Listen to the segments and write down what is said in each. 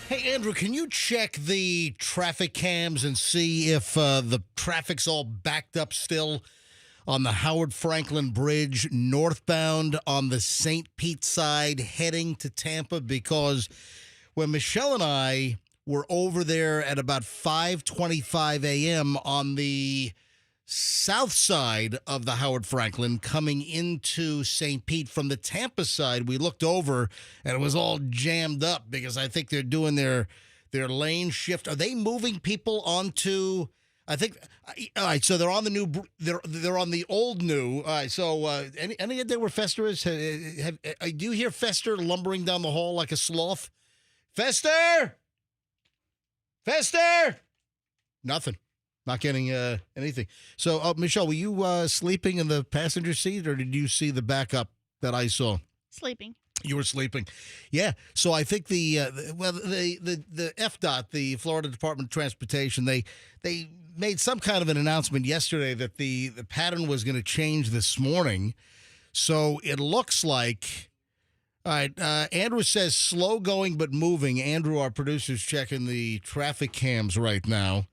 Hey, Andrew, can you check the traffic cams and see if the traffic's all backed up still on the Howard Frankland Bridge northbound on the St. Pete side heading to Tampa? Because when Michelle and I were over there at about 5:25 a.m. on the south side of the Howard Frankland coming into St. Pete from the Tampa side, we looked over and it was all jammed up because I think they're doing their lane shift. Are they moving people onto? I think. All right, so they're on the new. They're on the old new. All right, so any idea where Fester is? Do you hear Fester lumbering down the hall like a sloth? Fester. Nothing. Not getting anything. So, Michelle, were you sleeping in the passenger seat, or did you see the backup that I saw? Sleeping. You were sleeping. Yeah. So I think the FDOT, the Florida Department of Transportation, they made some kind of an announcement yesterday that the pattern was going to change this morning. So it looks like, all right, Andrew says slow going but moving. Andrew, our producer's checking the traffic cams right now.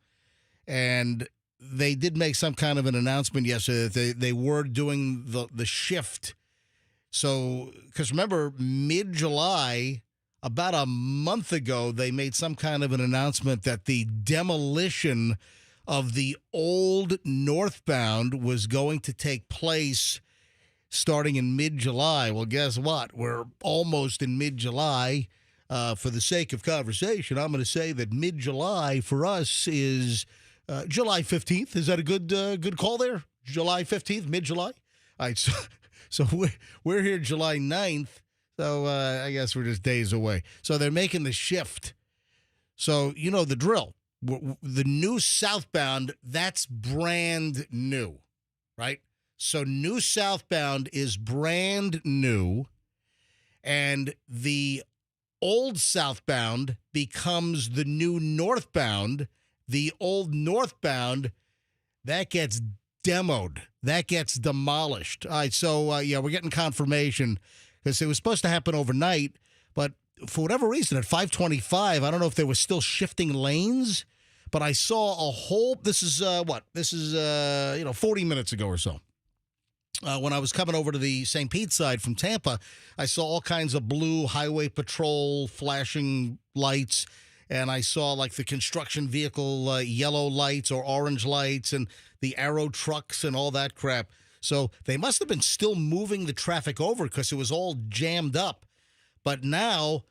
And they did make some kind of an announcement yesterday that they were doing the shift. So, because remember, mid-July, about a month ago, they made some kind of an announcement that the demolition of the old northbound was going to take place starting in mid-July. Well, guess what? We're almost in mid-July. For the sake of conversation, I'm going to say that mid-July for us is July 15th. Is that a good call there? July 15th, mid-July? All right, so we're here July 9th, so I guess we're just days away. So they're making the shift. So you know the drill. The new southbound, that's brand new, right? So new southbound is brand new, and the old southbound becomes the new northbound. The old northbound, that gets demoed. That gets demolished. All right, so, we're getting confirmation because it was supposed to happen overnight, but for whatever reason, at 5:25, I don't know if they were still shifting lanes, but I saw a whole, this is 40 minutes ago or so. When I was coming over to the St. Pete side from Tampa, I saw all kinds of blue highway patrol flashing lights, and I saw like the construction vehicle yellow lights or orange lights and the arrow trucks and all that crap. So they must have been still moving the traffic over because it was all jammed up. But now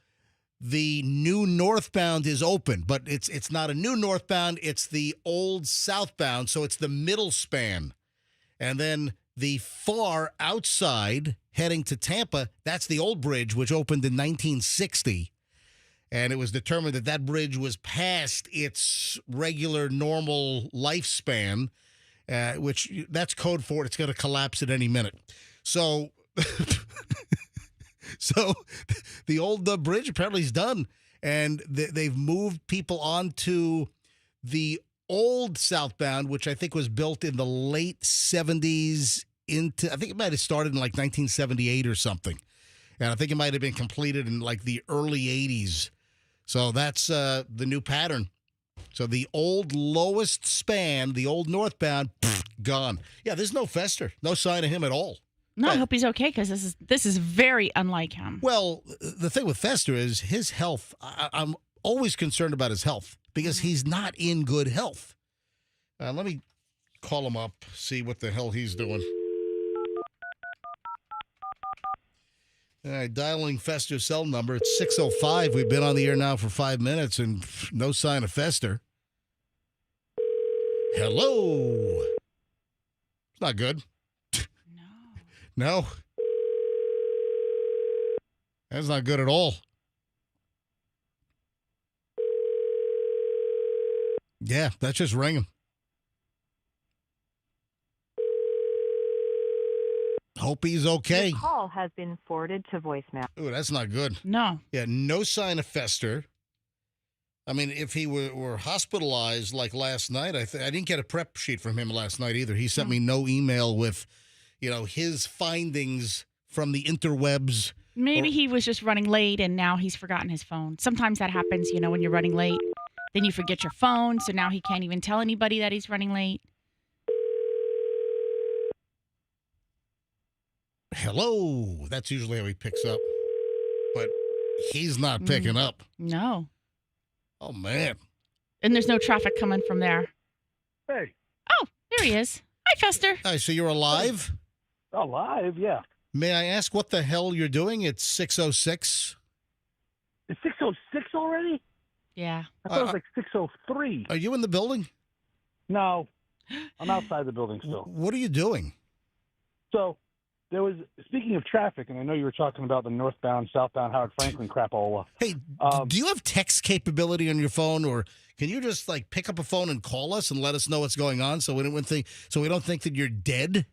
the new northbound is open, but it's not a new northbound. It's the old southbound, so it's the middle span. And then the far outside heading to Tampa, that's the old bridge, which opened in 1960. And it was determined that that bridge was past its regular, normal lifespan, which that's code for it. It's going to collapse at any minute. So So the old bridge apparently is done, and they've moved people onto the old southbound, which I think was built in the late 70s into, I think it might have started in like 1978 or something. And I think it might have been completed in like the early 80s. So that's the new pattern. So the old lowest span, the old northbound, gone. Yeah, there's no Fester. No sign of him at all. No, I hope he's okay because this is very unlike him. Well, the thing with Fester is his health. I'm always concerned about his health because he's not in good health. Let me call him up, see what the hell he's doing. All right, dialing Fester's cell number. It's 605. We've been on the air now for 5 minutes and no sign of Fester. Hello. It's not good. No. That's not good at all. Yeah, that's just ringing. Hope he's okay. Your call has been forwarded to voicemail. Ooh, that's not good. No. Yeah, no sign of Fester. I mean, if he were hospitalized like last night, I didn't get a prep sheet from him last night either. He sent me no email with, his findings from the interwebs. Maybe he was just running late and now he's forgotten his phone. Sometimes that happens, when you're running late. Then you forget your phone, so now he can't even tell anybody that he's running late. Hello. That's usually how he picks up. But he's not picking up. No. Oh, man. And there's no traffic coming from there. Hey. Oh, there he is. Hi, Fester. Hi, so you're alive? Alive, yeah. May I ask what the hell you're doing? It's 6:06. It's 6:06 already? Yeah. I thought it was like 6:03. Are you in the building? No, I'm outside the building still. What are you doing? So there was, speaking of traffic, and I know you were talking about the northbound, southbound Howard Frankland crapola. Hey, do you have text capability on your phone, or can you just like pick up a phone and call us and let us know what's going on so we don't think that you're dead?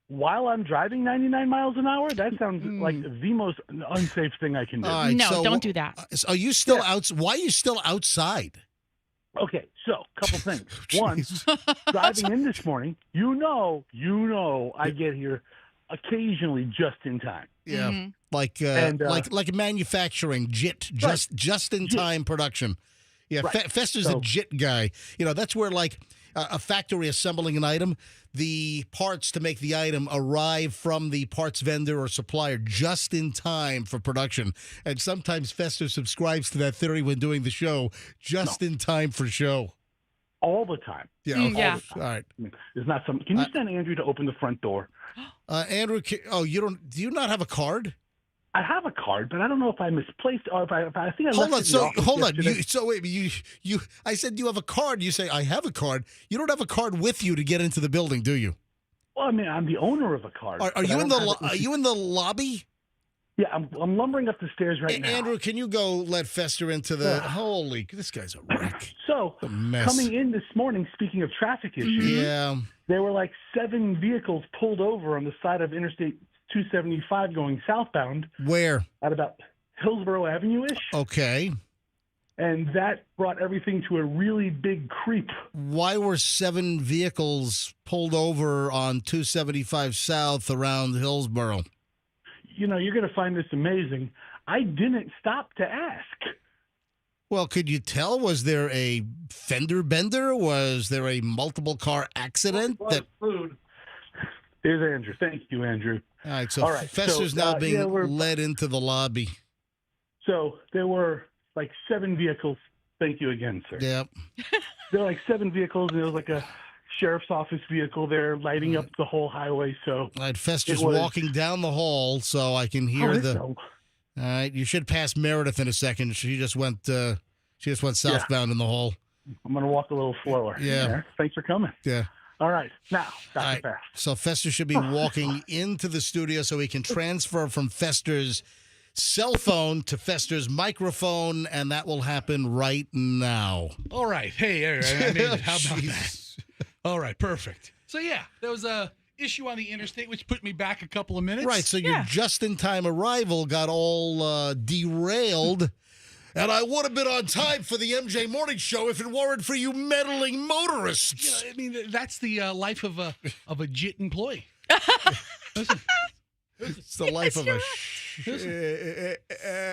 While I'm driving 99 miles an hour? That sounds like the most unsafe thing I can do. Right, no, don't do that. Are you still out? Why are you still outside? Okay, so a couple things. One, driving in this morning, you know, I get here occasionally just in time. Yeah, like manufacturing, just in time production. Yeah, Right. Fester's a JIT guy. That's where like a factory assembling an item, the parts to make the item arrive from the parts vendor or supplier just in time for production. And sometimes Fester subscribes to that theory when doing the show, just in time for show. All the time. Yeah. Yeah. All right. It's not something. Can you send Andrew to open the front door? Andrew, do you not have a card? I have a card, but I don't know if I misplaced or if I think I left it in the office Hold on. yesterday. I said you have a card. You say I have a card. You don't have a card with you to get into the building, do you? Well, I mean, I'm the owner of a card. Are you in the lobby? Yeah, I'm lumbering up the stairs right now. Andrew, can you go let Fester into the... Holy... This guy's a wreck. So, a mess. coming in this morning, speaking of traffic issues, Yeah. there were like 7 vehicles pulled over on the side of Interstate 275 going southbound Where? at about Hillsborough Avenue-ish. Okay. And that brought everything to a really big creep. Why were 7 vehicles pulled over on 275 South around Hillsborough? You're going to find this amazing. I didn't stop to ask. Well, could you tell? Was there a fender bender? Was there a multiple car accident? Food. Here's Andrew. Thank you, Andrew. All right, so Fester's now being led into the lobby. So there were like 7 vehicles. Thank you again, sir. Yep. There were like 7 vehicles, and there was like a sheriff's office vehicle there lighting up the whole highway. So all right, Fester's walking down the hall, so I can hear All right, you should pass Meredith in a second. She just went southbound in the hall. I'm going to walk a little slower. Yeah. Thanks for coming. Yeah. All right. Now, Dr. All right. Fast. So Fester should be walking into the studio so he can transfer from Fester's cell phone to Fester's microphone, and that will happen right now. All right. Hey, I mean, how about that? All right, perfect. So, yeah, there was issue on the interstate, which put me back a couple of minutes. Right, so your Yeah. just-in-time arrival got all derailed, and I would have been on time for the MJ Morning Show if it weren't for you meddling motorists. You know, I mean, that's the life of a JIT employee. Listen, It's the life of a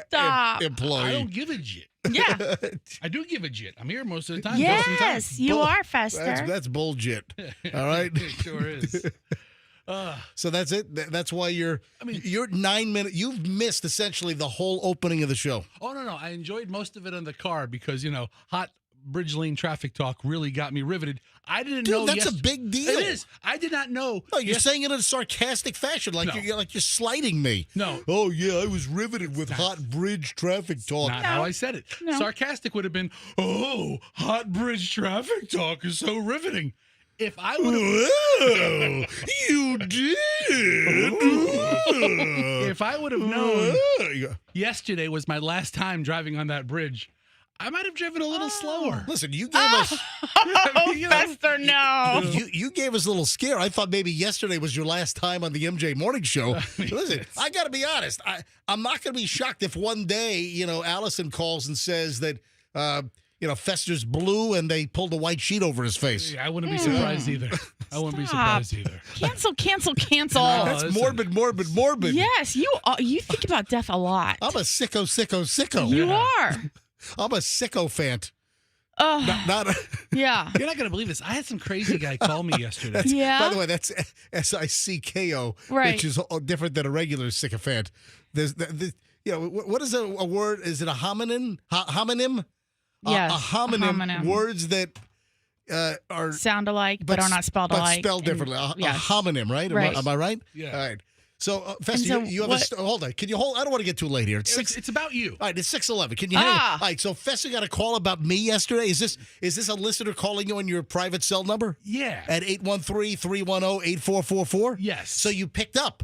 Stop. employee. I don't give a JIT. Yeah. I do give a JIT. I'm here most of the time. just in time. Yes, you Bull- are, Fester. That's bullshit. All right. It sure is. So that's it. That's why you're 9 minutes. You've missed essentially the whole opening of the show. Oh, no. I enjoyed most of it on the car because, hot bridge lane traffic talk really got me riveted. I didn't know. Dude, that's a big deal. It is. I did not know. No, you're saying it in a sarcastic fashion, like No. you're slighting me. No. Oh yeah, I was riveted with hot bridge traffic talk. Not how I said it. No. Sarcastic would have been, oh, hot bridge traffic talk is so riveting. If I would have... Whoa, you did. If I would have known yesterday was my last time driving on that bridge, I might have driven a little slower. Listen, you gave us Oh, Fester, no. you gave us a little scare. I thought maybe yesterday was your last time on the MJ Morning Show. Listen, I got to be honest. I'm not going to be shocked if one day, Allison calls and says that, Fester's blue and they pulled a white sheet over his face. Yeah, I wouldn't be surprised either. I wouldn't be surprised either. Cancel. No, That's listen. morbid. Yes, you think about death a lot. I'm a sicko. You are. I'm a sycophant. Oh, Not yeah. You're not going to believe this. I had some crazy guy call me yesterday. Yeah. By the way, that's SICKO, Right. which is different than a regular sycophant. There's, what is a word? Is it a homonym? Homonym? Yes, A homonym. Words that are Sound alike, but are not spelled alike. But spelled differently. A yes. homonym, right? Right. Am I right? Yeah. All right. So, Fester, so you have what- hold on. Can you hold? I don't want to get too late here. It's about you. All right, it's 6:11. Can you hang on? Ah. All right, so Fester got a call about me yesterday. Is this a listener calling you on your private cell number? Yeah. At 813-310-8444? Yes. So you picked up.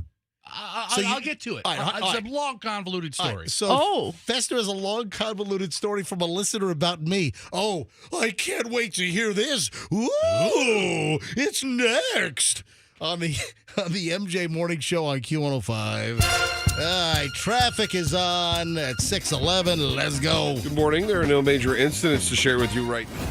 I'll get to it. All right, all It's right. a long, convoluted All story. right, so Oh. Fester has a long, convoluted story from a listener about me. Oh, I can't wait to hear this. Ooh, it's next on the MJ Morning Show on Q105. All right, traffic is on at 6:11. Let's go. Good morning. There are no major incidents to share with you right now.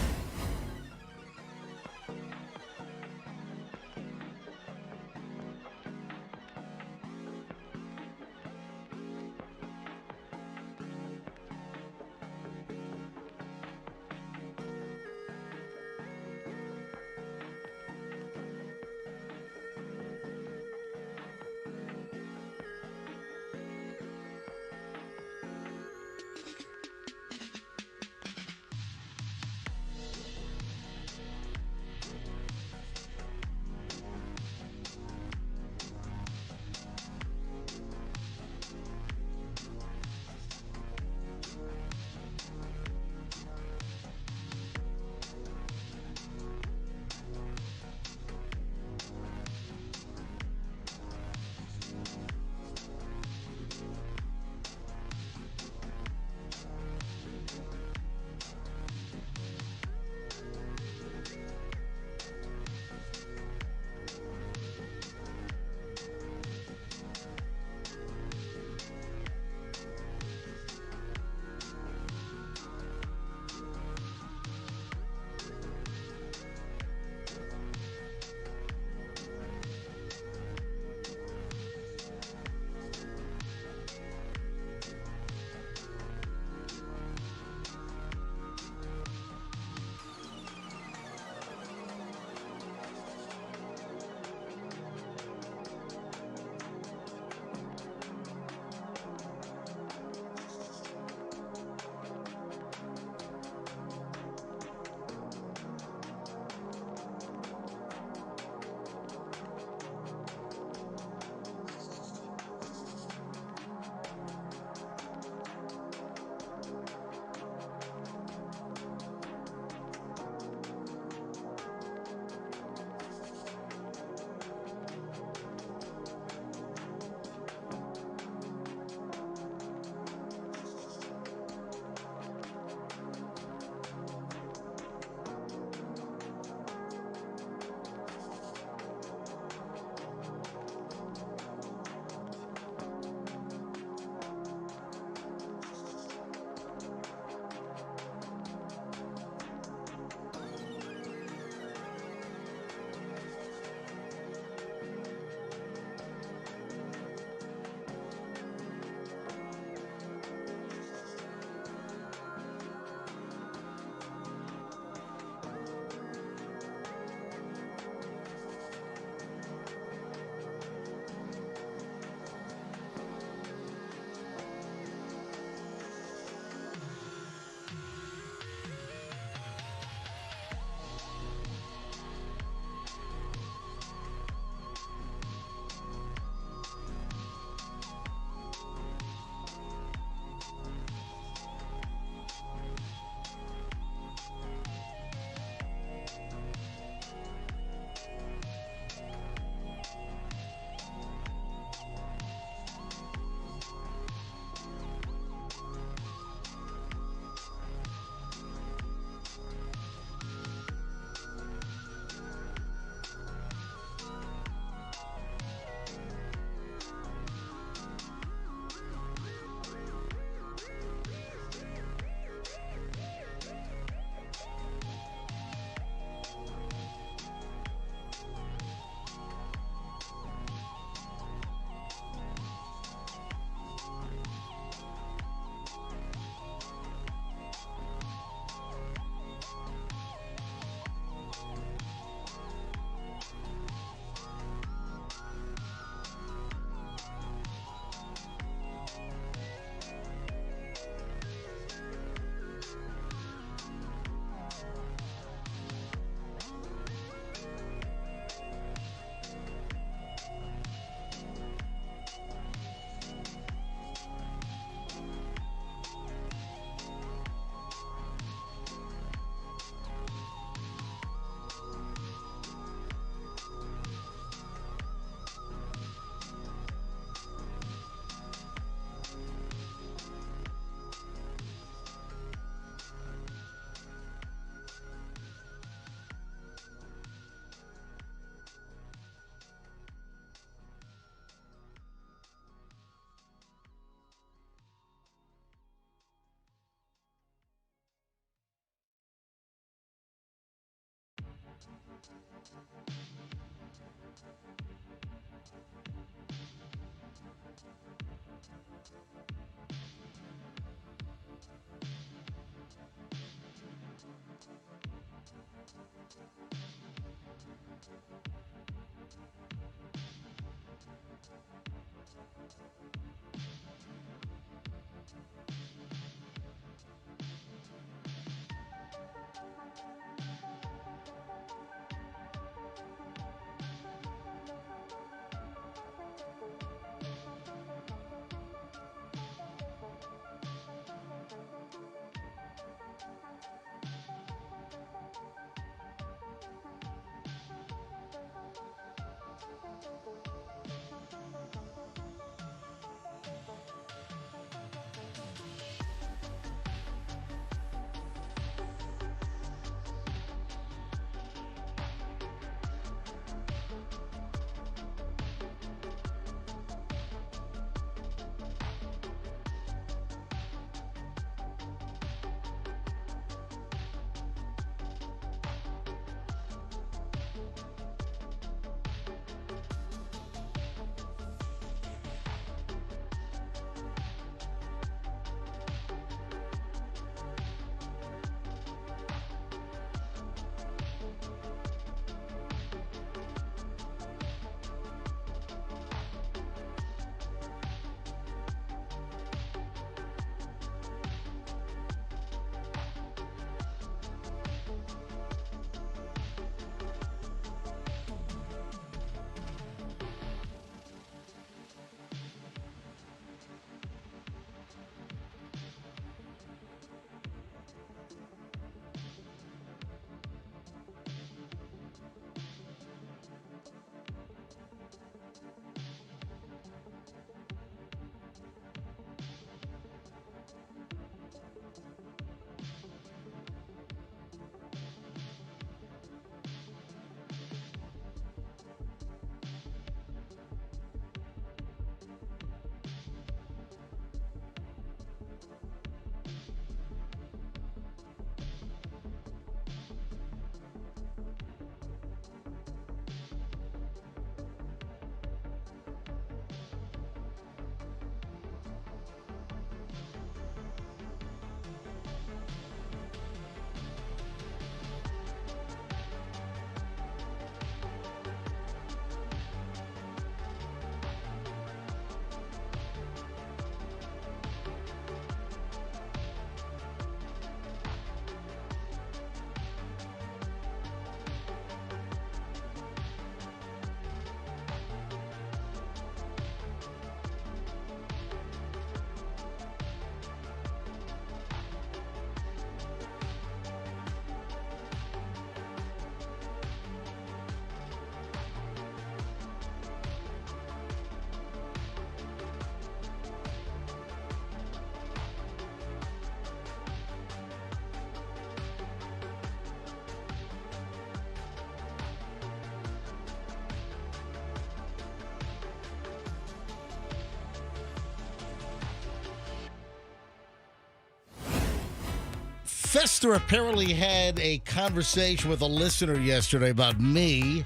Fester apparently had a conversation with a listener yesterday about me,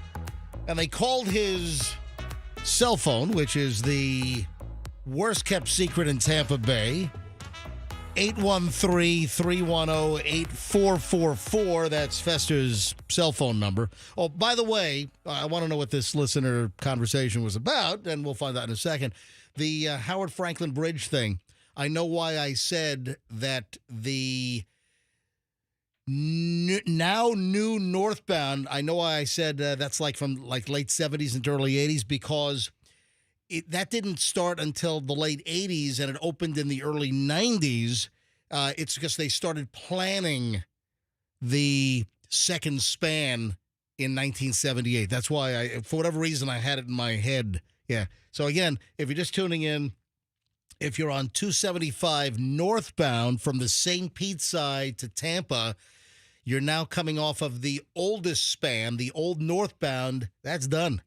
and they called his cell phone, which is the worst kept secret in Tampa Bay, 813-310-8444. That's Fester's cell phone number. Oh, by the way, I want to know what this listener conversation was about, and we'll find out in a second. The Howard Frankland Bridge thing. I know why I said that the now new northbound, I know why I said that's like from like late 70s into early 80s, because that didn't start until the late 80s and it opened in the early 90s. It's because they started planning the second span in 1978. That's why for whatever reason, I had it in my head. Yeah. So again, if you're just tuning in, if you're on 275 northbound from the St. Pete side to Tampa, you're now coming off of the oldest span, the old northbound. That's done.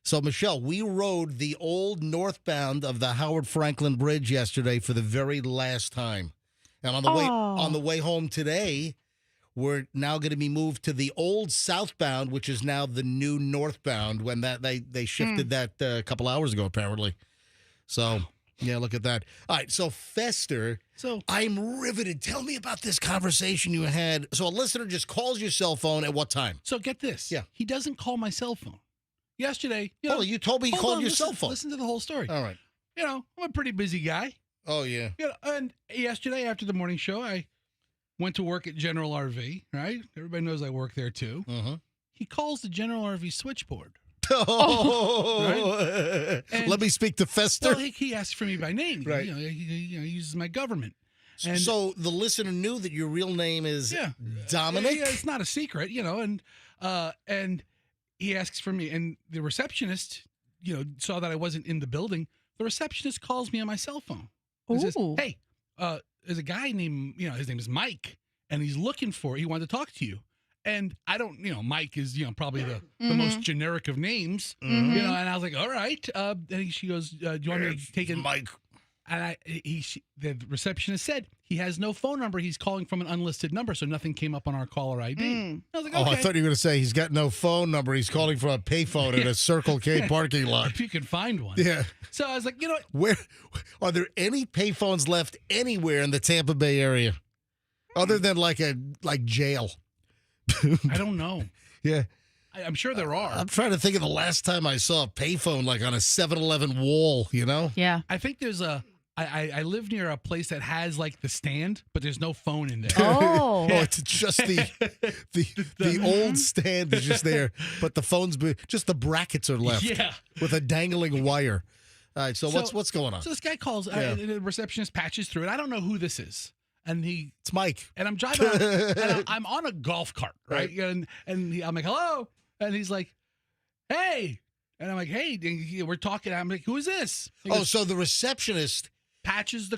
So, Michelle, we rode the old northbound of the Howard Frankland Bridge yesterday for the very last time. And on the way home today, we're now going to be moved to the old southbound, which is now the new northbound, when that they shifted that a couple hours ago, apparently. So Yeah, look at that. All right, so Fester, So I'm riveted. Tell me about this conversation you had. So a listener just calls your cell phone at what time? So get this. Yeah. He doesn't call my cell phone. Yesterday, You told me he hold called on, your listen, cell phone. Listen to the whole story. All right. I'm a pretty busy guy. Oh, yeah. And yesterday after the morning show, I went to work at General RV, right? Everybody knows I work there too. Uh-huh. He calls the General RV switchboard. Oh, And- let me speak to Fester. Well, he asked for me by name. Right. He uses my government. And So the listener knew that your real name is Dominic? Yeah, it's not a secret, and he asks for me, and the receptionist, saw that I wasn't in the building. The receptionist calls me on my cell phone. He says, Ooh. "Hey, there's a guy named, his name is Mike, and he wanted to talk to you." And I don't, Mike is, probably the most generic of names, Mhm. and I was like, "All right." And she goes, "Do you want me to take it?" Mike. And the receptionist said he has no phone number. He's calling from an unlisted number, so nothing came up on our caller ID. I was like, Oh, okay. I thought you were going to say he's got no phone number. He's calling from a payphone at a Circle K parking lot. If you can find one. Yeah. So I was like, what? Where are there any payphones left anywhere in the Tampa Bay area, other than like jail? I don't know. Yeah. I'm sure there are. I'm trying to think of the last time I saw a payphone like on a 7-Eleven wall. Yeah. I think there's I live near a place that has like the stand, but there's no phone in there. Oh. Oh, it's just the old stand is just there, but the phone's just the brackets are left Yeah. with a dangling wire. All right, so, So- what's going on? So this guy calls, Yeah. and the receptionist patches through it. I don't know who this is. And It's Mike. I'm driving on, and I'm on a golf cart, right? And I'm like, hello. And he's like, hey. And I'm like, hey, and we're talking. I'm like, who is this? He goes, So the receptionist patches the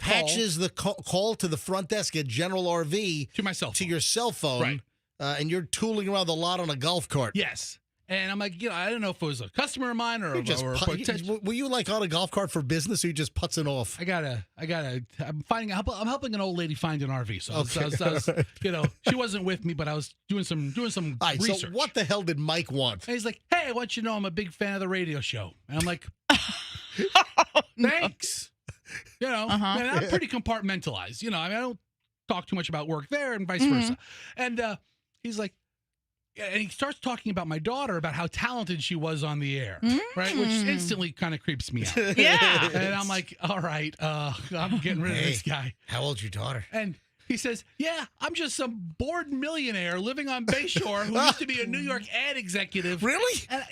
call to the front desk at General RV to my cell phone. to your cell phone, Right. And you're tooling around the lot on a golf cart. Yes. And I'm like, I don't know if it was a customer of mine or You're just a potential. were you like on a golf cart for business, or you just putzing off? I'm helping an old lady find an RV. So I was, she wasn't with me, but I was doing some All right, research. so what the hell did Mike want? And he's like, hey, I want you to know I'm a big fan of the radio show. And I'm like, thanks. And I'm pretty compartmentalized. I don't talk too much about work there and vice versa. And he's like, and he starts talking about my daughter, about how talented she was on the air, right? Which instantly kind of creeps me out. Yeah. And I'm like, all right, I'm getting rid of this guy. How old's your daughter? And he says, yeah, I'm just some bored millionaire living on Bayshore who used to be a New York ad executive. Really? And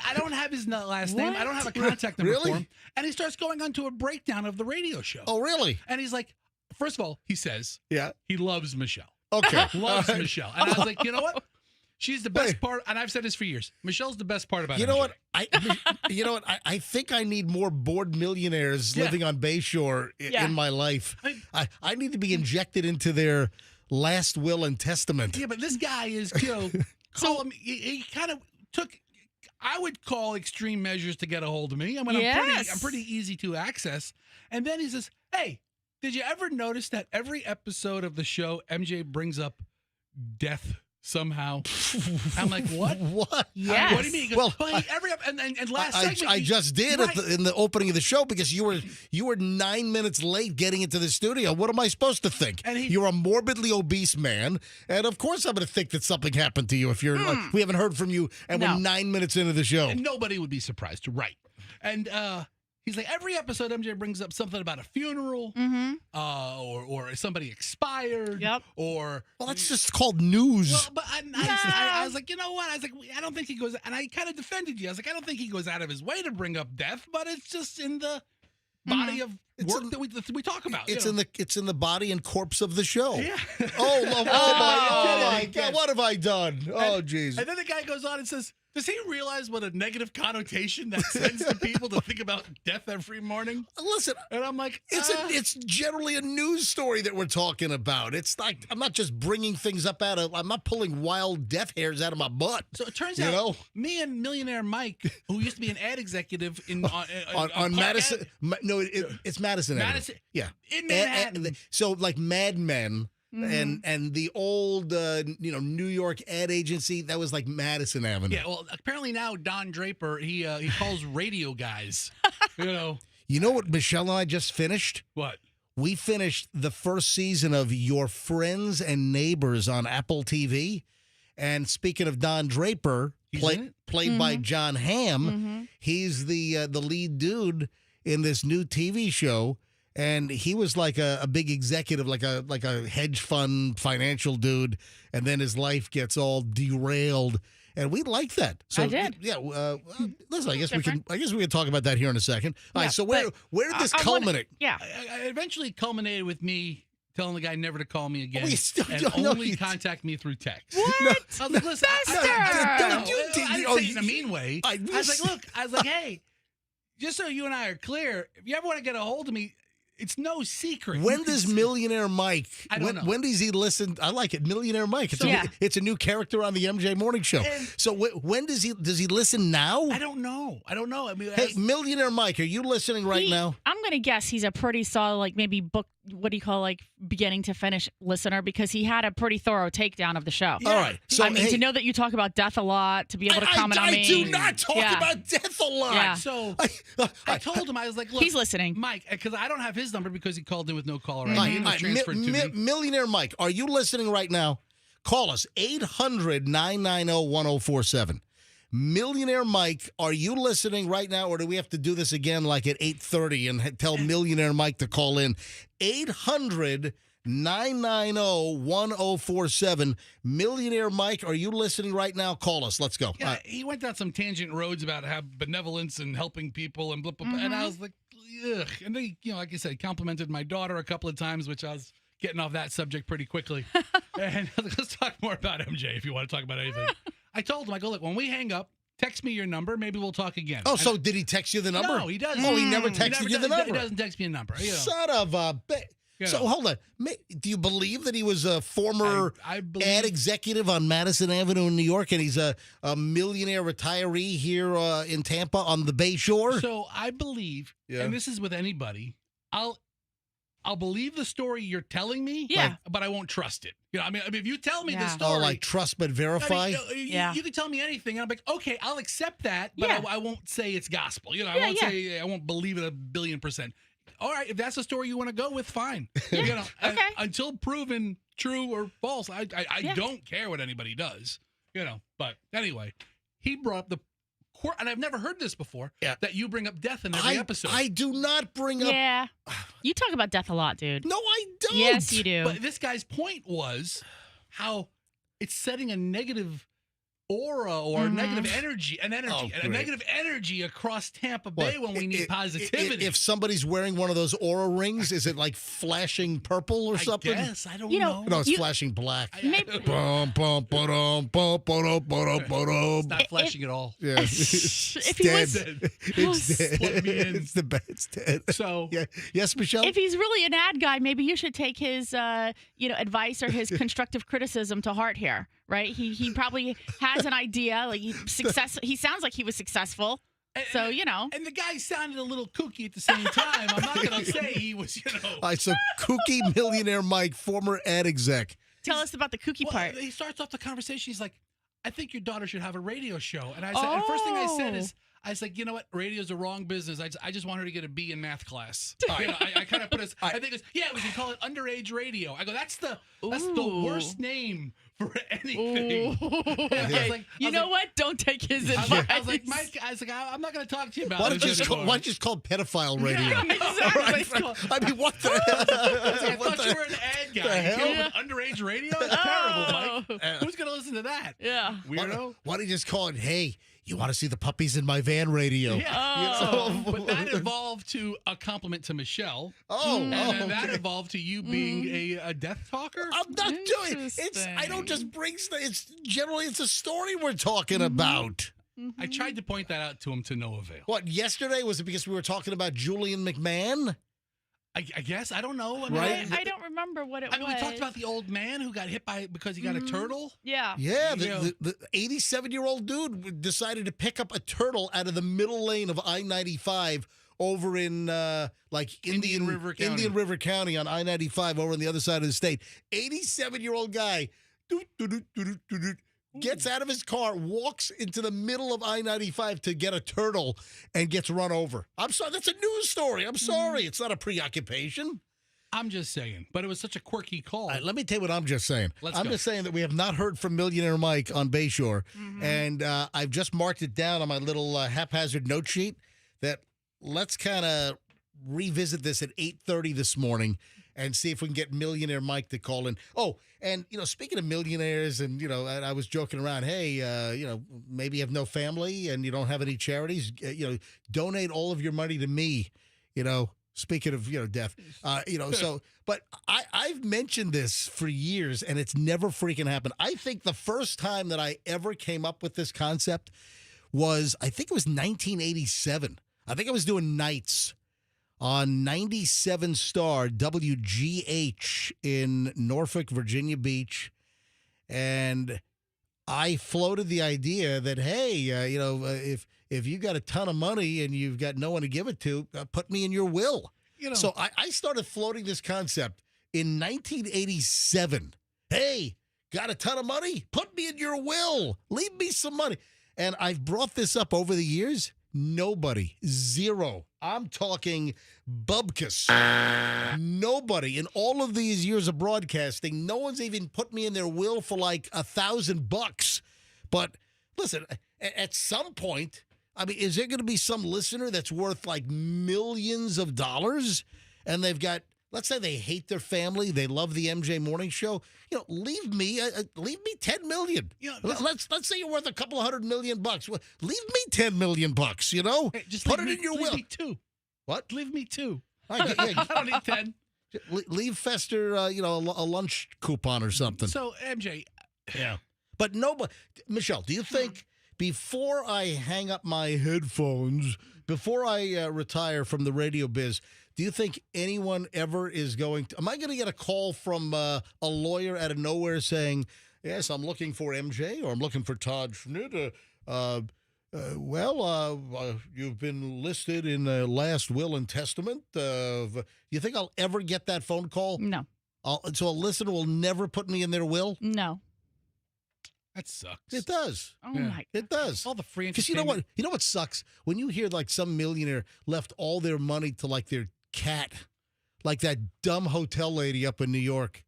I don't have his last name. I don't have a contact number Really? for him. And he starts going on to a breakdown of the radio show. Oh, really? And he's like, first of all, he says Yeah. he loves Michelle. Okay. Loves All right. Michelle. And I was like, you know what? She's the best part, and I've said this for years. Michelle's the best part about You MJ. know what? I think I need more bored millionaires living on Bayshore in my life. I need to be injected into their last will and testament. Yeah, but this guy is, he kind of took, I would call extreme measures to get a hold of me. I mean, I'm pretty easy to access. And then he says, hey, did you ever notice that every episode of the show, MJ brings up death somehow? I'm like, what? What? Yes. What do you mean? He goes, and last segment, I just did right. in the opening of the show because you were 9 minutes late getting into the studio. What am I supposed to think? And you're a morbidly obese man, and of course I'm going to think that something happened to you if you're like, we haven't heard from you, and we're 9 minutes into the show. And nobody would be surprised, right? And he's like, every episode MJ brings up something about a funeral, or somebody expired, or that's just called news. Well, but I was like, you know what? I was like, I don't think he goes, and I kind of defended you. I was like, I don't think he goes out of his way to bring up death, but it's just in the body of work that we talk about. It's in the body and corpse of the show. Yeah. Oh my God! What have I done? Oh Jesus! And then the guy goes on and says, does he realize what a negative connotation that sends to people to think about death every morning? Listen, and I'm like, it's generally a news story that we're talking about. It's like I'm not just bringing things up I'm not pulling wild death hairs out of my butt. So it turns out, me and Millionaire Mike, who used to be an ad executive on Madison, it's Madison Avenue. Yeah, in Manhattan. So like Mad Men. And the old New York ad agency, that was like Madison Avenue. Yeah, well, apparently now Don Draper he calls radio guys. You know what Michelle and I just finished? What? We finished the first season of Your Friends and Neighbors on Apple TV. And speaking of Don Draper, He's in it? played by John Hamm, he's the lead dude in this new TV show. And he was like a big executive, like a hedge fund financial dude. And then his life gets all derailed. And we like that. So, I did. Yeah. Listen, I guess we can talk about that here in a second. All right. So where did this culminate? I eventually culminated with me telling the guy never to call me again Oh, you still and don't know only you- contact me through text. What? I was like, listen, I didn't Oh, say it in a mean way. I was like, look, hey, just so you and I are clear, if you ever want to get a hold of me, it's no secret. When does Millionaire Mike? I don't know. When does he listen? I like it, Millionaire Mike. It's, Yeah. it's a new character on the MJ Morning Show. So when does he listen now? I don't know. I mean, Hey, Millionaire Mike, are you listening right now? I'm going to guess he's a pretty solid, like maybe book, what do you call like beginning to finish listener because he had a pretty thorough takedown of the show. All right. So I mean, to know that you talk about death a lot, to be able to comment on me. I do not talk Yeah. about death a lot. Yeah. So I told him, I was like, look, He's listening. Mike, because I don't have his number because he called in with no caller All ID. He was right, transferred to me. Millionaire Mike, are you listening right now? Call us 800-990-1047. Millionaire Mike, are you listening right now, or do we have to do this again like at 8:30 and tell Millionaire Mike to call in? 800-990-1047. Millionaire Mike, are you listening right now? Call us. Let's go. Yeah, he went down some tangent roads about how benevolence and helping people and blah, blah, blah. And I was like, ugh. And then, like I said, complimented my daughter a couple of times, which I was getting off that subject pretty quickly. And I was like, let's talk more about MJ if you want to talk about anything. I told him, I go, look, when we hang up, text me your number. Maybe we'll talk again. Oh, so did he text you the number? No, he doesn't. Oh, he never texted you the number? He doesn't text me a number. You know. Son of a bitch. So hold on. Do you believe that he was a former I believe, ad executive on Madison Avenue in New York, and he's a millionaire retiree here in Tampa on the Bay Shore? So I believe, and this is with anybody, I'll believe the story you're telling me, but I won't trust it. I mean, if you tell me the story, oh, like trust but verify. You can tell me anything, and I'm like, okay, I'll accept that, but I won't say it's gospel. I won't say I won't believe it 1,000,000,000%. All right, if that's the story you want to go with, fine. Okay. Until proven true or false, I don't care what anybody does. But anyway, he brought up the court, and I've never heard this before. That you bring up death in every episode. I do not bring up. Yeah, you talk about death a lot, dude. No, I don't. Yes, you do. But this guy's point was how it's setting a negative aura or negative energy, and a negative energy across Tampa Bay when we need positivity. If somebody's wearing one of those aura rings, is it like flashing purple or something? I guess. I don't know. No, it's flashing black. Maybe. It's not flashing at all. Yeah. If he dead. was, It's dead. Split me in. It's it's dead. So yeah. Yes, Michelle? if he's really an ad guy, maybe you should take his advice or his constructive criticism to heart here, right? He probably has an idea, like he sounds like he was successful. So, And the guy sounded a little kooky at the same time. I'm not going to say he was, All right, so kooky millionaire Mike, former ad exec. Tell us about the kooky part. He starts off the conversation. He's like, I think your daughter should have a radio show. And I said, and first thing I said is, I was like, you know what? Radio's the wrong business. I just want her to get a B in math class. I kind of put it. I think it's we can call it underage radio. I go, that's the worst name for anything. Okay. You know what? Don't take his advice. I was like, Mike. I'm not going to talk to you about. Why don't you just call pedophile radio? Yeah, exactly. I mean, what the? I thought you were an ad guy. You came up with underage radio. That's terrible, Mike. Who's going to listen to that? Yeah. Weirdo. Why don't you just call it? Hey, you want to see the puppies in my van radio? Yeah. But that evolved to a compliment to Michelle. And then that evolved to you being a death talker. I'm not doing it. I don't just bring stuff. It's a story we're talking about. I tried to point that out to him to no avail. What, yesterday? Was it because we were talking about Julian McMahon? I guess. I don't know. I don't remember what it was. We talked about the old man who got hit because he got a turtle. Yeah. Yeah, the 87-year-old dude decided to pick up a turtle out of the middle lane of I-95 over in Indian River County on I-95 over on the other side of the state. 87-year-old guy gets out of his car, walks into the middle of I-95 to get a turtle, and gets run over. I'm sorry, that's a news story. I'm sorry. It's not a preoccupation. I'm just saying, but it was such a quirky call. All right, let me tell you what I'm just saying. I'm just saying that we have not heard from Millionaire Mike on Bayshore, and I've just marked it down on my little haphazard note sheet that let's kind of revisit this at 8:30 this morning and see if we can get Millionaire Mike to call in. Oh, and, speaking of millionaires, and, I was joking around, hey, maybe you have no family and you don't have any charities, donate all of your money to me, Speaking of death, but I've mentioned this for years, and it's never freaking happened. I think the first time that I ever came up with this concept was, I think it was 1987. I think I was doing nights on 97 Star WGH in Norfolk, Virginia Beach, and I floated the idea that, hey, if you got a ton of money and you've got no one to give it to, put me in your will. So I started floating this concept in 1987. Hey, got a ton of money? Put me in your will. Leave me some money. And I've brought this up over the years. Nobody. Zero. I'm talking bubkus. Nobody in all of these years of broadcasting, no one's even put me in their will for like $1,000. But listen, at some point, is there going to be some listener that's worth like millions of dollars, and they've got, let's say they hate their family, they love the MJ Morning Show, leave me $10 million. Let's say you're worth a couple $100 million. Leave me $10 million. Hey, just put it in your will. Leave me 2. What? Leave me 2. I don't need 10. Leave Fester, a lunch coupon or something. So MJ, yeah. But nobody, Michelle, do you think before I hang up my headphones, before I retire from the radio biz, do you think anyone ever is going to, am I going to get a call from a lawyer out of nowhere saying, yes, I'm looking for MJ or I'm looking for Todd Schmidt? You've been listed in the last will and testament. You think I'll ever get that phone call? No. So a listener will never put me in their will? No. That sucks. It does. Oh, my God. It does. All the free Because entertainment. you know what sucks? When you hear like some millionaire left all their money to like their cat, like that dumb hotel lady up in New York.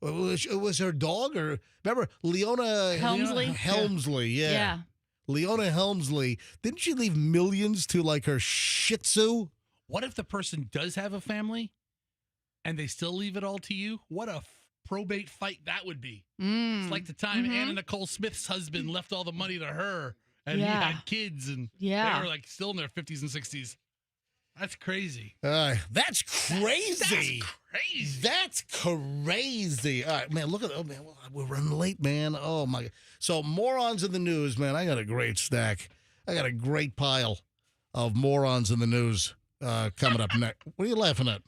It was her dog, or remember Leona Helmsley? Yeah. Leona Helmsley. Didn't she leave millions to like her Shih Tzu? What if the person does have a family and they still leave it all to you? What a probate fight that would be. It's like the time Anna Nicole Smith's husband left all the money to her and he had kids and they were like still in their 50s and 60s. That's crazy. That's crazy. That's crazy. That's crazy. All right, man, look at, we're running late, man. Oh, my. So, morons in the news, man. I got a great stack. I got a great pile of morons in the news coming up next. What are you laughing at?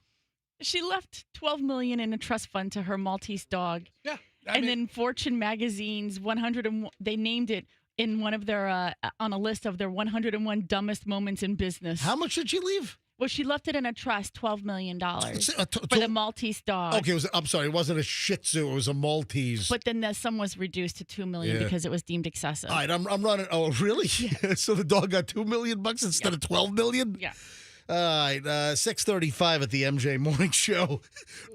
She left $12 million in a trust fund to her Maltese dog. Yeah. Then Fortune magazine's 101, they named it in one of their, on a list of their 101 dumbest moments in business. How much did she leave? Well, she left it in a trust, $12 million for the Maltese dog. Okay, I'm sorry, it wasn't a Shih Tzu, it was a Maltese. But then the sum was reduced to $2 million because it was deemed excessive. All right, I'm running. Oh, really? Yeah. So the dog got $2 million instead of $12 million? Yeah. All right, 6:35 at the MJ Morning Show.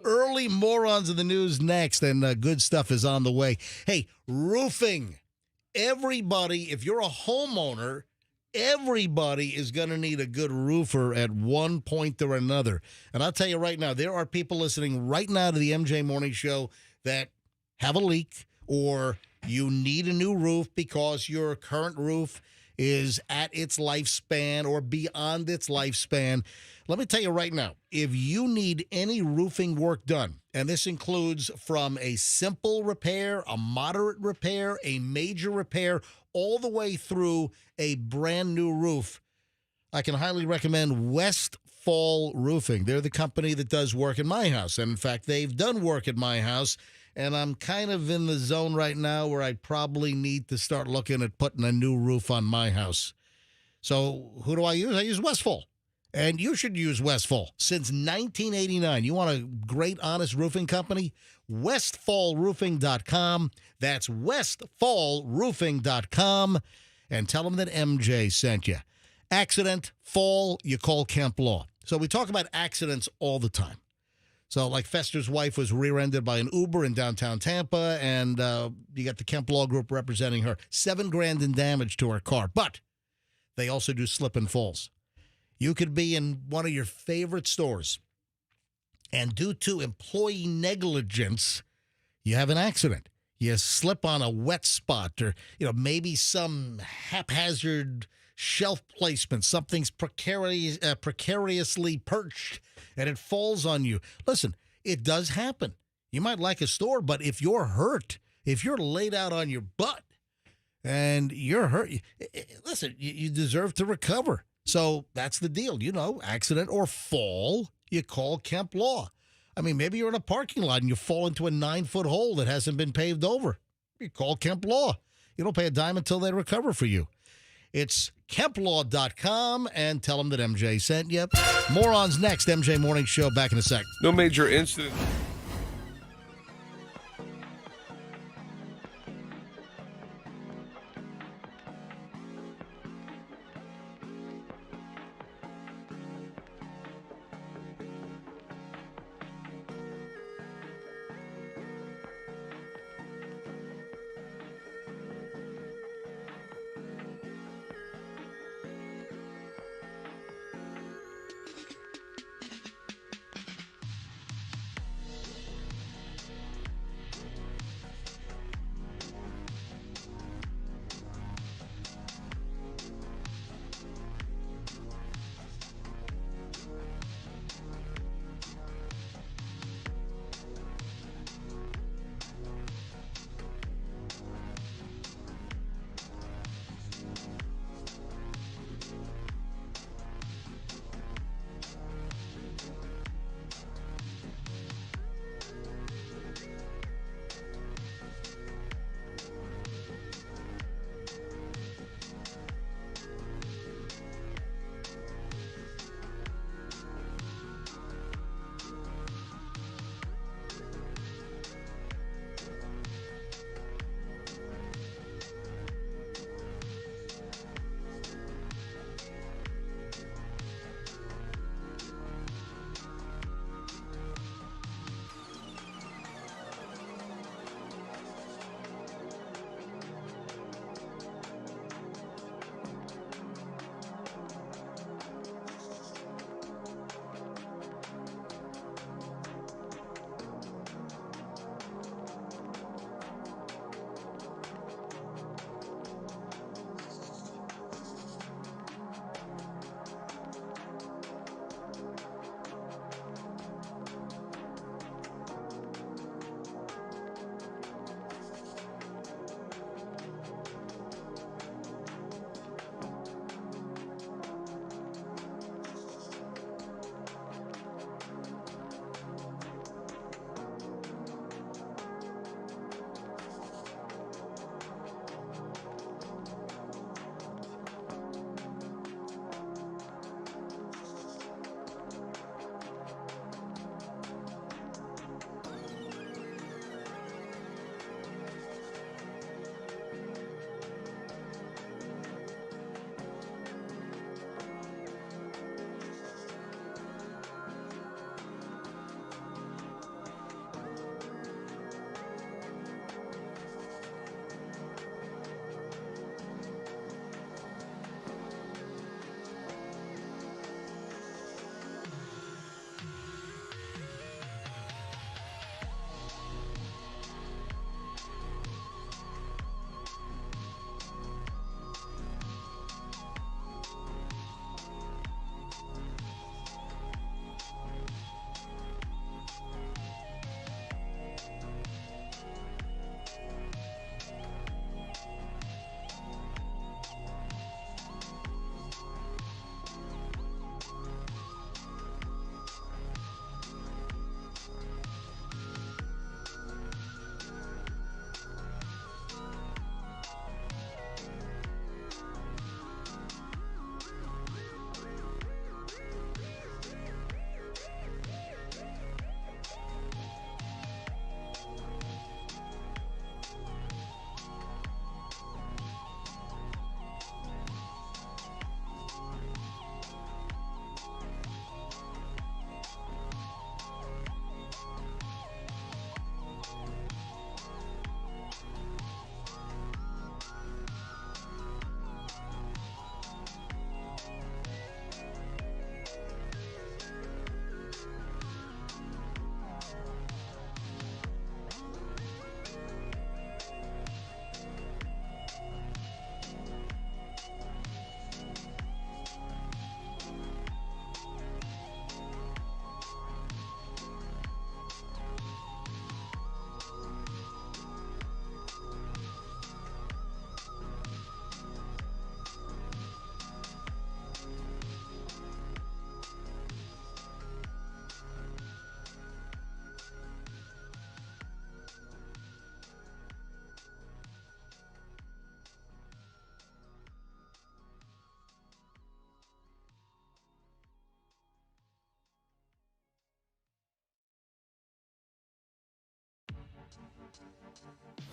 Early morons in the news next, and good stuff is on the way. Hey, roofing. Everybody, if you're a homeowner, everybody is going to need a good roofer at one point or another. And I'll tell you right now, there are people listening right now to the MJ Morning Show that have a leak, or you need a new roof because your current roof is at its lifespan or beyond its lifespan. Let me tell you right now, if you need any roofing work done, and this includes from a simple repair, a moderate repair, a major repair, all the way through a brand new roof, I can highly recommend Westfall Roofing. They're the company that does work in my house. And in fact, they've done work at my house. And I'm kind of in the zone right now where I probably need to start looking at putting a new roof on my house. So who do I use? I use Westfall. And you should use Westfall. Since 1989, you want a great, honest roofing company? WestfallRoofing.com. That's WestfallRoofing.com. And tell them that MJ sent you. Accident, fall, you call Kemp Law. So we talk about accidents all the time. So like Fester's wife was rear-ended by an Uber in downtown Tampa, and you got the Kemp Law Group representing her. $7,000 in damage to her car. But they also do slip and falls. You could be in one of your favorite stores, and due to employee negligence, you have an accident. You slip on a wet spot, or maybe some haphazard shelf placement. Something's precariously perched, and it falls on you. Listen, it does happen. You might like a store, but if you're hurt, if you're laid out on your butt and you're hurt, listen, you deserve to recover. So that's the deal. Accident or fall, you call Kemp Law. I mean, maybe you're in a parking lot and you fall into a 9-foot hole that hasn't been paved over. You call Kemp Law. You don't pay a dime until they recover for you. It's KempLaw.com, and tell them that MJ sent you. Morons next. MJ Morning Show back in a sec. No major incident.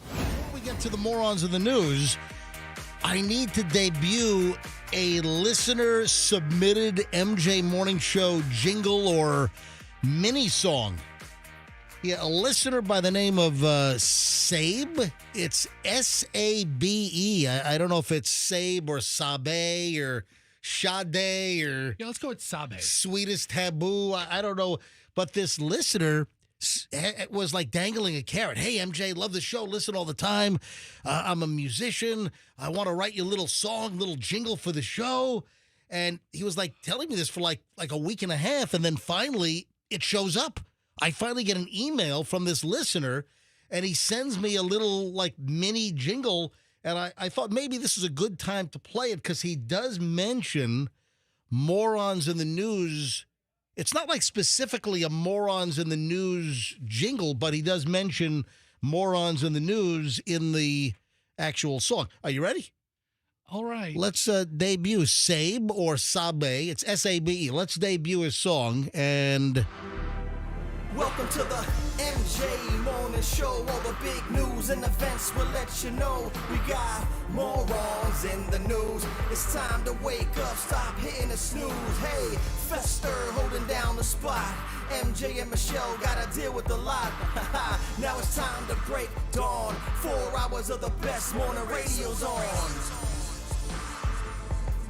Before we get to the morons of the news, I need to debut a listener-submitted MJ Morning Show jingle or mini song. Yeah, a listener by the name of Sabe. It's S-A-B-E. I don't know if it's Sabe or Sabe or Sade or Yeah, let's go with Sabe. Sweetest Taboo. I don't know. But this listener was like dangling a carrot. Hey, MJ, love the show. Listen all the time. I'm a musician. I want to write you a little song, little jingle for the show. And he was like telling me this for like a week and a half. And then finally it shows up. I finally get an email from this listener and he sends me a little like mini jingle. And I thought maybe this is a good time to play it because he does mention morons in the news. It's not like specifically a morons in the news jingle, but he does mention morons in the news in the actual song. Are you ready? All right. Let's debut Sabe or Sabe. It's S-A-B-E. Let's debut his song. And welcome to the MJ Morning Show. All the big news and events will let you know. We got morons in the news. It's time to wake up, stop hitting the snooze. Hey, Fester holding down the spot. MJ and Michelle gotta deal with a lot. Now it's time to break dawn. 4 hours of the best morning radio's on.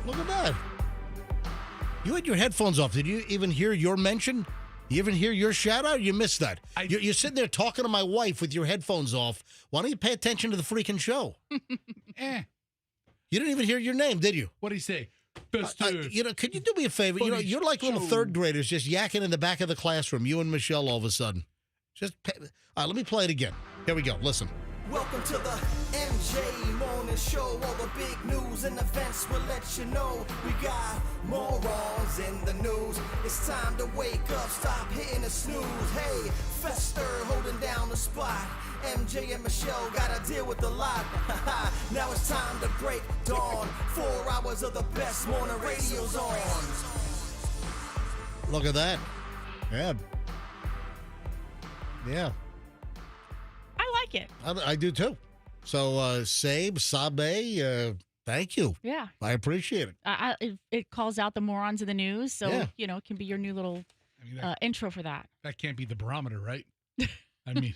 look at that. You had your headphones off. Did you even hear your mention? You even hear your shout out? You missed that. You're sitting there talking to my wife with your headphones off. Why don't you pay attention to the freaking show? Eh. You didn't even hear your name, did you? What did he say? Fester. Could you do me a favor? You're like little third graders just yakking in the back of the classroom. You and Michelle all of a sudden. All right, let me play it again. Here we go. Listen. Welcome to the MJ Morning Show. All the big news and events will let you know. We got morons in the news. It's time to wake up, stop hitting the snooze. Hey, Fester holding down the spot. MJ and Michelle gotta deal with a lot. Now it's time to break dawn. 4 hours of the best morning radio's on. Look at that. Yeah. Yeah. I like it. I do too. So, Sabe, thank you. Yeah. I appreciate it. It calls out the morons of the news. So, Yeah. it can be your new little intro for that. That can't be the barometer, right? I mean,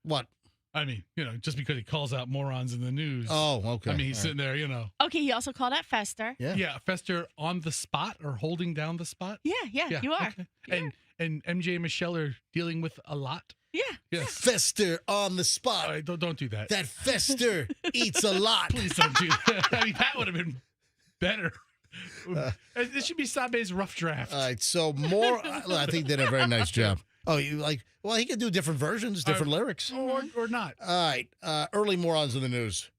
What? I mean, just because he calls out morons in the news. Oh, okay. I mean, he's All sitting there, Okay, he also called out Fester. Yeah. Yeah, Fester on the spot or holding down the spot. Yeah, you are. Okay. And MJ and Michelle are dealing with a lot. Yeah. Yes. Fester on the spot. All right, don't do that. That Fester eats a lot. Please don't do that. I mean, that would have been better. This should be Sabe's rough draft. All right, so I think they did a very nice job. Oh, he could do different versions, different lyrics. Or not. All right, early morons in the news.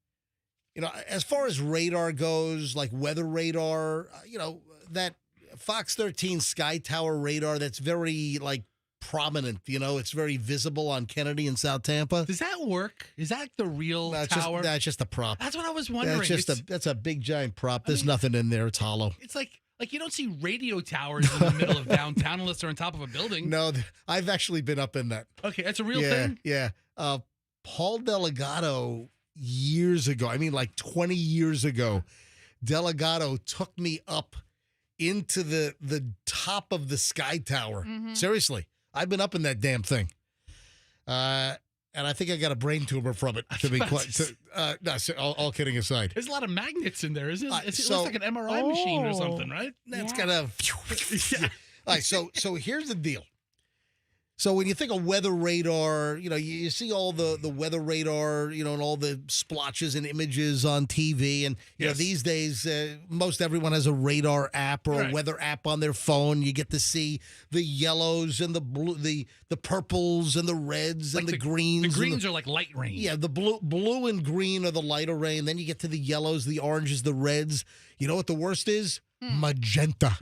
As far as radar goes, like weather radar, that Fox 13 Sky Tower radar, that's very, prominent. It's very visible on Kennedy and South Tampa. Does that work? Is that the real tower? That's just a prop. That's what I was wondering. That's a big, giant prop. There's nothing in there. It's hollow. It's like you don't see radio towers in the middle of downtown unless they're on top of a building. No, I've actually been up in that. Okay, that's a real thing? Yeah. Paul Delgado, years ago, 20 years ago, Delgado took me up into the top of the Sky Tower. Mm-hmm. Seriously, I've been up in that damn thing. And I think I got a brain tumor from it, to be quite. All kidding aside. There's a lot of magnets in there, isn't it? It so- looks like an MRI machine or something, right? That's Yeah. got a. Yeah. All right, so here's the deal. So when you think of weather radar, you see all the weather radar, and all the splotches and images on TV. And, Yes. these days, most everyone has a radar app or a Right. weather app on their phone. You get to see the yellows and the blue, the purples and the reds and the greens. The and greens are like light rain. Yeah, the blue and green are the lighter rain. Then you get to the yellows, the oranges, the reds. You know what the worst is? Magenta.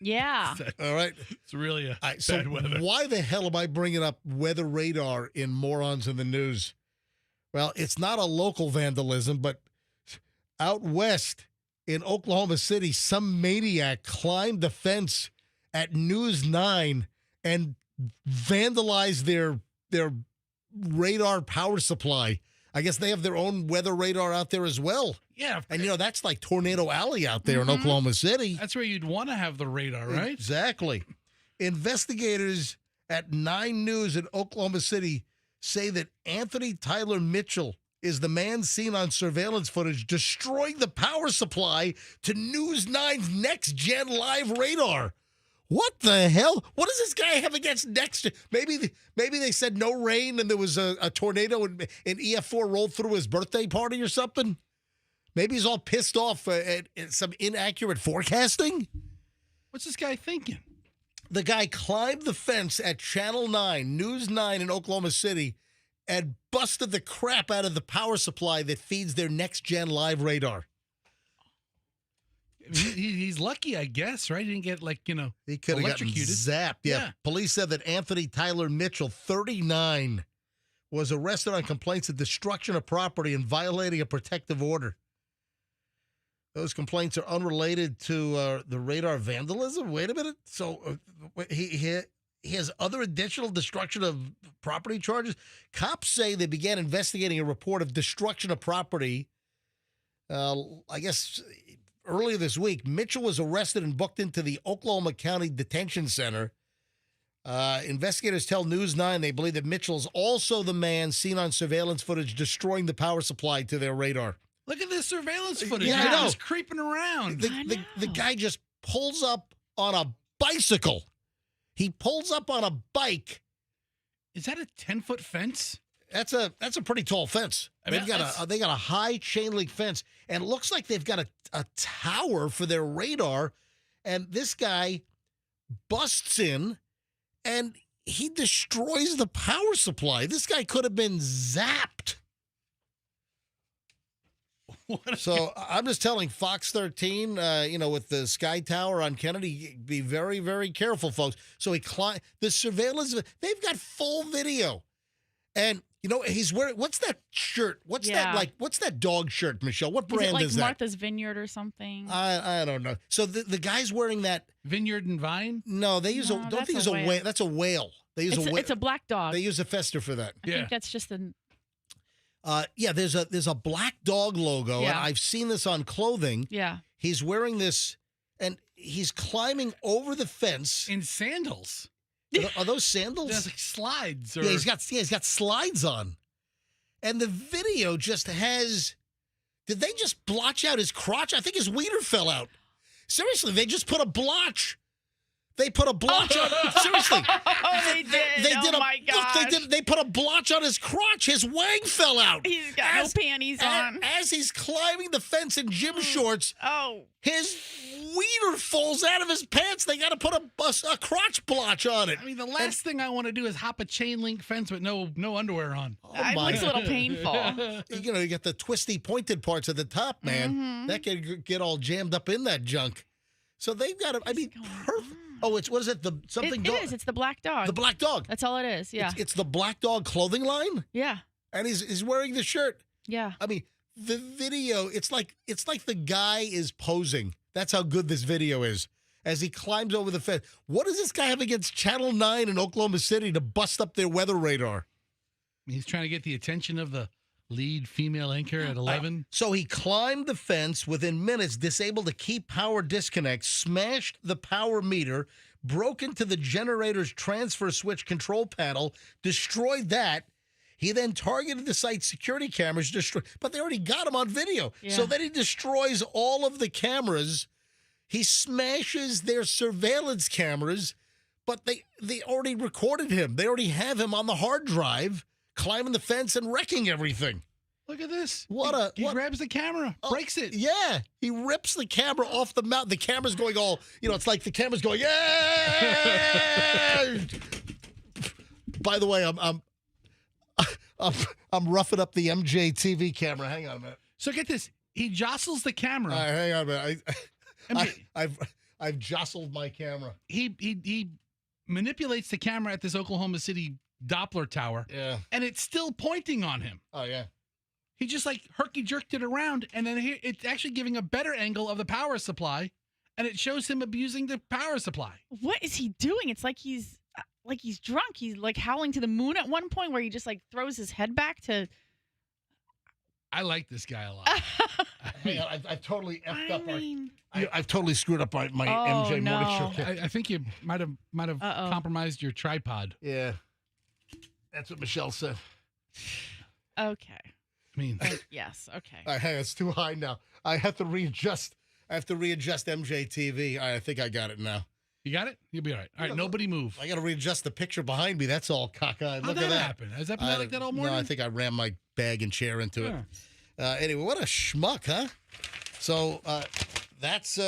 Yeah. All right. It's really a All right, so bad weather. why the hell am I bringing up weather radar in morons in the news? Well, it's not a local vandalism, but out west in Oklahoma City, some maniac climbed the fence at News 9 and vandalized their radar power supply. I guess they have their own weather radar out there as well. Yeah. And, that's like Tornado Alley out there in Oklahoma City. That's where you'd want to have the radar, right? Exactly. Investigators at 9 News in Oklahoma City say that Anthony Tyler Mitchell is the man seen on surveillance footage destroying the power supply to News 9's Next Gen Live radar. What the hell? What does this guy have against Next Gen? Maybe they said no rain and there was a tornado and EF4 rolled through his birthday party or something. Maybe he's all pissed off at some inaccurate forecasting. What's this guy thinking? The guy climbed the fence at Channel 9, News 9 in Oklahoma City, and busted the crap out of the power supply that feeds their Next Gen Live radar. He's lucky, I guess, right? He didn't get, he could have gotten electrocuted. zapped. Yeah. Police said that Anthony Tyler Mitchell, 39, was arrested on complaints of destruction of property and violating a protective order. Those complaints are unrelated to the radar vandalism. Wait a minute. So he has other additional destruction of property charges. Cops say they began investigating a report of destruction of property, I guess, earlier this week. Mitchell was arrested and booked into the Oklahoma County Detention Center. Investigators tell News 9 they believe that Mitchell is also the man seen on surveillance footage destroying the power supply to their radar. Look at this surveillance footage. Yeah, I know. Just creeping around. The guy just pulls up on a bicycle. He pulls up on a bike. Is that a 10-foot fence? That's a pretty tall fence. They got a high chain link fence, and it looks like they've got a tower for their radar. And this guy busts in, and he destroys the power supply. This guy could have been zapped. So I'm just telling Fox 13, with the Sky Tower on Kennedy, be very, very careful, folks. So the surveillance, they've got full video. And, he's wearing, what's that shirt? What's that dog shirt, Michelle? What brand is that? Martha's Vineyard or something? I don't know. So the guy's wearing that. Vineyard and Vine? No, they use don't think it's a whale. That's a whale. They use a whale. It's a black dog. They use a fester for that. I think that's just the... there's a black dog logo, and I've seen this on clothing. Yeah. He's wearing this, and he's climbing over the fence. In sandals. Are those sandals? There's like slides. Yeah, he's got slides on. And the video just has, did they just blotch out his crotch? I think his wiener fell out. Seriously, they just put a blotch. They put a blotch on. Seriously. They did. My gosh. Look, they put a blotch on his crotch. His wang fell out. He's got no panties on. As he's climbing the fence in gym shorts, his wiener falls out of his pants. They got to put a crotch blotch on it. I mean, the last thing I want to do is hop a chain link fence with no underwear on. It looks a little painful. You got the twisty, pointed parts at the top, man. Mm-hmm. That could get all jammed up in that junk. So they've got to, perfect. Oh, what is it? It is. It's the black dog. The black dog. That's all it is. Yeah. It's the black dog clothing line. Yeah. And he's wearing the shirt. Yeah. I mean, the video. It's like the guy is posing. That's how good this video is. As he climbs over the fence. What does this guy have against Channel 9 in Oklahoma City to bust up their weather radar? He's trying to get the attention of the lead female anchor at 11. So he climbed the fence within minutes, disabled a key power disconnect, smashed the power meter, broke into the generator's transfer switch control panel, destroyed that. He then targeted the site's security cameras, but they already got him on video. Yeah. So then he destroys all of the cameras. He smashes their surveillance cameras, but they already recorded him. They already have him on the hard drive, climbing the fence and wrecking everything. Look at this. He grabs the camera, breaks it. Yeah. He rips the camera off the mount. The camera's going all, it's like the camera's going, yeah. By the way, I'm roughing up the MJ TV camera. Hang on a minute. So get this. He jostles the camera. All right, hang on a minute. I've jostled my camera. He manipulates the camera at this Oklahoma City Doppler tower. Yeah. And it's still pointing on him. Oh, yeah. He just herky-jerked it around, and then it's actually giving a better angle of the power supply, and it shows him abusing the power supply. What is he doing? It's like he's... like he's drunk. He's like howling to the moon at one point where he just like throws his head back to. I like this guy a lot. I've totally effed up. mean, I've totally screwed up my MJ no. morning show. I think you might have compromised your tripod. Yeah, that's what Michelle said. Okay. I mean, Yes. Okay. All right, hang on, it's too high now. I have to readjust. MJ TV. All right, I think I got it now. you got it? You'll be all right. All right, nobody move. I got to readjust the picture behind me. That's all cockeyed. Look How'd at that that. happen? Has that been like that all morning? No, I think I rammed my bag and chair into it. Anyway, what a schmuck, huh? So that's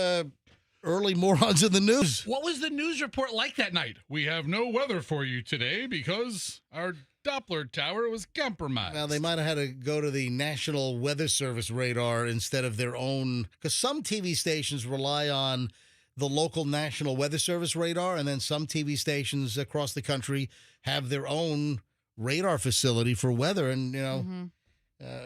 early morons in the news. What was the news report like that night? We have no weather for you today because our Doppler tower was compromised. Well, they might have had to go to the National Weather Service radar instead of their own, because some TV stations rely on the local National Weather Service radar, and then some TV stations across the country have their own radar facility for weather, and,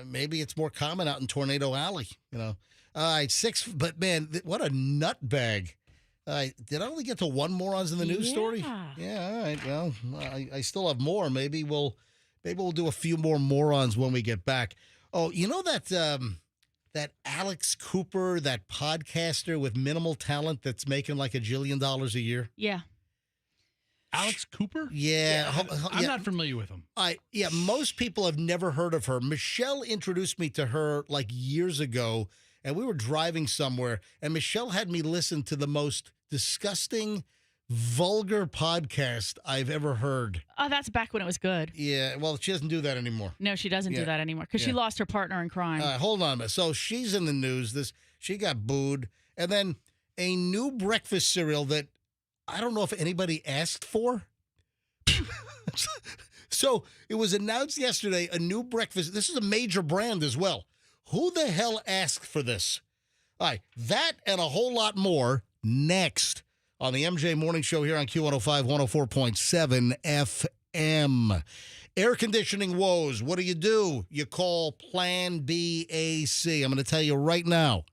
maybe it's more common out in Tornado Alley, All right, 6, but man, what a nutbag. Did I only get to one morons in the news story? Yeah, all right. Well, I still have more. Maybe we'll do a few more morons when we get back. Oh, you know that that Alex Cooper, that podcaster with minimal talent that's making like $1 jillion a year? Yeah. Alex Cooper? Yeah. I'm not familiar with him. Most people have never heard of her. Michelle introduced me to her like years ago, and we were driving somewhere, and Michelle had me listen to the most disgusting, vulgar podcast I've ever heard. Oh, that's back when it was good. Yeah, well, she doesn't do that anymore. No, she doesn't do that anymore because she lost her partner in crime. Hold on a minute. So she's in the news. She got booed. And then a new breakfast cereal that I don't know if anybody asked for. So it was announced yesterday, a new breakfast. This is a major brand as well. Who the hell asked for this? All right, that and a whole lot more next on the MJ Morning Show here on Q105, 104.7 FM. Air conditioning woes. What do? You call Plan B AC. I'm going to tell you right now,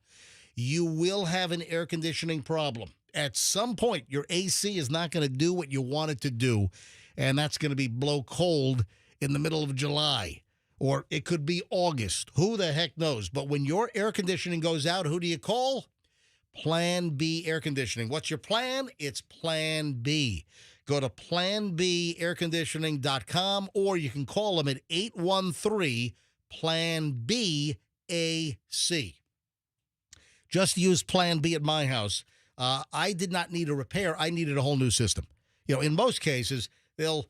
you will have an air conditioning problem. At some point, your AC is not going to do what you want it to do, and that's going to be blow cold in the middle of July. Or it could be August. Who the heck knows? But when your air conditioning goes out, who do you call? Plan B Air Conditioning. What's your plan? It's Plan B. Go to planbairconditioning.com, or you can call them at 813-PLAN-B-AC. Just use Plan B at my house. I did not need a repair. I needed a whole new system. In most cases, they'll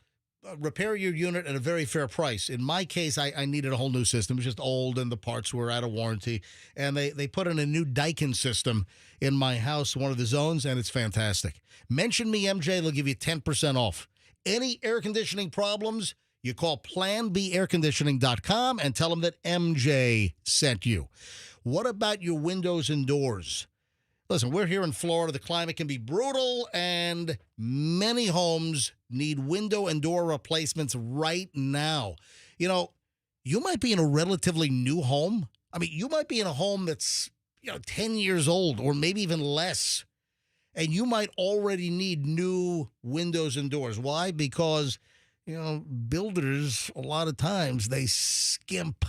repair your unit at a very fair price. In my case, I needed a whole new system. It was just old and the parts were out of warranty. And they put in a new Daikin system in my house, one of the zones, and it's fantastic. Mention me, MJ. They'll give you 10% off. Any air conditioning problems, you call planbairconditioning.com and tell them that MJ sent you. What about your windows and doors? Listen, we're here in Florida. The climate can be brutal, and many homes need window and door replacements right now. You might be in a relatively new home. I mean, you might be in a home that's, 10 years old or maybe even less, and you might already need new windows and doors. Why? Because, builders, a lot of times, they skimp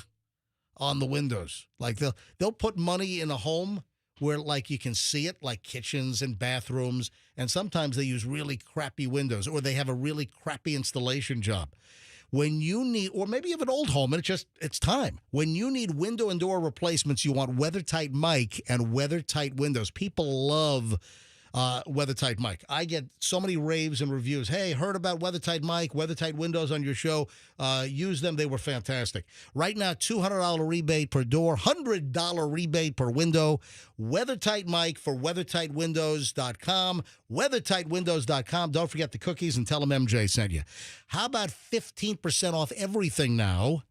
on the windows. Like, they'll put money in a home where, like, you can see it, like kitchens and bathrooms, and sometimes they use really crappy windows, or they have a really crappy installation job. When you need, or maybe you have an old home and it's time. When you need window and door replacements, you want WeatherTight Mike and WeatherTight windows. People love WeatherTight Mike. I get so many raves and reviews. Hey, heard about WeatherTight Mike, WeatherTight windows on your show. Use them. They were fantastic. Right now, $200 rebate per door, $100 rebate per window. WeatherTight Mike for WeatherTightWindows.com. WeatherTightWindows.com. Don't forget the cookies and tell them MJ sent you. How about 15% off everything now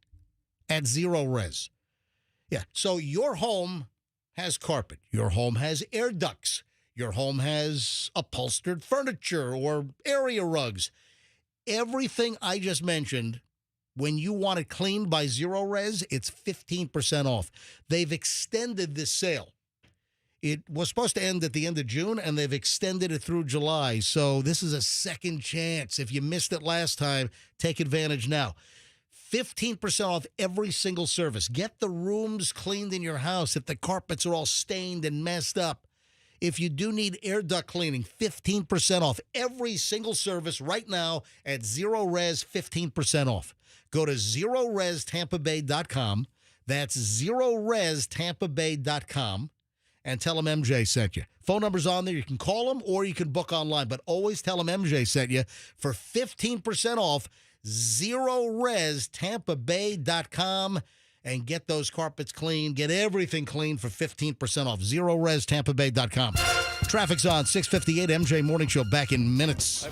at Zero Res? Yeah, so your home has carpet. Your home has air ducts. Your home has upholstered furniture or area rugs. Everything I just mentioned, when you want it cleaned by Zero Res, it's 15% off. They've extended this sale. It was supposed to end at the end of June, and they've extended it through July. So this is a second chance. If you missed it last time, take advantage now. 15% off every single service. Get the rooms cleaned in your house if the carpets are all stained and messed up. If you do need air duct cleaning, 15% off every single service right now at Zero Res, 15% off. Go to ZeroResTampaBay.com. That's ZeroResTampaBay.com. And tell them MJ sent you. Phone number's on there. You can call them or you can book online, but always tell them MJ sent you for 15% off. ZeroResTampaBay.com and get those carpets clean. Get everything clean for 15% off. ZeroResTampaBay.com. Traffic's on 6:58. MJ Morning Show back in minutes.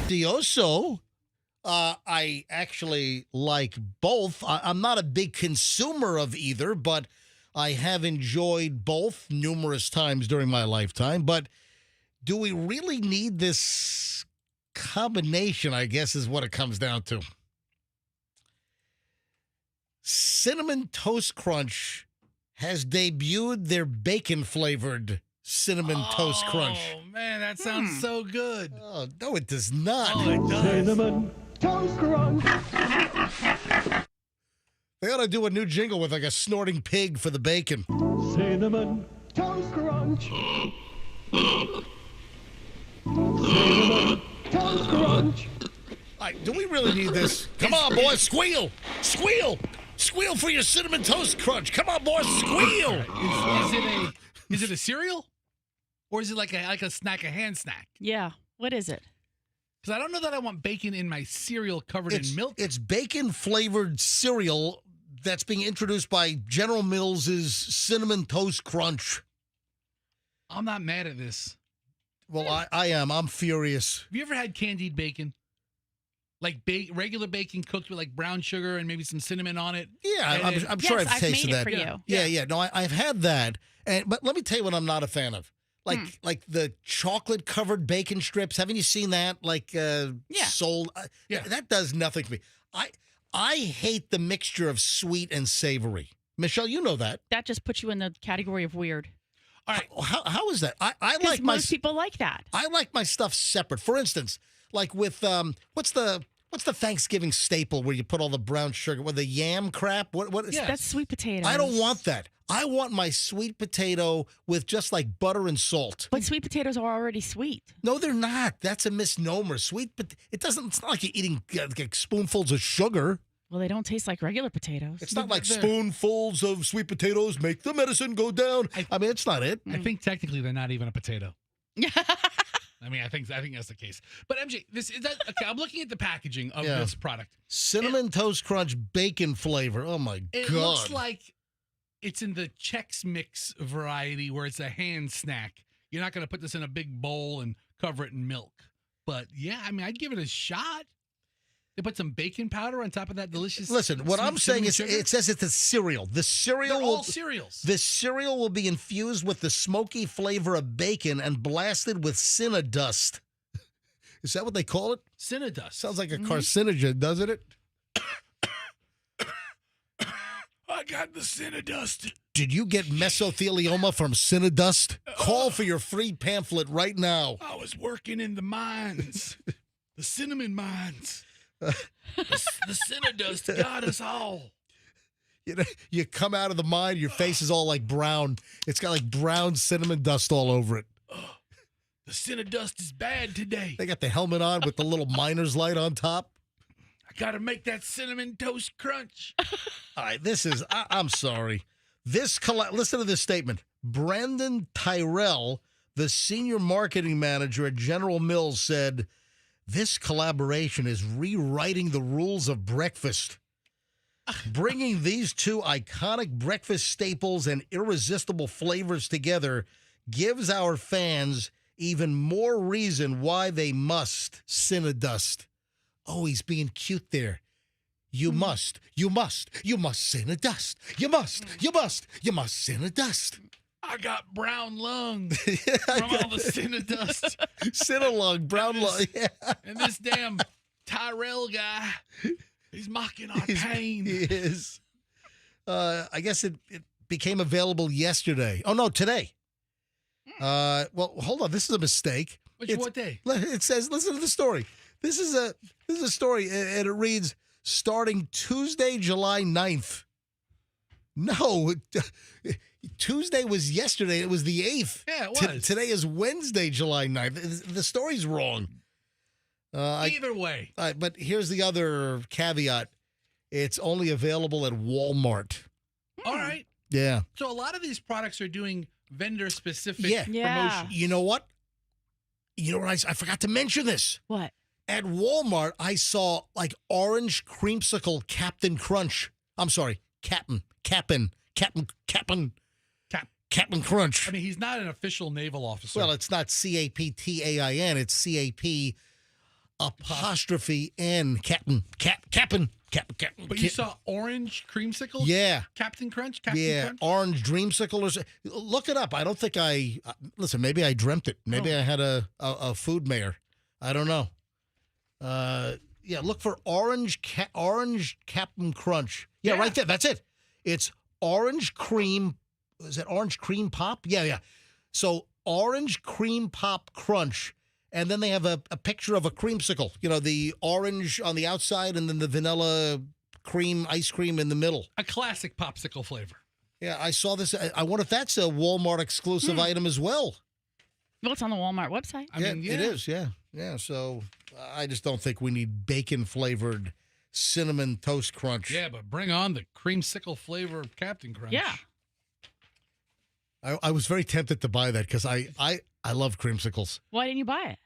delicioso. I actually like both. I'm not a big consumer of either, but I have enjoyed both numerous times during my lifetime. But do we really need this combination, I guess, is what it comes down to. Cinnamon Toast Crunch has debuted their bacon-flavored Cinnamon Toast Crunch. Oh, man, that sounds so good. Oh, no, it does not. Oh, it does. Cinnamon Toast Crunch. They ought to do a new jingle with like a snorting pig for the bacon. Cinnamon Toast Crunch. Cinnamon Toast Crunch. All right, do we really need this? Come on, boys, squeal! Squeal! Squeal for your Cinnamon Toast Crunch. Come on, boys, squeal! Is it a cereal? Or is it like a snack, a hand snack? Yeah. What is it? Because I don't know that I want bacon in my cereal covered in milk. It's bacon-flavored cereal that's being introduced by General Mills' Cinnamon Toast Crunch. I'm not mad at this. Well, I am. I'm furious. Have you ever had candied bacon? Like regular bacon cooked with like brown sugar and maybe some cinnamon on it? Yeah, I'm sure I've tasted that. For you. Yeah. No, I've had that. But let me tell you what I'm not a fan of. Like the chocolate covered bacon strips. Haven't you seen that? Like sold. That does nothing for me. I hate the mixture of sweet and savory. Michelle, you know that. That just puts you in the category of weird. All right. How is that? I like most people like that. I like my stuff separate. For instance, like with what's the Thanksgiving staple where you put all the brown sugar? What, the yam crap? What? Yeah, that's sweet potatoes. I don't want that. I want my sweet potato with just like butter and salt. But sweet potatoes are already sweet. No, they're not. That's a misnomer. It's not like you're eating like spoonfuls of sugar. Well, they don't taste like regular potatoes. It's not like spoonfuls of sweet potatoes make the medicine go down. I mean, it's not it. I think technically they're not even a potato. I mean, I think that's the case. But MJ, okay, I'm looking at the packaging of this product. Cinnamon Toast Crunch bacon flavor. Oh my God. It looks like it's in the Chex Mix variety where it's a hand snack. You're not going to put this in a big bowl and cover it in milk. But yeah, I mean, I'd give it a shot. They put some bacon powder on top of that delicious. Listen, what I'm saying is, it says it's a cereal. The cereal, all cereals. The cereal will be infused with the smoky flavor of bacon and blasted with Cinnadust. Is that what they call it? Cinnadust. Sounds like a carcinogen, doesn't it? I got the Cinnadust. Did you get mesothelioma from Cinnadust? Call for your free pamphlet right now. I was working in the mines, the cinnamon mines. The Cinnadust got us all. You know, you come out of the mine, your face is all like brown. It's got like brown cinnamon dust all over it. The Cinnadust is bad today. They got the helmet on with the little miner's light on top. I got to make that Cinnamon Toast Crunch. All right, I'm sorry. Listen to this statement. Brandon Tyrell, the senior marketing manager at General Mills, said, "This collaboration is rewriting the rules of breakfast. Bringing these two iconic breakfast staples and irresistible flavors together gives our fans even more reason why they must Cinnadust." Oh, he's being cute there. You must Cinnadust. You must Cinnadust. I got brown lungs from all the Cinnadust. Cinnalung, brown lung. Yeah. And this damn Tyrell guy, he's mocking our pain. He is. I guess it became available yesterday. Oh, no, today. Well, hold on. This is a mistake. What day? It says, listen to the story. This is a story, and it reads, starting Tuesday, July 9th. No, Tuesday was yesterday. It was the 8th. Yeah, it was. Today is Wednesday, July 9th. The story's wrong. Either way. But here's the other caveat. It's only available at Walmart. All right. Yeah. So a lot of these products are doing vendor-specific Yeah. promotions. You know what? I forgot to mention this. What? At Walmart, I saw like orange creamsicle Captain Crunch. I'm sorry, Captain Crunch. I mean, he's not an official naval officer. Well, it's not CAPTAIN. It's CAP. apostrophe N, Captain. But you saw orange creamsicle? Yeah. Captain Crunch? Orange dreamsicle. Look it up. I don't think listen, maybe I dreamt it. Maybe I had a food mayor. I don't know. Look for orange Captain Crunch. Yeah, right there. That's it. It's orange cream. Is that orange cream pop? Yeah. So orange cream pop crunch. And then they have a picture of a creamsicle. You know, the orange on the outside and then the vanilla cream ice cream in the middle. A classic popsicle flavor. Yeah, I saw this. I wonder if that's a Walmart exclusive item as well. Well, it's on the Walmart website. I mean, it is. Yeah. So I just don't think we need bacon flavored cinnamon toast crunch. Yeah, but bring on the creamsicle flavor of Captain Crunch. Yeah. I was very tempted to buy that because I love creamsicles. Why didn't you buy it?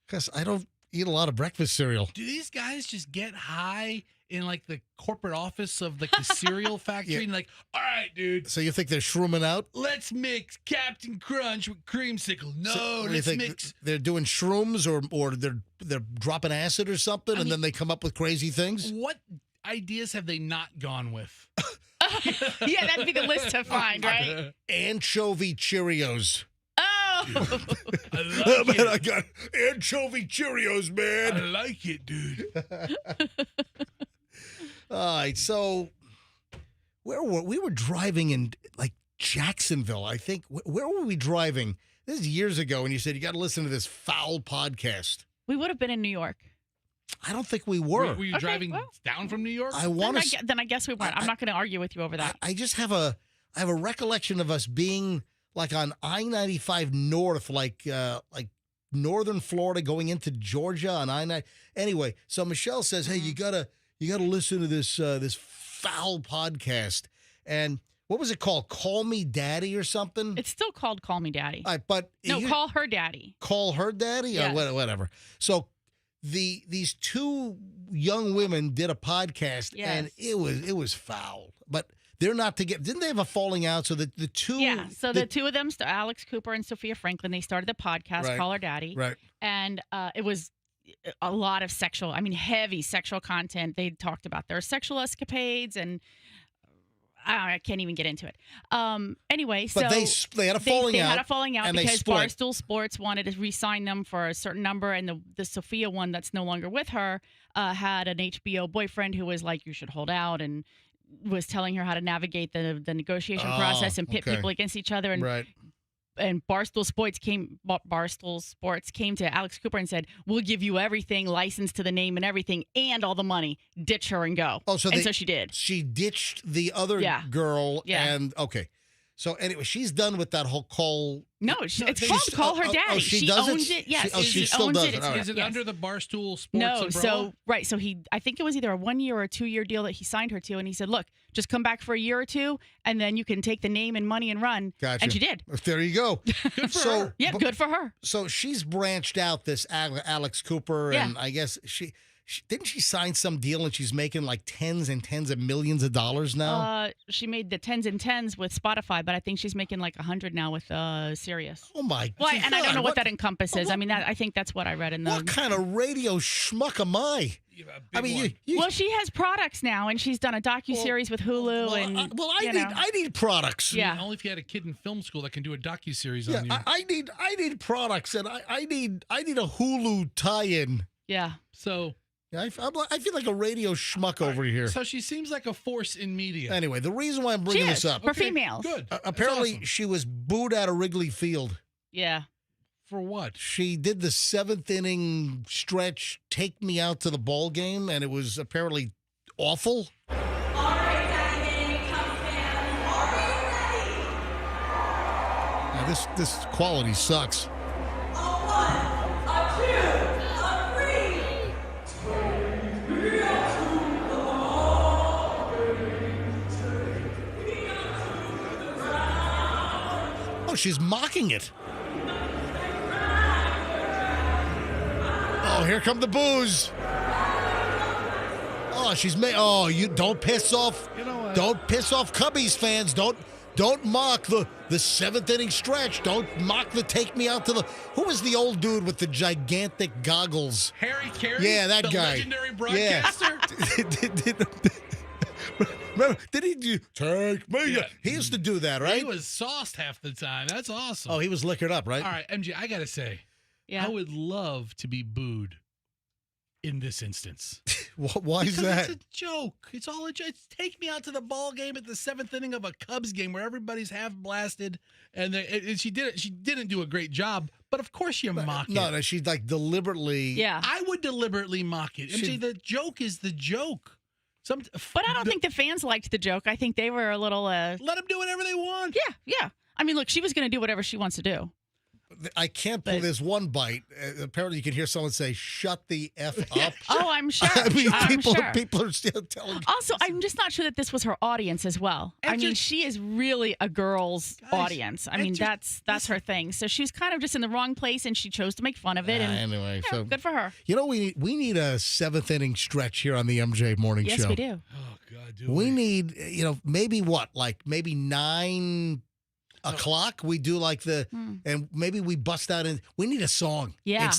Because I don't eat a lot of breakfast cereal. Do these guys just get high in like the corporate office of like the cereal factory and like, all right, dude. So you think they're shrooming out? Let's mix Captain Crunch with creamsicle. No, So let's mix. They're doing shrooms or they're dropping acid or something, and then they come up with crazy things. What ideas have they not gone with? Yeah, that'd be the list to find, right? Anchovy Cheerios. Oh, Man, I got anchovy Cheerios, man. I like it, dude. All right, so we were driving in like Jacksonville, I think. Where were we driving? This is years ago, and you said you got to listen to this foul podcast. we would have been in New York. I don't think we were. Were you driving down from New York? I want to. Then I guess we weren't. I'm not going to argue with you over that. I just have a recollection of us being like on I-95 North, like northern Florida going into Georgia on I-90. Anyway, so Michelle says, "Hey, you gotta listen to this foul podcast." And what was it called? Call Me Daddy or something? It's still called Call Me Daddy. All right, but Call Her Daddy. Call Her Daddy? Yes. Or whatever. So these two young women did a podcast, and it was foul. But they're not together. Didn't they have a falling out? So the two... Yeah, so the two of them, Alex Cooper and Sophia Franklin, they started the podcast, Right. Call Her Daddy. Right. And it was a lot of heavy sexual content. They talked about their sexual escapades, and I can't even get into it. Anyway, But so they had a falling out. They had a falling out and they because split. Barstool Sports wanted to re-sign them for a certain number, and the Sophia one that's no longer with her had an HBO boyfriend who was like, "You should hold out," and was telling her how to navigate the negotiation process and pit people against each other. And Right. And Barstool Sports came to Alex Cooper and said, "We'll give you everything, license to the name and everything, and all the money. Ditch her and go." Oh, so so she did. She ditched the other girl, and okay. So anyway, she's done with that whole call. No, it's called Call Her Daddy. She does owns it? it. Yes, she still owns does it. it. All right. Is it under the Barstool Sports No, umbrella? so I think it was either a 1 year or a 2 year deal that he signed her to, and he said, "Look, just come back for a year or two, and then you can take the name and money and run." Gotcha. And she did. There you go. Good for her. Yeah, good for her. So she's branched out, this Alex Cooper, and I guess she didn't she sign some deal, and she's making like tens and tens of millions of dollars now. She made the tens and tens with Spotify, but I think she's making like 100 now with Sirius. Oh my! Well, and I don't know what that that. encompasses. I mean, I think that's what I read in the. What kind of radio schmuck am I? I mean, well, she has products now, and she's done a docu-series with Hulu, I need products. Yeah. Only if you had a kid in film school that can do a docu-series Yeah, on you. I need products, and I need a Hulu tie-in. Yeah. So I feel like a radio schmuck over here. So she seems like a force in media. Anyway, the reason why I'm bringing this up, for females. Good. apparently That's awesome. she was booed out of Wrigley Field. Yeah. For what? She did the 7th inning stretch, take me out to the ball game, and it was apparently awful. Now, this quality sucks. Oh, she's mocking it. Oh, here come the boos. Oh, she's made. Oh, you don't piss off. You know what? Don't piss off Cubbies fans. Don't Don't mock the seventh inning stretch. Don't mock the take me out to the. Who was the old dude with the gigantic goggles? Harry Carey? Yeah, that the guy. Legendary broadcaster? Remember, did he do take me? Yeah. He used to do that, right? He was sauced half the time. That's awesome. Oh, he was liquored up, right? All right, MJ, I got to say, Yeah. I would love to be booed in this instance. Why is Because that? it's a joke. It's all a joke. Take me out to the ball game at the seventh inning of a Cubs game where everybody's half blasted, and she did it. She didn't do a great job, but of course you mock it. No, she like deliberately. Yeah. I would deliberately mock it. MJ, the joke is the joke. But I don't think the fans liked the joke. I think they were a little. Let them do whatever they want. Yeah. I mean, look, she was going to do whatever she wants to do. I can't pull this one bite. Apparently, you can hear someone say, "Shut the f up." Oh, I'm sure. I mean, I'm sure. people are still telling. Also, I'm just not sure that this was her audience as well. And I mean, just- she is really a girl's Guys, audience. I and mean, just- that's her thing. So she was kind of just in the wrong place, and she chose to make fun of it. And Anyway, yeah, so good for her. you know, we need a seventh inning stretch here on the MJ Morning Yes, Show. we do. Oh God, do We need, maybe what, like maybe 9 o'clock. We do like and maybe we bust out in. We need a song. Yeah.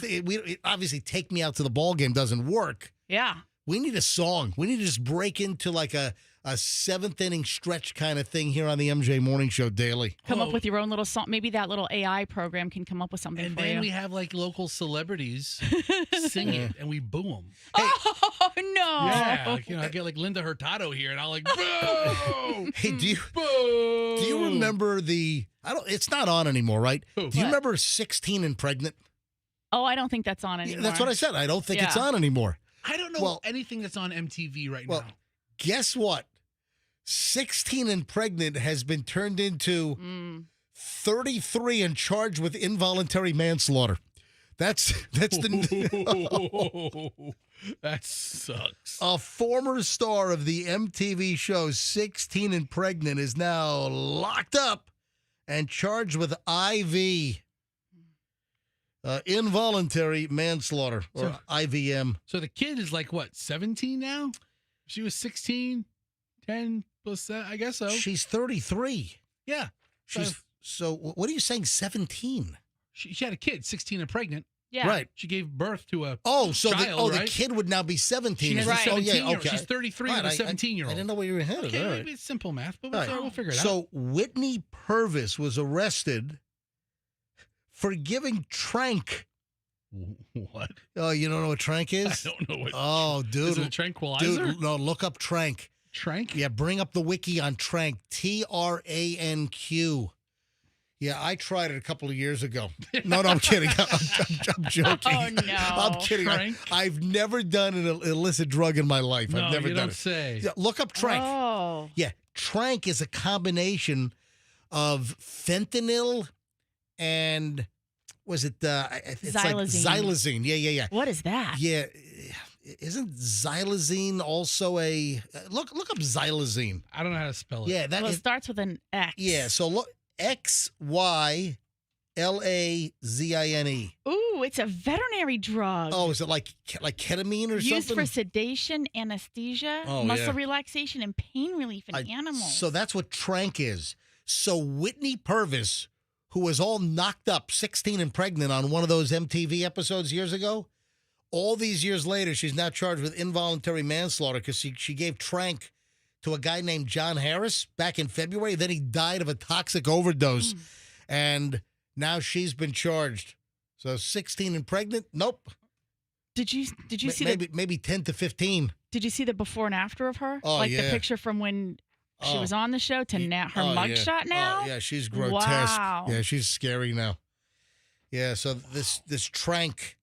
Obviously, take me out to the ball game doesn't work. Yeah. We need a song. We need to just break into like a seventh inning stretch kind of thing here on the MJ Morning Show daily. Come up with your own little song. Maybe that little AI program can come up with something And for then you. we have like local celebrities sing it, and we boo them. Oh no! Yeah, like, I get like Linda Hurtado here, and I'll like boo. Hey, do Boo. you remember the? It's not on anymore, right? Who? Do you What? remember 16 and Pregnant? Oh, I don't think that's on anymore. That's what I said. I don't think it's Yeah. on anymore. I don't know Well- anything that's on MTV right Well, now. guess what? 16 and Pregnant has been turned into 33 and charged with involuntary manslaughter. That's the That sucks. a former star of the MTV show 16 and Pregnant is now locked up and charged with IV involuntary manslaughter or IVM. So the kid is like what, 17 now? She was 16, 10 plus 7, I guess so. She's 33. Yeah. So what are you saying? 17? She had a kid, 16 and pregnant. Yeah. Right. She gave birth to a Oh, so child, the right? kid would now be 17. She has Right. a Oh, 17-year-old. okay. She's 33 Right, with a 17-year-old. I didn't know where you were headed. Okay, All right. maybe it's simple math, but All right. we'll figure it out. So Whitney Purvis was arrested for giving trank. What? Oh, you don't know what trank I is? don't know what. Oh, dude. Is it a tranquilizer? Dude, no, look up trank. Trank? Yeah, bring up the wiki on trank. TRANQ. Yeah, I tried it a couple of years ago. No, I'm kidding. I'm joking. Oh, no. I'm kidding. Trank? I've never done an illicit drug in my life. No, I've never you done don't it. say. Yeah, look up trank. Oh. Yeah, trank is a combination of fentanyl and was it it's like Xylazine. xylazine. Yeah. What is that? Yeah, isn't xylazine also a look up xylazine? I don't know how to spell it. Yeah, that Well, it is starts with an X. yeah, so look XYLAZINE. Ooh, it's a veterinary drug. Oh, is it like ketamine or Used something? for sedation, anesthesia, Oh, muscle yeah. relaxation, and pain relief in animals. So that's what trank is. So Whitney Purvis, who was all knocked up, 16 and pregnant on one of those MTV episodes years ago, all these years later, she's now charged with involuntary manslaughter because she gave trank to a guy named John Harris back in February. Then he died of a toxic overdose. And now she's been charged. So 16 and pregnant? Nope. Did you see maybe 10 to 15. Did you see the before and after of her? Oh, like yeah. the picture from when she Oh. was on the show to now her Oh, yeah. mugshot now? Oh, yeah, she's grotesque. Wow. Yeah, she's scary now. Yeah, so this trank.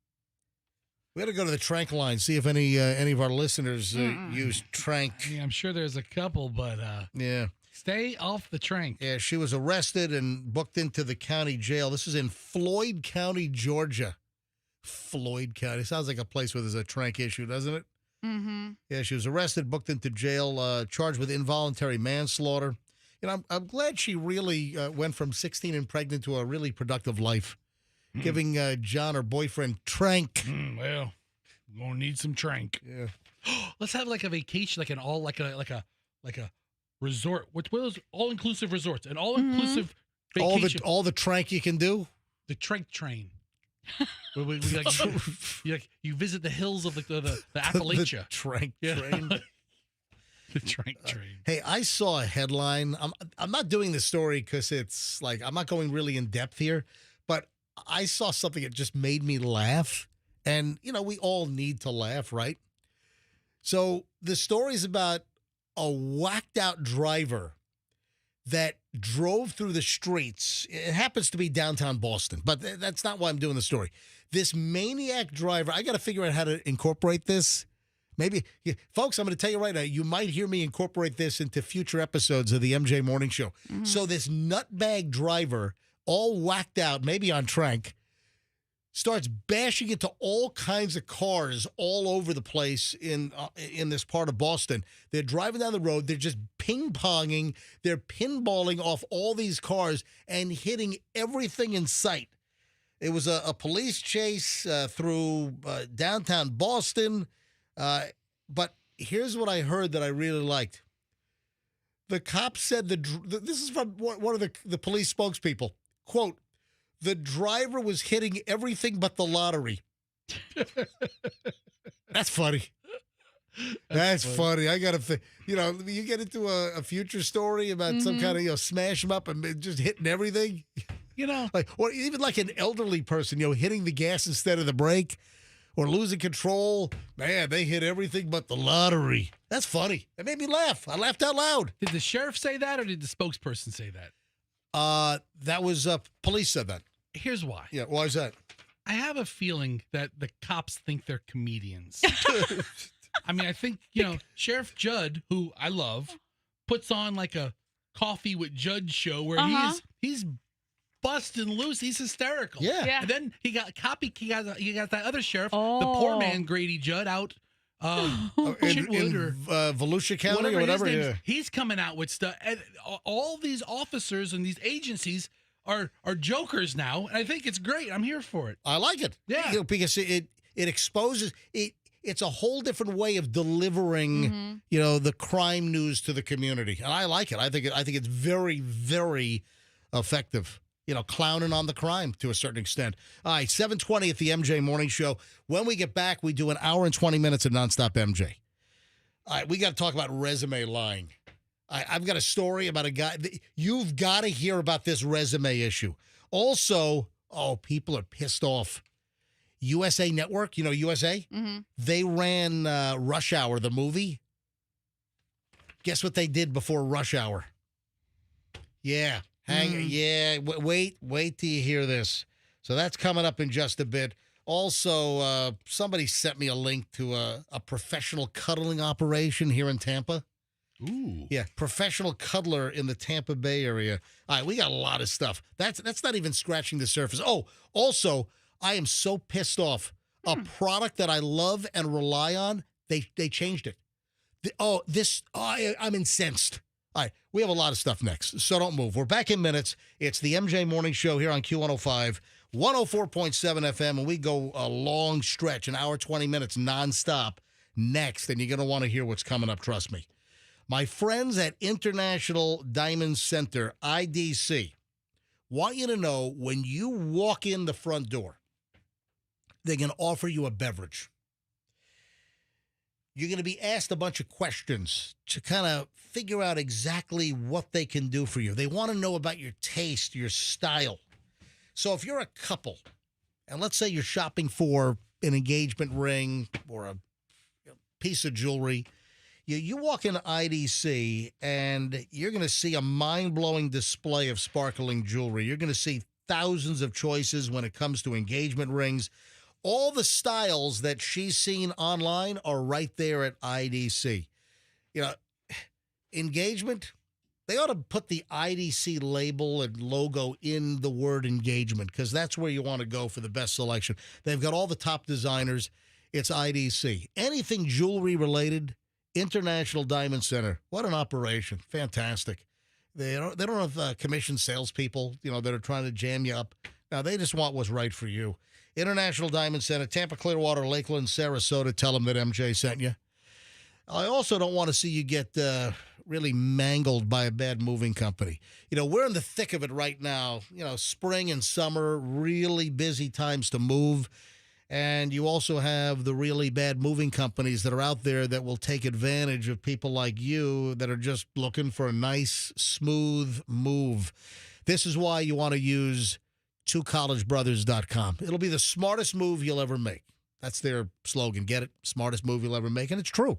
We got to go to the trank line, see if any of our listeners use trank. I mean, I'm sure there's a couple, but Yeah. stay off the trank. Yeah, she was arrested and booked into the county jail. This is in Floyd County, Georgia. Floyd County. Sounds like a place where there's a trank issue, doesn't it? Mm-hmm. Yeah, she was arrested, booked into jail, charged with involuntary manslaughter. You know, I'm glad she really went from 16 and pregnant to a really productive life, giving John, her boyfriend, trank. Well, we're gonna need some trank. Yeah. Let's have like a vacation, like an all like a resort. What are those all-inclusive resorts? An all-inclusive vacation. All the trank you can do. The Trank Train. Where you visit the hills of the Appalachia. The trank Yeah. train. The Trank Train. Hey, I saw a headline. I'm not doing this story because it's like I'm not going really in depth here, but I saw something that just made me laugh. And, we all need to laugh, right? So the story's about a whacked out driver that drove through the streets. It happens to be downtown Boston, but that's not why I'm doing the story. This maniac driver, I got to figure out how to incorporate this. Maybe, folks, I'm going to tell you right now, you might hear me incorporate this into future episodes of the MJ Morning Show. Mm-hmm. So this nutbag driver, all whacked out, maybe on trank, starts bashing into all kinds of cars all over the place in this part of Boston. They're driving down the road. They're just ping-ponging. They're pinballing off all these cars and hitting everything in sight. It was a police chase through downtown Boston. But here's what I heard that I really liked. The cops said this is from one of the police spokespeople. Quote, "The driver was hitting everything but the lottery." That's funny. That's funny. I got to, you get into a future story about some kind of, smash them up and just hitting everything. Or even like an elderly person, hitting the gas instead of the brake or losing control. Man, they hit everything but the lottery. That's funny. That made me laugh. I laughed out loud. Did the sheriff say that or did the spokesperson say that? That was police said that. Here's why. Yeah, why is that? I have a feeling that the cops think they're comedians. I mean, I think, Sheriff Judd, who I love, puts on like a Coffee with Judd show where he's busting loose. He's hysterical. Yeah. And then he got that other sheriff, the poor man Grady Judd out in Chitwood or Volusia County or whatever. Yeah. He's coming out with stuff. And all these officers and these agencies are jokers now. And I think it's great. I'm here for it. I like it. Yeah. Because it exposes it. It's a whole different way of delivering, the crime news to the community. And I like it. I think it's very, very effective. Clowning on the crime to a certain extent. All right, 7:20 at the MJ Morning Show. When we get back, we do an hour and 20 minutes of nonstop MJ. All right, we got to talk about resume lying. I've got a story about a guy. You've got to hear about this resume issue. Also, people are pissed off. USA Network, USA? Mm-hmm. They ran Rush Hour, the movie. Guess what they did before Rush Hour? Yeah. Wait till you hear this. So that's coming up in just a bit. Also, somebody sent me a link to a professional cuddling operation here in Tampa. Ooh. Yeah, professional cuddler in the Tampa Bay area. All right, we got a lot of stuff. That's not even scratching the surface. Oh, also, I am so pissed off. A product that I love and rely on, they changed it. I'm incensed. All right, we have a lot of stuff next, so don't move. We're back in minutes. It's the MJ Morning Show here on Q105, 104.7 FM, and we go a long stretch, an hour, 20 minutes, nonstop next, and you're going to want to hear what's coming up, trust me. My friends at International Diamond Center, IDC, want you to know when you walk in the front door, they're going to offer you a beverage. You're going to be asked a bunch of questions to kind of figure out exactly what they can do for you. They want to know about your taste, your style. So if you're a couple, and let's say you're shopping for an engagement ring or a piece of jewelry, you walk into IDC and you're going to see a mind-blowing display of sparkling jewelry. You're going to see thousands of choices when it comes to engagement rings. All the styles that she's seen online are right there at IDC. Engagement, they ought to put the IDC label and logo in the word engagement because that's where you want to go for the best selection. They've got all the top designers. It's IDC. Anything jewelry related, International Diamond Center. What an operation. Fantastic. They don't have commissioned salespeople, that are trying to jam you up. Now, they just want what's right for you. International Diamond Center, Tampa, Clearwater, Lakeland, Sarasota. Tell them that MJ sent you. I also don't want to see you get really mangled by a bad moving company. We're in the thick of it right now. Spring and summer, really busy times to move. And you also have the really bad moving companies that are out there that will take advantage of people like you that are just looking for a nice, smooth move. This is why you want to use twocollegebrothers.com. It'll be the smartest move you'll ever make. That's their slogan. Get it? Smartest move you'll ever make. And it's true.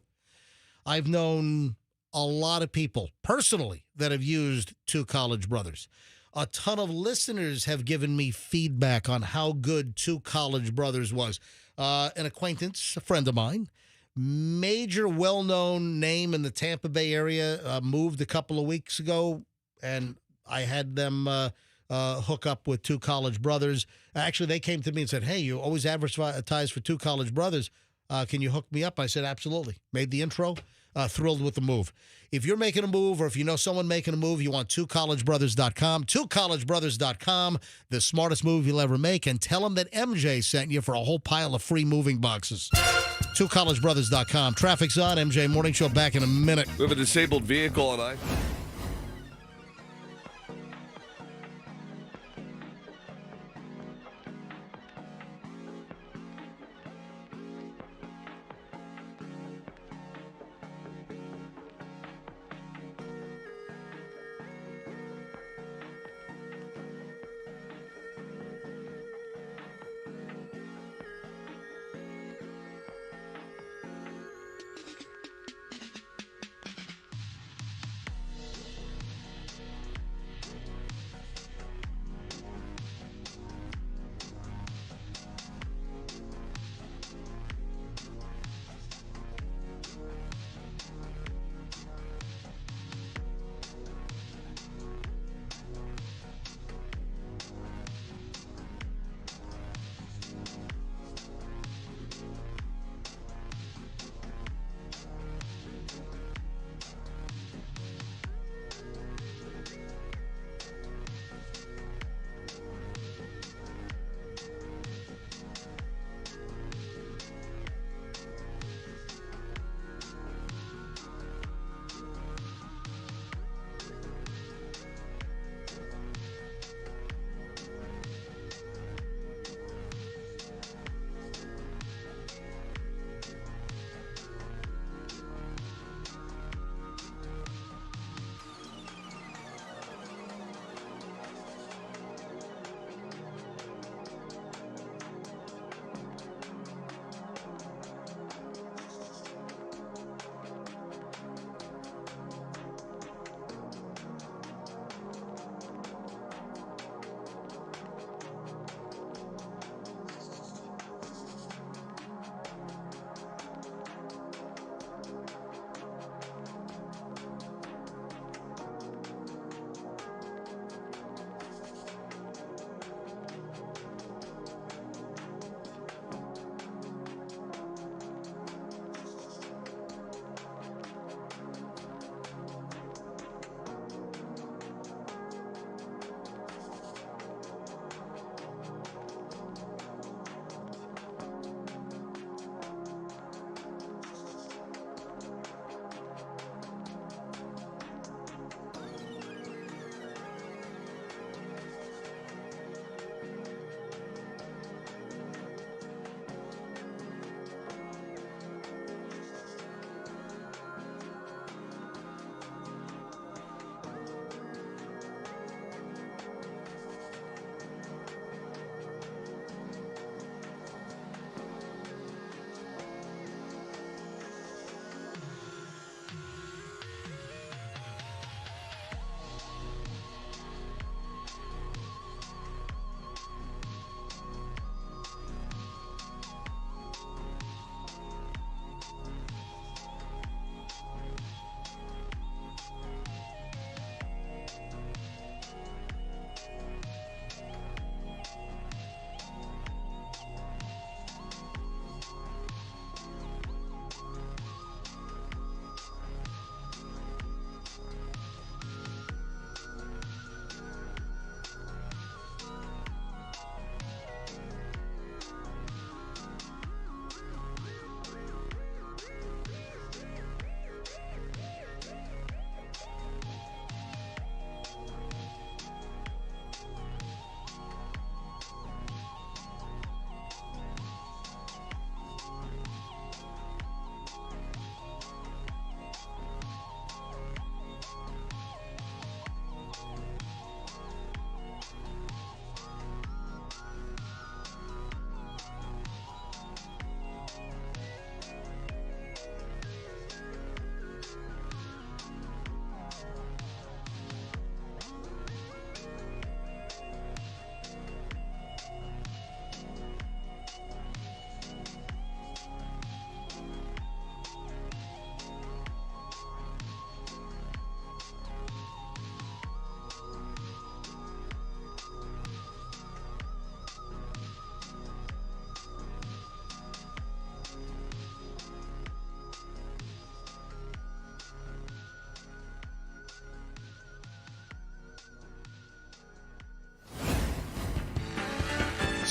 I've known a lot of people personally that have used Two College Brothers. A ton of listeners have given me feedback on how good Two College Brothers was. An acquaintance, a friend of mine, major well-known name in the Tampa Bay area, moved a couple of weeks ago, and I had them hook up with Two College Brothers. Actually, they came to me and said, hey, you always advertise for Two College Brothers. Can you hook me up? I said, absolutely. Made the intro. Thrilled with the move. If you're making a move or if you know someone making a move, you want twocollegebrothers.com. Twocollegebrothers.com, the smartest move you'll ever make. And tell them that MJ sent you for a whole pile of free moving boxes. Twocollegebrothers.com. Traffic's on. MJ Morning Show back in a minute. We have a disabled vehicle on I.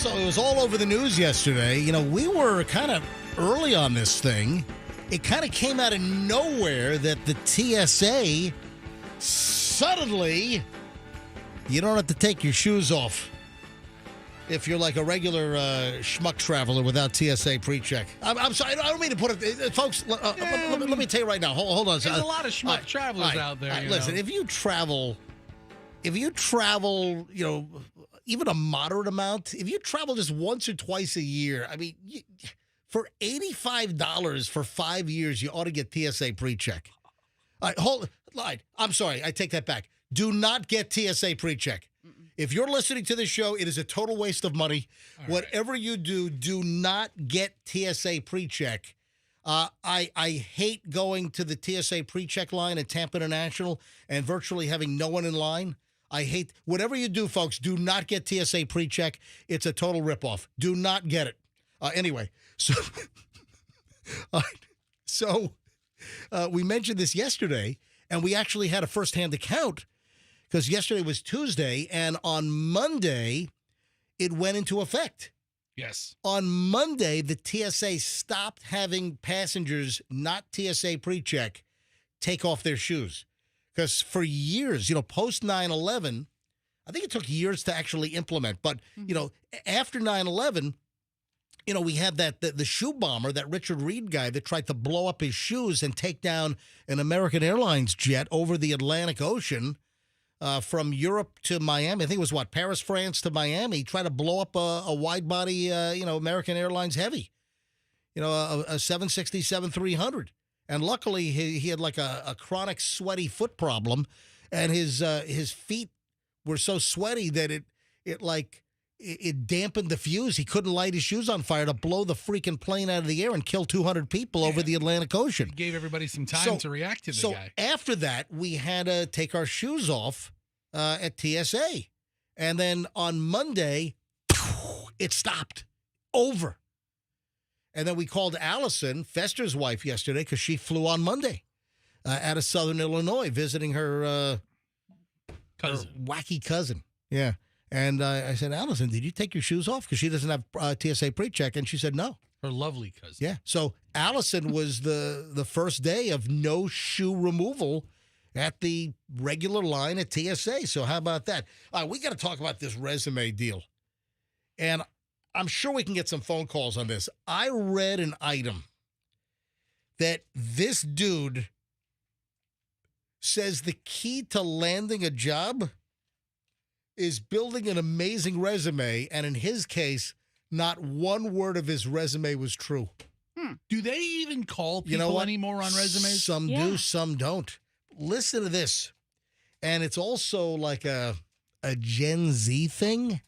So it was all over the news yesterday. You know, we were kind of early on this thing. It kind of came out of nowhere that the TSA suddenly, you don't have to take your shoes off if you're like a regular schmuck traveler without TSA pre-check. I'm sorry, I don't mean to put it, folks. Let me tell you right now. Hold on. There's a lot of schmuck travelers out there. Listen, if you travel, you know, even a moderate amount, if you travel just once or twice a year, I mean, for $85 for 5 years, you ought to get TSA pre-check. All right, I'm sorry, I take that back. Do not get TSA pre-check. If you're listening to this show, it is a total waste of money. Whatever you do, do not get TSA pre-check. I hate going to the TSA pre-check line at Tampa International and virtually having no one in line. I hate whatever you do, folks. Do not get TSA pre-check. It's a total ripoff. Do not get it. Anyway, so we mentioned this yesterday, and we actually had a firsthand account because yesterday was Tuesday, and on Monday it went into effect. Yes. On Monday, the TSA stopped having passengers not TSA pre-check take off their shoes. Because for years, you know, post 9/11, I think it took years to actually implement. But, you know, after 9/11, you know, we had the shoe bomber, that Richard Reed guy that tried to blow up his shoes and take down an American Airlines jet over the Atlantic Ocean from Europe to Miami. I think it was, Paris, France to Miami. He tried to blow up a wide-body, you know, American Airlines heavy, you know, a 767-300. And luckily, he had like a chronic sweaty foot problem, and his feet were so sweaty that it dampened the fuse. He couldn't light his shoes on fire to blow the freaking plane out of the air and kill 200 people over the Atlantic Ocean. It gave everybody some time to react to the guy. So after that, we had to take our shoes off at TSA. And then on Monday, it stopped. Over. And then we called Allison, Fester's wife, yesterday because she flew on Monday out of Southern Illinois visiting her cousin. Her wacky cousin. Yeah. And I said, Allison, did you take your shoes off? Because she doesn't have TSA pre-check. And she said, no. Her lovely cousin. Yeah. So Allison was the first day of no shoe removal at the regular line at TSA. So how about that? All right, we got to talk about this resume deal. And I'm sure we can get some phone calls on this. I read an item that this dude says the key to landing a job is building an amazing resume, and in his case, not one word of his resume was true. Do they even call people anymore on resumes? Some do, some don't. Listen to this. And it's also like a Gen Z thing.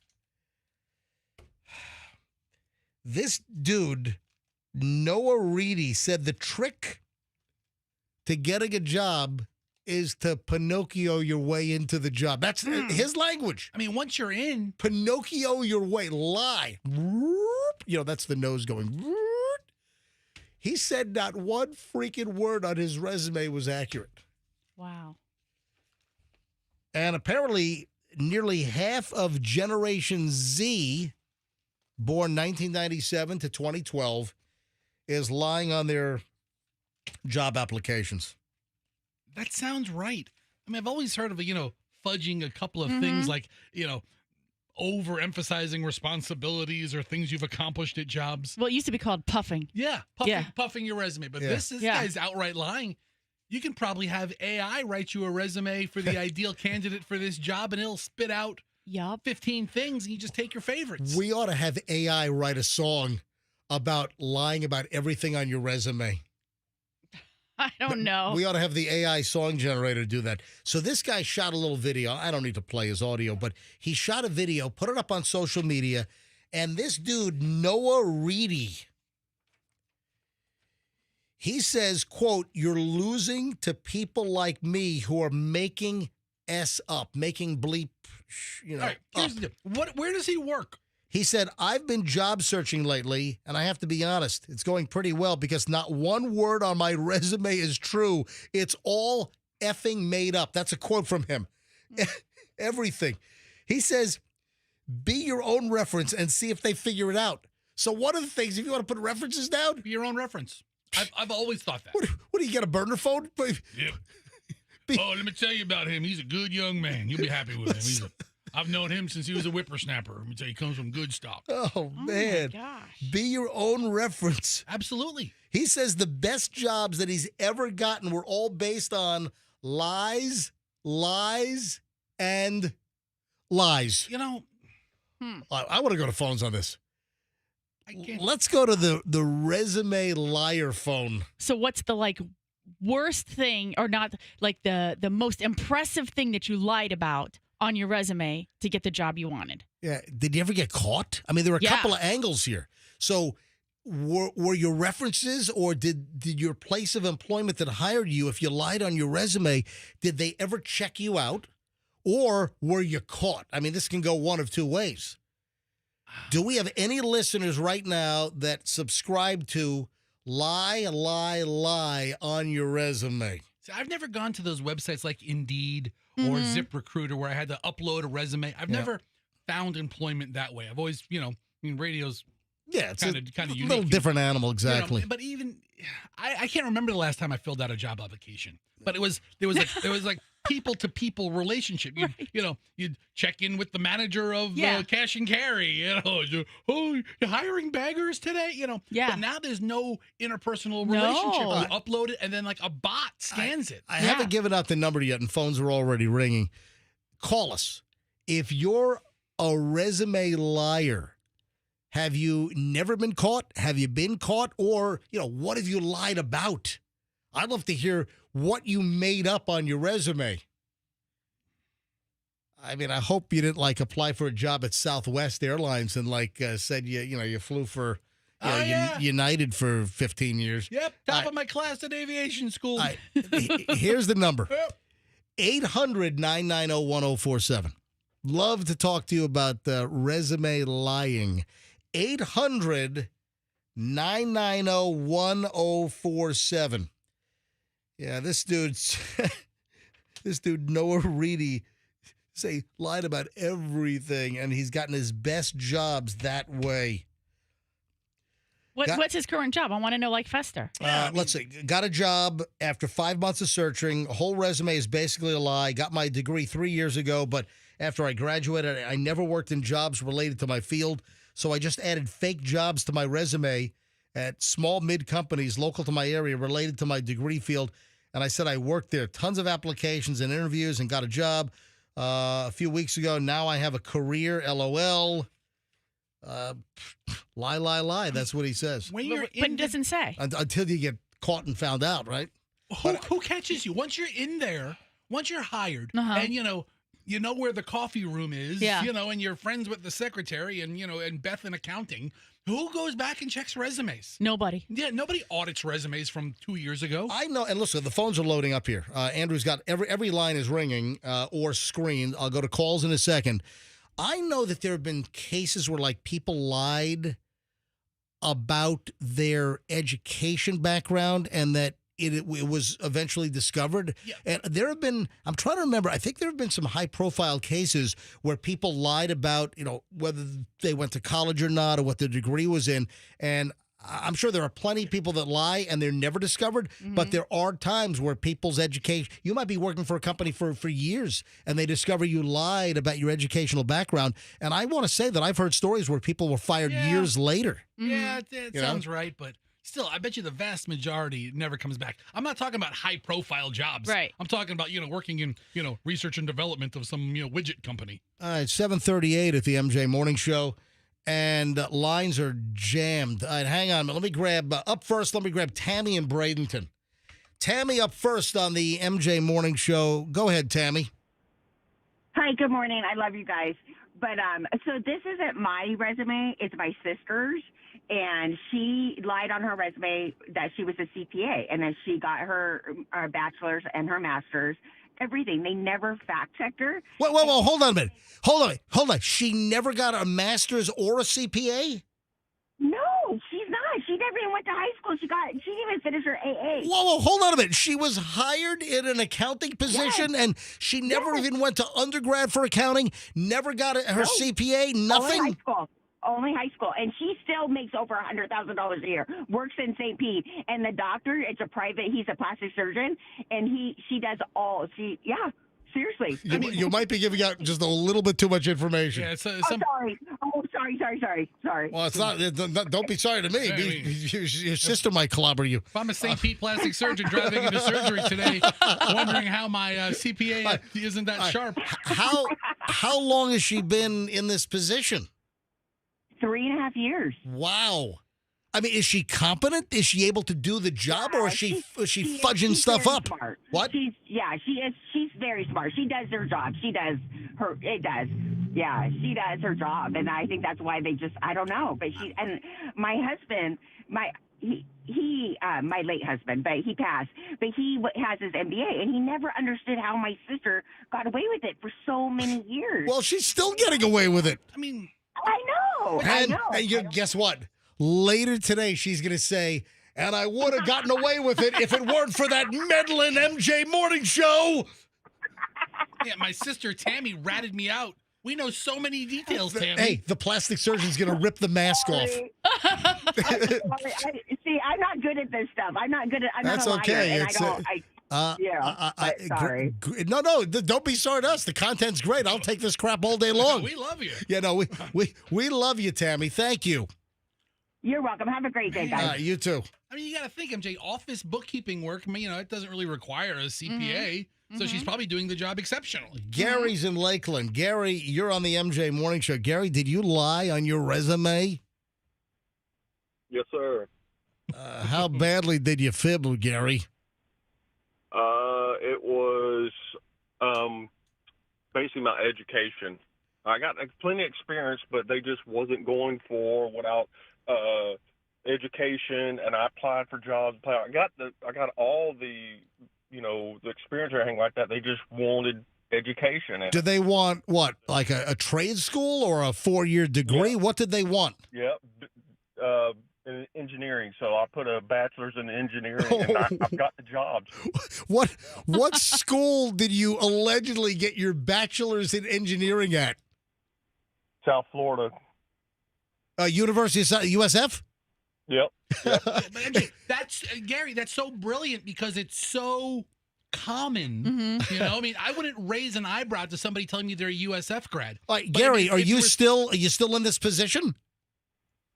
This dude, Noah Reedy, said the trick to getting a job is to Pinocchio your way into the job. That's his language. I mean, once you're in. Pinocchio your way. Lie. You know, that's the nose going. He said not one freaking word on his resume was accurate. Wow. And apparently nearly half of Generation Z, born 1997 to 2012, is lying on their job applications. That sounds right. I mean, I've always heard of, fudging a couple of things like, overemphasizing responsibilities or things you've accomplished at jobs. Well, it used to be called puffing. Yeah, puffing your resume. But this guy's outright lying. You can probably have AI write you a resume for the ideal candidate for this job, and it'll spit out 15 things, and you just take your favorites. We ought to have AI write a song about lying about everything on your resume. I don't know. We ought to have the AI song generator do that. So this guy shot a little video. I don't need to play his audio, but he shot a video, put it up on social media, and this dude, Noah Reedy, he says, quote, "You're losing to people like me who are making S up, making bleep, All right, here's the deal. Where does he work? He said, I've been job searching lately, and I have to be honest, it's going pretty well because not one word on my resume is true. It's all effing made up." That's a quote from him. Everything. He says, be your own reference and see if they figure it out. So one of the things, if you want to put references down, Be your own reference. I've always thought that. what do you get, a burner phone? Yep. Oh, let me tell you about him. He's a good young man. You'll be happy with him. I've known him since he was a whippersnapper. Let me tell you, he comes from good stock. Oh man. My gosh. Be your own reference. Absolutely. He says the best jobs that he's ever gotten were all based on lies, and lies. You know, I want to go to phones on this. I can't. Let's go to the resume liar phone. So what's the worst thing, or not the most impressive thing that you lied about on your resume to get the job you wanted? Yeah. Did you ever get caught? I mean, there were a Yeah. couple of angles here. So were your references, or did your place of employment that hired you, if you lied on your resume, did they ever check you out, or were you caught? I mean, this can go one of two ways. Do we have any listeners right now that subscribe to lie on your resume? See, I've never gone to those websites like Indeed or ZipRecruiter where I had to upload a resume. I've never found employment that way. I've always, radio's Yeah, it's kind a of unique. little different animal, exactly. But even I can't remember the last time I filled out a job application. But there was like people to people relationship. You'd check in with the manager of cash and carry. Oh, you're hiring baggers today. Yeah. But now there's no interpersonal relationship. You upload it and then like a bot scans it. I haven't given out the number yet, and phones are already ringing. Call us if you're a resume liar. Have you never been caught? Have you been caught? Or, what have you lied about? I'd love to hear what you made up on your resume. I mean, I hope you didn't apply for a job at Southwest Airlines and said you flew for United for 15 years. Yep, top of my class at aviation school. Here's the number. 800-990-1047. Love to talk to you about resume lying. 800-990-1047. Yeah, this dude, Noah Reedy, lied about everything, and he's gotten his best jobs that way. What's his current job? I want to know, Fester. Let's see. Got a job after 5 months of searching. Whole resume is basically a lie. Got my degree 3 years ago, but after I graduated, I never worked in jobs related to my field, so I just added fake jobs to my resume at small mid companies local to my area related to my degree field, and I said I worked there. Tons of applications and interviews and got a job a few weeks ago. Now I have a career, LOL. Lie. That's what he says. But it doesn't say. Until you get caught and found out, right? Who catches you? Once you're in there, once you're hired, and you know where the coffee room is, and you're friends with the secretary and Beth in accounting, who goes back and checks resumes? Nobody. Yeah, nobody audits resumes from 2 years ago. I know, and listen, the phones are loading up here. Andrew's got every line is ringing or screened. I'll go to calls in a second. I know that there have been cases where people lied about their education background and that it was eventually discovered. Yeah. And there have been, I'm trying to remember, I think there have been some high-profile cases where people lied about, whether they went to college or not or what their degree was in. And I'm sure there are plenty of people that lie and they're never discovered, but there are times where people's education, you might be working for a company for years and they discover you lied about your educational background. And I want to say that I've heard stories where people were fired years later. Yeah, it sounds right, but still, I bet you the vast majority never comes back. I'm not talking about high-profile jobs. Right. I'm talking about, working in, research and development of some, widget company. All right, 7:38 at the MJ Morning Show. And lines are jammed. All right, hang on. Let me grab Tammy in Bradenton. Tammy up first on the MJ Morning Show. Go ahead, Tammy. Hi, good morning. I love you guys. But so this isn't my resume. It's my sister's. And she lied on her resume that she was a CPA and that she got her bachelor's and her master's. Everything. They never fact-checked her. Whoa, hold on a minute. Hold on. She never got a master's or a CPA? No, she's not. She never even went to high school. She didn't even finish her AA. Whoa, hold on a minute. She was hired in an accounting position, and she never even went to undergrad for accounting, never got her CPA, nothing? Only high school. And she still makes over $100,000 a year, works in St. Pete. And the doctor, he's a plastic surgeon, and she does seriously. You might be giving out just a little bit too much information. Yeah, sorry. Sorry. Well, it's not. Don't be sorry to me. Your sister might clobber you. If I'm a St. Pete plastic surgeon driving into surgery today, wondering how my CPA isn't that sharp. How long has she been in this position? 3.5 years. Wow. I mean, is she competent? Is she able to do the job, or is she fudging stuff up? Smart. What? She is. She's very smart. She does her job. She does her job, and I think that's why I don't know. But my husband, my late husband, but he passed. But he has his MBA, and he never understood how my sister got away with it for so many years. Well, she's still getting away with it. I mean, I know. And guess what? Later today, she's going to say, and I would have gotten away with it if it weren't for that meddling MJ morning show. Yeah, my sister Tammy ratted me out. We know so many details, Tammy. Hey, the plastic surgeon's going to rip the mask off. See, I'm not good at this stuff. I'm not That's a liar, okay. Sorry. No, don't be sorry to us. The content's great. I'll take this crap all day long. We love you. Yeah, no, we love you, Tammy. Thank you. You're welcome. Have a great day, guys. You too. I mean, you got to think, MJ, office bookkeeping work, it doesn't really require a CPA, so she's probably doing the job exceptionally. Gary's in Lakeland. Gary, you're on the MJ Morning Show. Gary, did you lie on your resume? Yes, sir. How badly did you fibble, Gary? It was basically my education. I got plenty of experience, but they just wasn't going for without education, and I applied for jobs. I got all the the experience or anything like that. They just wanted education. And did they want what, like a trade school or a 4-year degree? Yeah. What did they want? Yeah, in engineering. So I put a bachelor's in engineering, and I've got the jobs. What school did you allegedly get your bachelor's in engineering at? South Florida. University of USF? Yep. But MJ, Gary, that's so brilliant because it's so common. I wouldn't raise an eyebrow to somebody telling me they're a USF grad. All right, Gary, are you still in this position?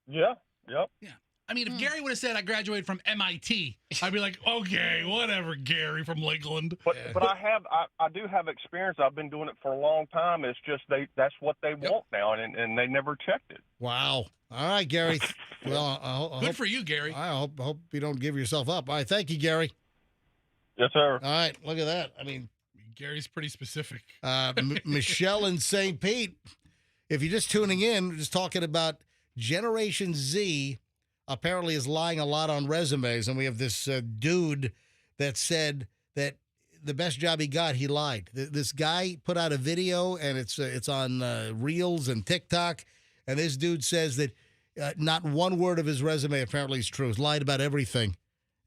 Yeah. Yep. Yeah. I mean, if Gary would have said I graduated from MIT, I'd be like, okay, whatever, Gary from Lakeland. But I do have experience. I've been doing it for a long time. It's just that's what they want now, and they never checked it. Wow. All right, Gary. Well, I Good hope, for you, Gary. I hope you don't give yourself up. All right, thank you, Gary. Yes, sir. All right, look at that. I mean, Gary's pretty specific. Michelle in St. Pete. If you're just tuning in, we're just talking about Generation Z. Apparently is lying a lot on resumes, and we have this dude that said that the best job he got, he lied. This guy put out a video, and it's on Reels and TikTok, and this dude says that not one word of his resume apparently is true. He's lied about everything,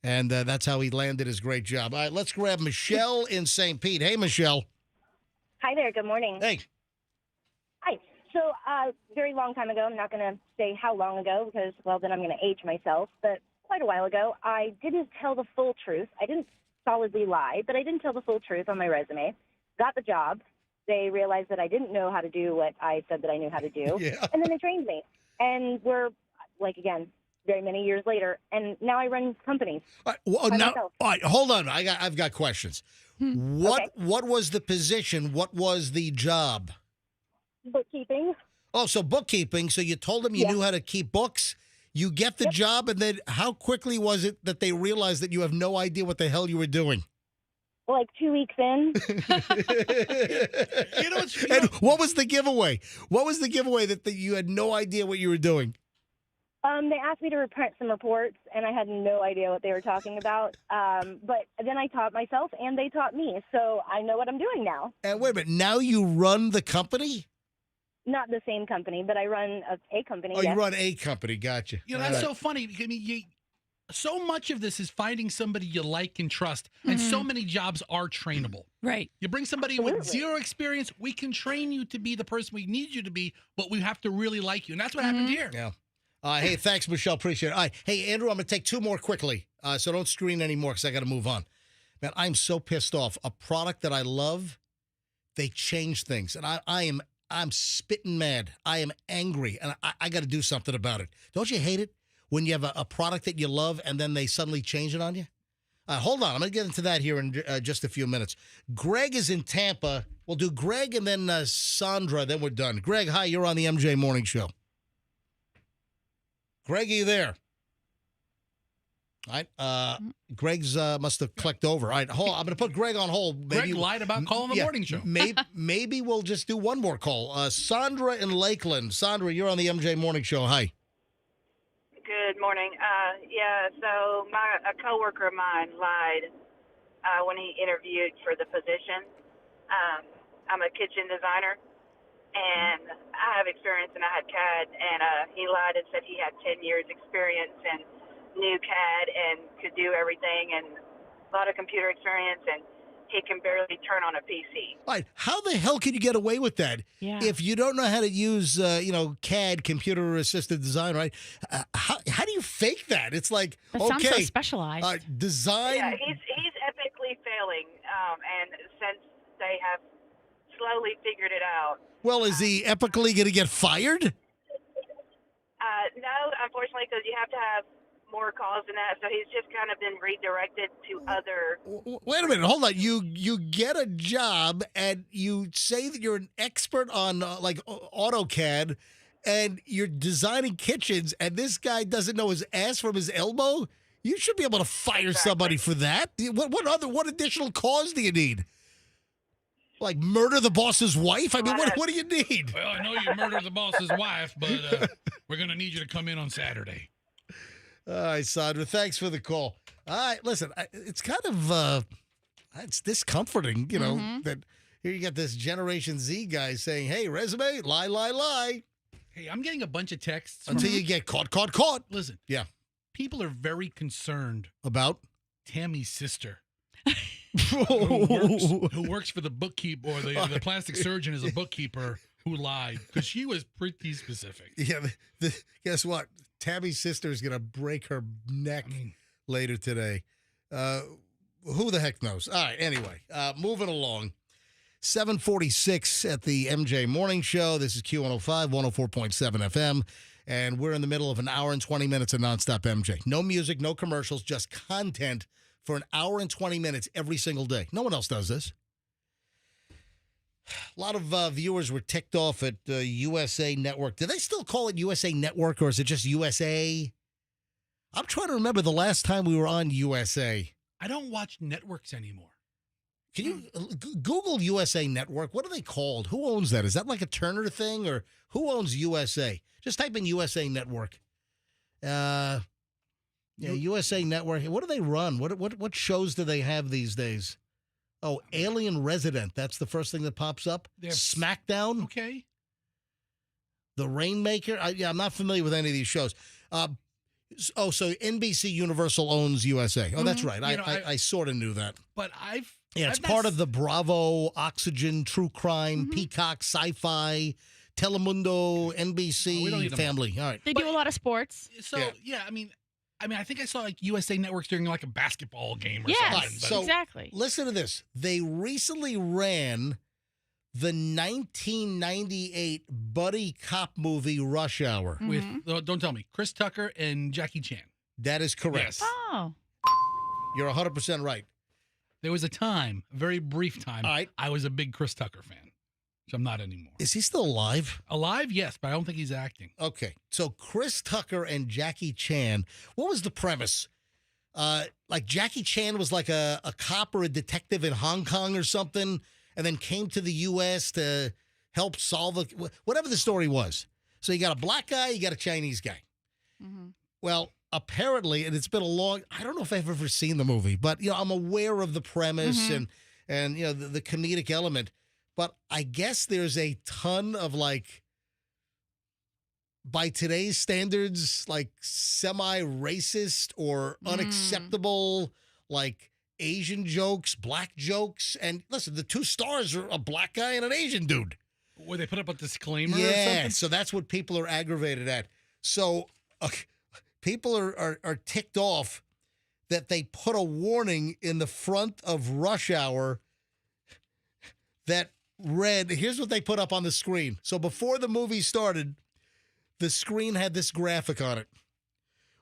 and that's how he landed his great job. All right, let's grab Michelle in St. Pete. Hey, Michelle. Hi there. Good morning. Hey. Hi. So, very long time ago, I'm not going to say how long ago because, well, then I'm going to age myself, but quite a while ago, I didn't tell the full truth. I didn't solidly lie, but I didn't tell the full truth on my resume. Got the job. They realized that I didn't know how to do what I said that I knew how to do, and then they trained me. And we're, again, very many years later, and now I run companies. All right, hold on. I've got questions. What was the position? What was the job? Bookkeeping. Oh, so bookkeeping. So you told them you knew how to keep books. You get the job, and then how quickly was it that they realized that you have no idea what the hell you were doing? Like 2 weeks in. And what was the giveaway? What was the giveaway that you had no idea what you were doing? They asked me to print some reports, and I had no idea what they were talking about. But then I taught myself, and they taught me, so I know what I'm doing now. And wait a minute, now you run the company? Not the same company, but I run a company. Oh, you run a company. Gotcha. That's so funny. I mean, so much of this is finding somebody you like and trust, and so many jobs are trainable. Right. You bring somebody with zero experience, we can train you to be the person we need you to be, but we have to really like you, and that's what happened here. Yeah. Hey, thanks, Michelle. Appreciate it. All right. Hey, Andrew, I'm going to take two more quickly, so don't screen anymore because I got to move on. Man, I'm so pissed off. A product that I love, they change things, and I'm spitting mad. I am angry, and I got to do something about it. Don't you hate it when you have a product that you love and then they suddenly change it on you? Hold on. I'm going to get into that here in just a few minutes. Greg is in Tampa. We'll do Greg and then Sandra, then we're done. Greg, hi. You're on the MJ Morning Show. Greg, are you there? All right. Greg's must have clicked over. All right, hold on. I'm going to put Greg on hold. Greg lied about calling the morning show. Maybe we'll just do one more call. Sandra in Lakeland. Sandra, you're on the MJ Morning Show. Hi. Good morning. So a coworker of mine lied when he interviewed for the position. I'm a kitchen designer, and I have experience, and I had CAD, and he lied and said he had 10 years experience and knew CAD and could do everything and a lot of computer experience, and he can barely turn on a PC. All right, how the hell can you get away with that if you don't know how to use, CAD, computer-assisted design, right? How do you fake that? It's like, that sounds so specialized. Design. Yeah, he's epically failing, and since they have slowly figured it out. Well, is he epically going to get fired? No, unfortunately, because you have to have more calls than that, so he's just kind of been redirected to other. Wait a minute, hold on. You get a job and you say that you're an expert on AutoCAD, and you're designing kitchens, and this guy doesn't know his ass from his elbow. You should be able to fire somebody for that. What additional cause do you need? Like murder the boss's wife? I mean, what do you need? Well, I know you murdered the boss's wife, but we're going to need you to come in on Saturday. All right, Sandra, thanks for the call. All right, listen, it's kind of it's discomforting, that here you got this Generation Z guy saying, hey, resume, lie. Hey, I'm getting a bunch of texts. Until you get caught. Listen. Yeah. People are very concerned about Tammy's sister. who works for the bookkeeper, or the plastic surgeon is a bookkeeper who lied, because she was pretty specific. Yeah, guess what? Tammy's sister is going to break her neck later today. Who the heck knows? All right, anyway, moving along. 7:46 at the MJ Morning Show. This is Q105, 104.7 FM, and we're in the middle of an hour and 20 minutes of nonstop MJ. No music, no commercials, just content for an hour and 20 minutes every single day. No one else does this. A lot of viewers were ticked off at USA Network. Do they still call it USA Network, or is it just USA? I'm trying to remember the last time we were on USA. I don't watch networks anymore. Can you Google USA Network? What are they called? Who owns that? Is that like a Turner thing, or who owns USA? Just type in USA Network. USA Network. What do they run? What shows do they have these days? Oh, Alien Resident. That's the first thing that pops up. SmackDown. Okay. The Rainmaker. I'm not familiar with any of these shows. So NBC Universal owns USA. Oh, that's right. I sort of knew that. But it's part of the Bravo, Oxygen, True Crime, Peacock, Sci-Fi, Telemundo, NBC family. All right. They do a lot of sports. So, I think I saw like USA Networks during like a basketball game or something. Yes, so exactly. Listen to this. They recently ran the 1998 buddy cop movie Rush Hour. With, don't tell me, Chris Tucker and Jackie Chan. That is correct. Yes. Oh. You're 100% right. There was a time, a very brief time, I was a big Chris Tucker fan. Which I'm not anymore. Is he still alive? Alive, yes, but I don't think he's acting. Okay. So Chris Tucker and Jackie Chan, what was the premise? Like Jackie Chan was like a cop or a detective in Hong Kong or something, and then came to the U.S. to help solve whatever the story was. So you got a black guy, you got a Chinese guy. Well, apparently, and it's been I don't know if I've ever seen the movie, but I'm aware of the premise and the comedic element. But I guess there's a ton of like by today's standards, like semi-racist or unacceptable, like Asian jokes, black jokes. And listen, the two stars are a black guy and an Asian dude. Where they put up a disclaimer or Yeah, something? so that's what people are aggravated at. So people are ticked off that they put a warning in the front of Rush Hour that read, here's what they put up on the screen. So before the movie started, the screen had this graphic on it.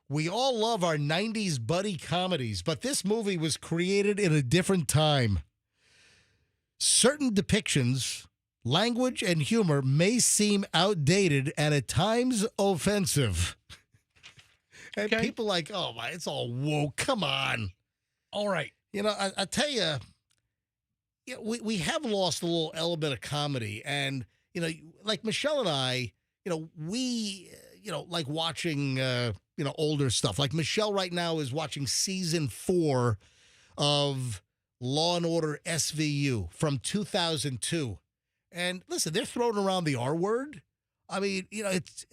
We all love our 90s buddy comedies, but this movie was created in a different time. Certain depictions, language, and humor may seem outdated and at times offensive. And people like, oh, my, it's all woke. Come on. All right. You know, I tell you, we have lost a little element of comedy. And, you know, like Michelle and I, you know, we, you know, like watching, you know, older stuff. Like Michelle right now is watching season 4 of Law and Order SVU from 2002. And listen, they're throwing around the R word. I mean, you know, it's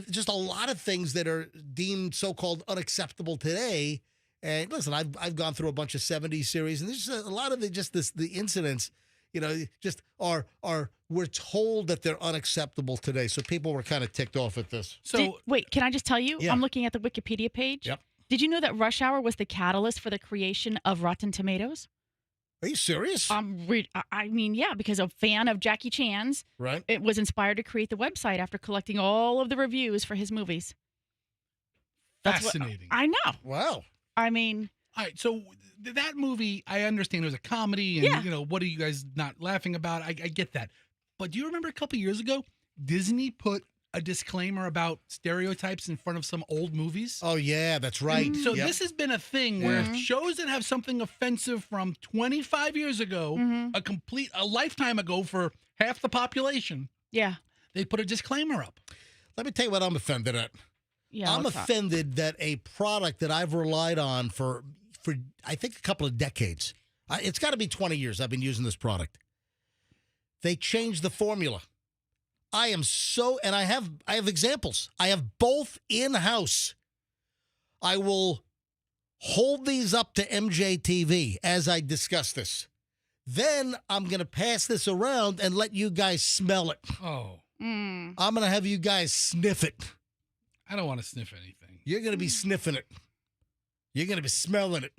just a lot of things that are deemed so-called unacceptable today. And listen, I've gone through a bunch of 70s series, and there's just a lot of the incidents, you know, just are we're told that they're unacceptable today. So people were kind of ticked off at this. So wait, can I just tell you? Yeah. I'm looking at the Wikipedia page. Yep. Did you know that Rush Hour was the catalyst for the creation of Rotten Tomatoes? Are you serious? I mean, yeah, because a fan of Jackie Chan's, right? It was inspired to create the website after collecting all of the reviews for his movies. Fascinating. I know. Wow. I mean, all right. So that movie, I understand it was a comedy, and you know, what are you guys not laughing about? I get that. But do you remember a couple years ago, Disney put a disclaimer about stereotypes in front of some old movies? Oh, yeah, that's right. So this has been a thing where shows that have something offensive from 25 years ago, a lifetime ago for half the population, they put a disclaimer up. Let me tell you what I'm offended at. Yeah, I'm offended that a product that I've relied on for I think a couple of decades, it's got to be 20 years I've been using this product. They changed the formula. I am so, and I have examples. I have both in-house. I will hold these up to MJTV as I discuss this. Then I'm going to pass this around and let you guys smell it. Oh. I'm going to have you guys sniff it. I don't want to sniff anything. You're going to be sniffing it. You're going to be smelling it.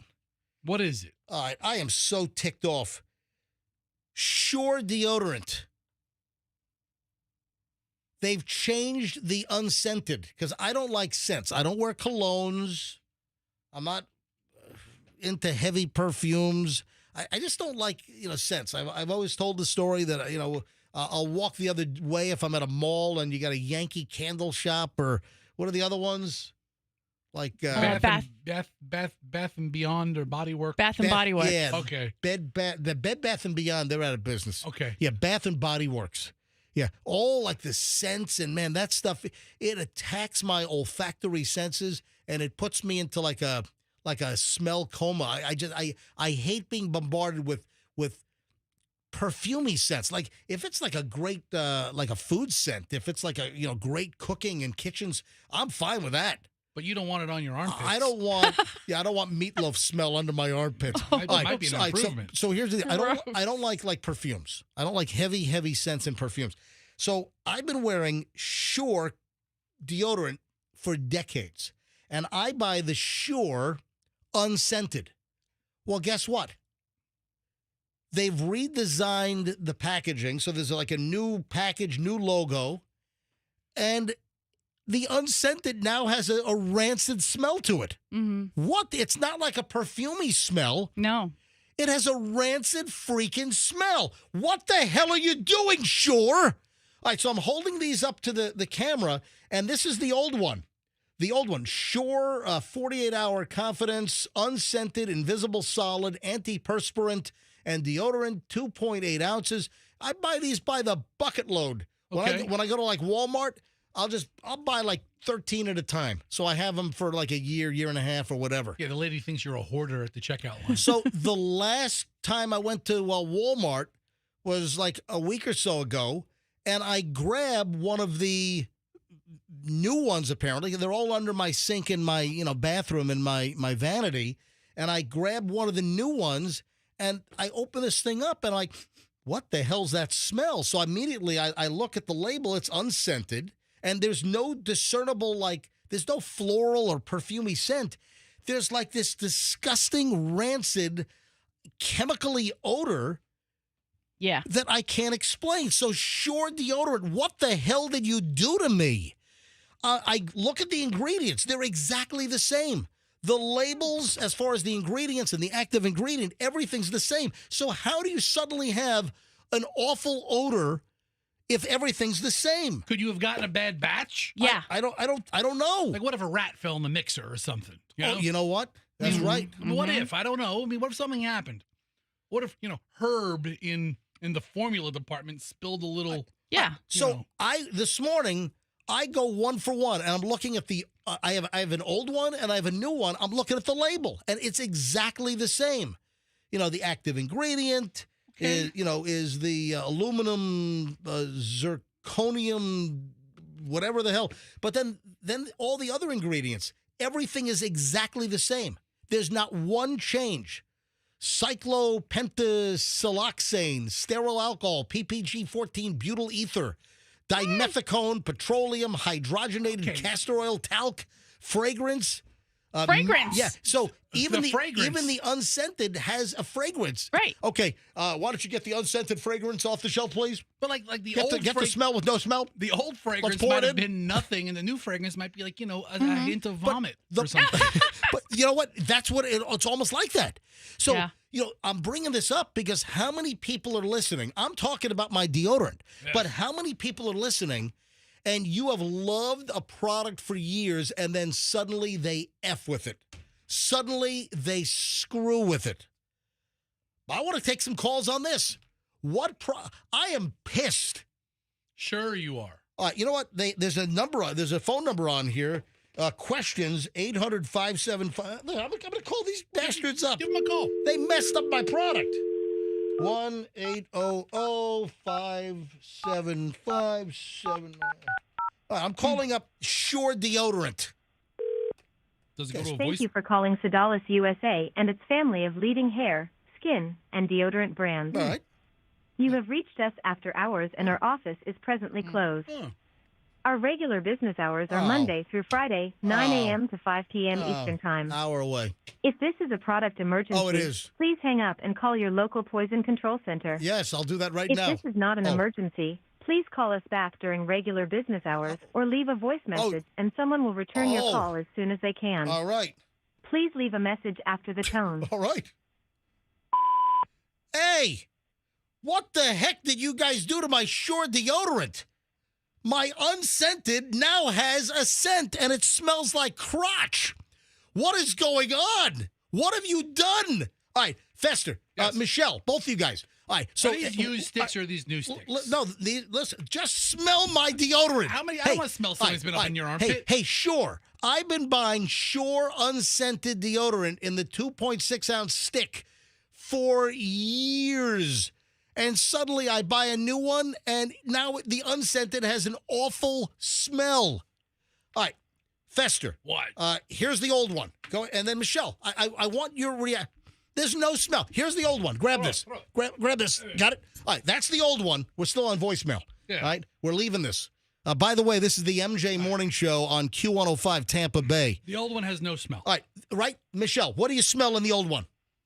What is it? All right, I am so ticked off. Sure deodorant. They've changed the unscented because I don't like scents. I don't wear colognes. I'm not into heavy perfumes. I just don't like, you know, scents. I've always told the story that, you know, I'll walk the other way if I'm at a mall and you got a Yankee Candle Shop, or what are the other ones? Like Bath and Beyond or Body Works. Bath and Body Works. Yeah. Okay. The Bed Bath and Beyond, they're out of business. Okay. Yeah, Bath and Body Works. Yeah, all like the scents, and man, that stuff, it attacks my olfactory senses, and it puts me into like a smell coma. I hate being bombarded with perfumey scents. Like if it's like a great like a food scent, if it's like a, you know, great cooking and kitchens, I'm fine with that. But you don't want it on your armpits. I don't want meatloaf smell under my armpits. Might be an improvement. So here's the thing. I don't like perfumes. I don't like heavy scents and perfumes. So I've been wearing Sure deodorant for decades. And I buy the Sure unscented. Well, guess what? They've redesigned the packaging. So there's like a new package, new logo. And the unscented now has a rancid smell to it. What? It's not like a perfumey smell. No. It has a rancid freaking smell. What the hell are you doing, Sure? All right, so I'm holding these up to the camera, and this is the old one. The old one, Sure 48-hour confidence, unscented, invisible solid, antiperspirant, and deodorant, 2.8 ounces. I buy these by the bucket load. When I go to like Walmart, I'll buy like 13 at a time. So I have them for like a year and a half or whatever. Yeah, the lady thinks you're a hoarder at the checkout line. So the last time I went to Walmart was like a week or so ago, and I grabbed one of the new ones, apparently. They're all under my sink in my, bathroom in my vanity. And I grab one of the new ones, and I open this thing up, and I'm like, what the hell's that smell? So immediately I look at the label. It's unscented, and there's no discernible, there's no floral or perfumey scent. There's like this disgusting, rancid, chemically odor that I can't explain. So Sure deodorant, what the hell did you do to me? I look at the ingredients. They're exactly the same. The labels, as far as the ingredients and the active ingredient, everything's the same. So how do you suddenly have an awful odor if everything's the same? Could you have gotten a bad batch? Yeah. I don't know. Like, what if a rat fell in the mixer or something? You know what? That's right. What if? I don't know. I mean, what if something happened? What if, Herb in the formula department spilled a little... This morning, I go one for one, and I'm looking at the... I have an old one, and I have a new one. I'm looking at the label, and it's exactly the same. The active ingredient is the aluminum, zirconium, whatever the hell. But then all the other ingredients, everything is exactly the same. There's not one change. Cyclopentasiloxane, sterile alcohol, PPG-14 butyl ether, dimethicone, petroleum, hydrogenated castor oil, talc, fragrance. Fragrance. Yeah. So even the fragrance. unscented has a fragrance. Right. Okay. Why don't you get the unscented fragrance off the shelf, please? But like the Get old the smell with no smell. The old fragrance pour might it have in. been nothing, and the new fragrance might be like, a hint of vomit or something. But you know what? That's what it's almost like that. So, I'm bringing this up because how many people are listening? I'm talking about my deodorant, but how many people are listening and you have loved a product for years and then suddenly they F with it? Suddenly they screw with it. I want to take some calls on this. I am pissed. Sure you are. You know what? There's a phone number on here. Questions 800-575. I'm going to call these bastards up. Give them a call. They messed up my product. 1-800-575-79. I'm calling up Sure deodorant. Does it go to a Thank voice? you for calling Sedalis USA and its family of leading hair, skin, and deodorant brands. All right. You have reached us after hours and our office is presently closed. Oh. Our regular business hours are Monday through Friday, 9 a.m. to 5 p.m. Eastern Time. Hour away. If this is a product emergency, it is. please hang up and call your local poison control center. Yes, I'll do that right If now. this is not an emergency, please call us back during regular business hours or leave a voice message and someone will return your call as soon as they can. All right. Please leave a message after the tone. All right. Hey, what the heck did you guys do to my Sure deodorant? My unscented now has a scent, and it smells like crotch. What is going on? What have you done? All right, Fester, Michelle, both of you guys. All right, so Are these used sticks or are these new sticks? Listen, just smell my deodorant. How many? I don't want to smell something that's been up in your armpit. Hey, Sure. I've been buying Sure unscented deodorant in the 2.6-ounce stick for years. And suddenly I buy a new one, and now the unscented has an awful smell. All right, Fester. What? Here's the old one. Go, and then Michelle, I want your reaction. There's no smell. Here's the old one. Grab this. Grab this. Got it? All right, that's the old one. We're still on voicemail. Yeah. All right, we're leaving this. By the way, this is the MJ Morning Show on Q105 Tampa Bay. The old one has no smell. All right, Michelle, what do you smell in the old one?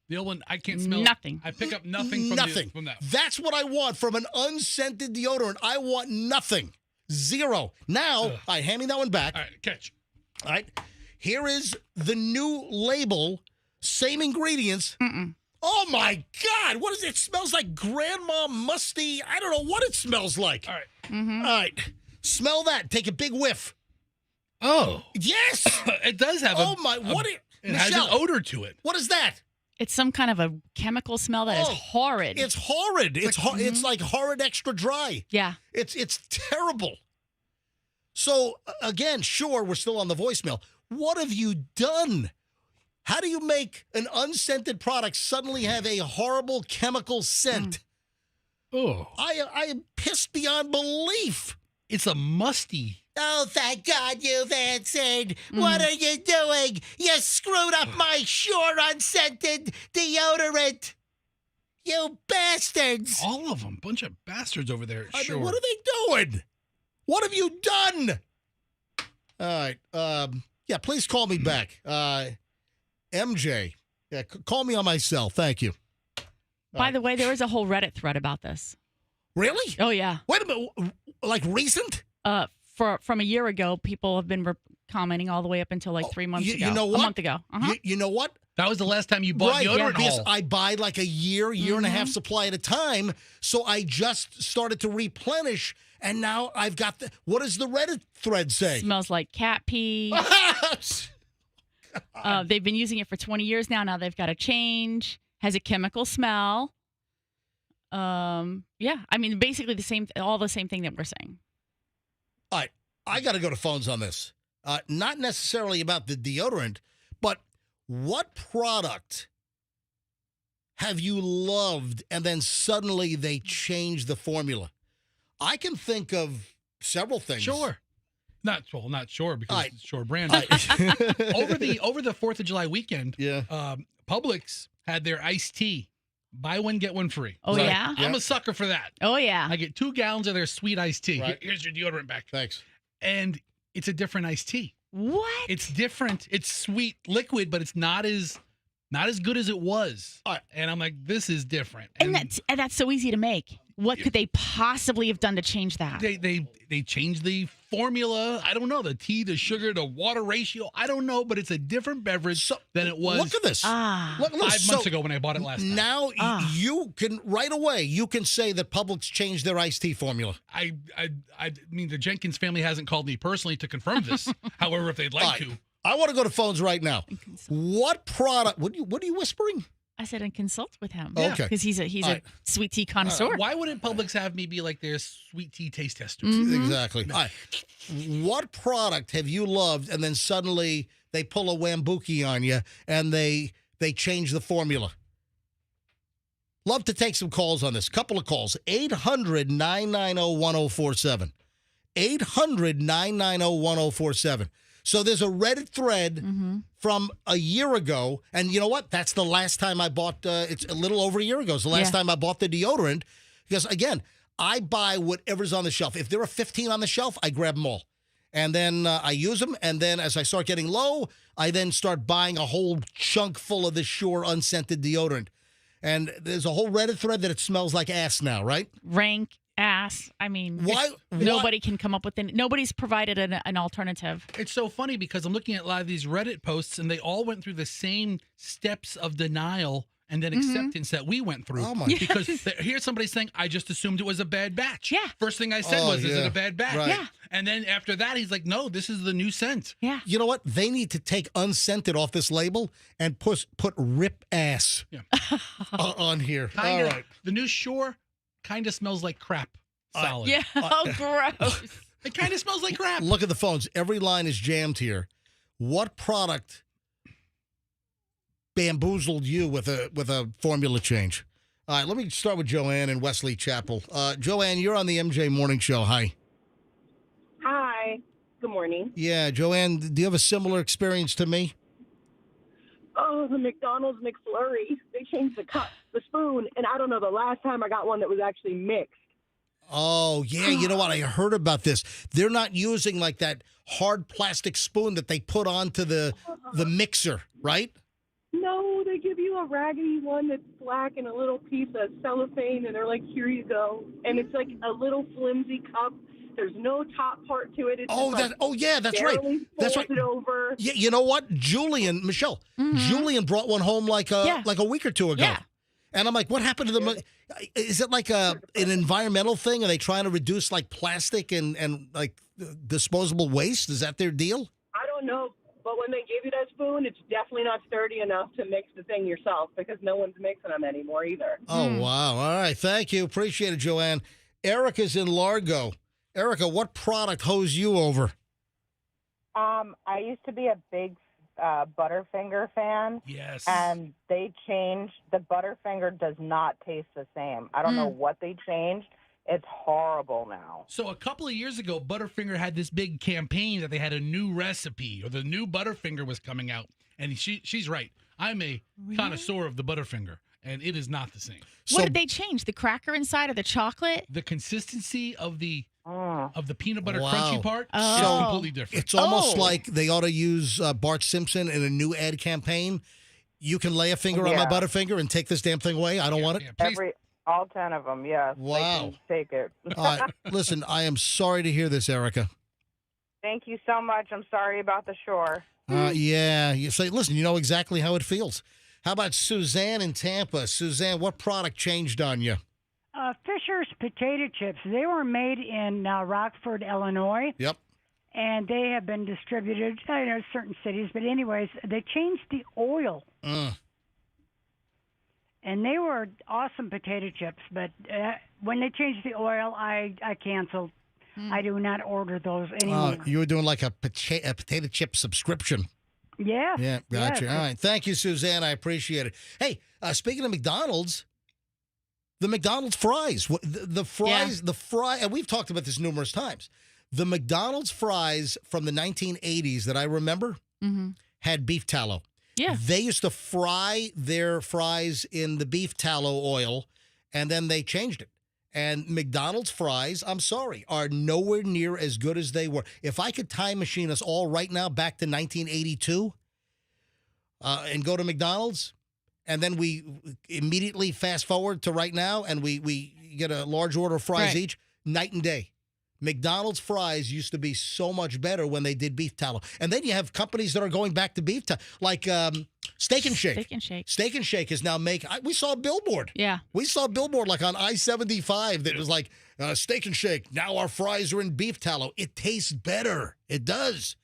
The old one, I can't smell nothing. I pick up nothing from from that. That's what I want from an unscented deodorant. I want nothing. Zero. Now, all right, hand me that one back. All right, catch. All right. Here is the new label. Same ingredients. Oh, my God. What is it? It smells like grandma musty. I don't know what it smells like. All right. All right. Smell that. Take a big whiff. Oh. Yes. It does have it has an odor to it. What is that? It's some kind of a chemical smell that is horrid. It's horrid. It's like horrid extra dry. Yeah. It's terrible. So, again, Sure, we're still on the voicemail. What have you done? How do you make an unscented product suddenly have a horrible chemical scent? Oh. I am pissed beyond belief. It's a musty Oh, thank God you've answered. What are you doing? You screwed up my Sure unscented deodorant. You bastards. All of them. Bunch of bastards over there. I Sure. mean, what are they doing? What have you done? All right. Yeah, please call me back. MJ, yeah, call me on my cell. Thank you. By the way, there was a whole Reddit thread about this. Really? Oh, yeah. Wait a minute. Like recent? From a year ago, people have been commenting all the way up until like 3 months ago. You know what? A month ago. You know what? That was the last time you bought deodorant. Because I buy like a year and a half supply at a time. So I just started to replenish, and now I've got the. What does the Reddit thread say? Smells like cat pee. They've been using it for 20 years now. Now they've got to change. Has a chemical smell. Yeah, I mean, basically all the same thing that we're saying. All right, I got to go to phones on this. Not necessarily about the deodorant, but what product have you loved and then suddenly they changed the formula? I can think of several things. Sure. Not sure because it's Sure brand. Right. over the 4th of July weekend, Yeah. Publix had their iced tea. Buy one, get one free. Oh, Right. yeah? I'm a sucker for that. Oh, yeah. I get 2 gallons of their sweet iced tea. Right. Here's your deodorant back. Thanks. And it's a different iced tea. What? It's different. It's sweet liquid, but it's not as good as it was. All right. And I'm like, this is different. And that's so easy to make. What could they possibly have done to change that? They changed the formula. I don't know, the tea, the sugar, the water ratio. I don't know, but it's a different beverage than it was. Look at this. Ah. Look, 5 months ago when I bought it last time. Now you can right away. You can say that Publix changed their iced tea formula. I mean, the Jenkins family hasn't called me personally to confirm this. However, if they'd like All right. to. I want to go to phones right now. What product? What are you whispering? I said, and consult with him. Okay. Because he's a sweet tea connoisseur. Why wouldn't Publix have me be like their sweet tea taste tester? Exactly. All right. What product have you loved and then suddenly they pull a wambuki on you and they change the formula? Love to take some calls on this. Couple of calls. 800-990-1047. 800-990-1047. So there's a Reddit thread from a year ago, and you know what? That's the last time I bought. It's a little over a year ago. It's the last time I bought the deodorant because, again, I buy whatever's on the shelf. If there are 15 on the shelf, I grab them all, and then I use them. And then as I start getting low, I then start buying a whole chunk full of the Sure unscented deodorant. And there's a whole Reddit thread that it smells like ass now, right? Rank ass. I mean, Why? Nobody can come up with nobody's provided an alternative. It's so funny because I'm looking at a lot of these Reddit posts and they all went through the same steps of denial and then acceptance that we went through. Oh, my. Because here's somebody saying, I just assumed it was a bad batch. Yeah. First thing I said was, is it a bad batch? Right. Yeah. And then after that, he's like, no, this is the new scent. Yeah. You know what? They need to take unscented off this label and put rip ass on here. Kinda, All right. The new Sure kind of smells like crap. Solid. Yeah. Oh, gross. It kind of smells like crap. Look at the phones. Every line is jammed here. What product bamboozled you with a formula change? All right, let me start with Joanne in Wesley Chapel. Joanne, you're on the MJ Morning Show. Hi. Hi. Good morning. Yeah, Joanne, do you have a similar experience to me? Oh, the McDonald's McFlurry. They changed the cup, the spoon, and I don't know the last time I got one that was actually mixed. Oh, yeah. You know what? I heard about this. They're not using like that hard plastic spoon that they put onto the mixer, right? No, they give you a raggedy one that's black and a little piece of cellophane, and they're like, here you go. And it's like a little flimsy cup. There's no top part to it. It's Oh, just like yeah, that's right. That's right. folded over. Yeah, you know what? Michelle, Julian brought one home like a week or two ago. Yeah. And I'm like, what happened to the? Is it like an environmental thing? Are they trying to reduce like plastic and like disposable waste? Is that their deal? I don't know, but when they give you that spoon, it's definitely not sturdy enough to mix the thing yourself because no one's mixing them anymore either. Oh, wow. All right. Thank you. Appreciate it, Joanne. Erica's in Largo. Erica, what product hosed you over? I used to be a big Butterfinger fan. Yes. And they changed. The Butterfinger does not taste the same. I don't know what they changed. It's horrible now. So a couple of years ago, Butterfinger had this big campaign that they had a new recipe, or the new Butterfinger was coming out. And she's right. I'm a connoisseur of the Butterfinger, and it is not the same. What did they change? The cracker inside of the chocolate? The consistency of the peanut butter crunchy part Oh. is completely different. It's almost like they ought to use Bart Simpson in a new ad campaign. You can lay a finger on my Butterfinger and take this damn thing away. I don't want it. All 10 of them, yes. Wow. They can take it. All right. Listen, I am sorry to hear this, Erica. Thank you so much. I'm sorry about the shore. Yeah. You say, listen, you know exactly how it feels. How about Suzanne in Tampa? Suzanne, what product changed on you? Fisher's potato chips. They were made in Rockford, Illinois. Yep. And they have been distributed in certain cities. But anyways, they changed the oil. And they were awesome potato chips. But when they changed the oil, I canceled. I do not order those anymore. You were doing like a potato chip subscription. Yeah. Yeah, gotcha. Yes. All right. Thank you, Suzanne. I appreciate it. Hey, speaking of McDonald's, the McDonald's fries, the fries, and we've talked about this numerous times. The McDonald's fries from the 1980s that I remember had beef tallow. Yeah. They used to fry their fries in the beef tallow oil, and then they changed it. And McDonald's fries, I'm sorry, are nowhere near as good as they were. If I could time machine us all right now back to 1982 and go to McDonald's, and then we immediately fast forward to right now, and we get a large order of fries each, night and day. McDonald's fries used to be so much better when they did beef tallow. And then you have companies that are going back to beef tallow, like Steak and Shake. Steak and Shake. Steak and Shake is now we saw a billboard. Yeah. We saw a billboard like on I-75 that was like, Steak and Shake, now our fries are in beef tallow. It tastes better. It does.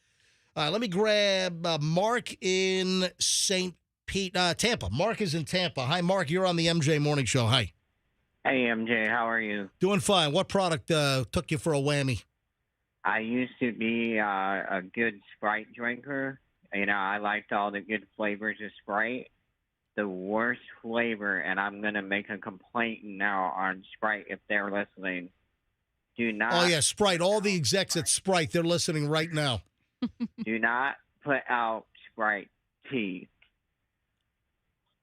Let me grab Mark in St. Pete, Tampa. Mark is in Tampa. Hi, Mark. You're on the MJ Morning Show. Hi. Hey, MJ, how are you? Doing fine. What product took you for a whammy? I used to be a good Sprite drinker. You know, I liked all the good flavors of Sprite. The worst flavor, and I'm going to make a complaint now on Sprite if they're listening. Do not. Oh, yeah, Sprite. All the execs at Sprite, they're listening right now. Do not put out Sprite tea.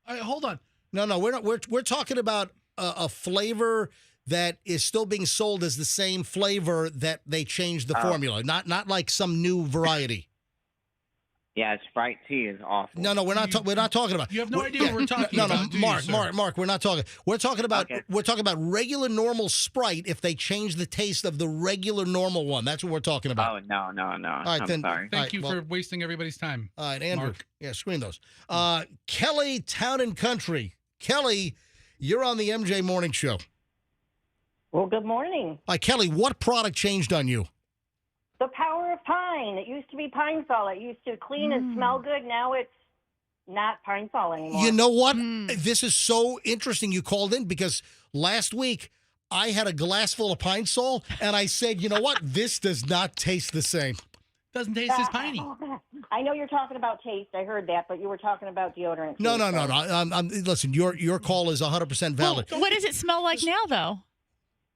All right, hold on. No, we're not. We're talking about a flavor that is still being sold as the same flavor that they changed the formula, not like some new variety. Yeah, Sprite tea is awful. No, we're not. We're not talking about. You have no idea what we're talking about. do you, Mark, sir? Mark. We're not talking. We're talking about. We're talking about regular normal Sprite. If they change the taste of the regular normal one, that's what we're talking about. Oh no. All right, I'm then. sorry. Thank you for wasting everybody's time. All right, Andrew. Mark. Yeah, screen those. Kelly, Town and Country. Kelly, you're on the MJ Morning Show. Well, good morning. Hi, Kelly. What product changed on you? The power of pine. It used to be Pine Sol. It used to clean and smell good. Now it's not Pine Sol anymore. You know what? This is so interesting you called in because last week I had a glass full of Pine Sol and I said, you know what? This does not taste the same. Doesn't taste as piney. I know you're talking about taste. I heard that, but you were talking about deodorant. No. Listen, your call is 100% valid. What does it smell like now, though?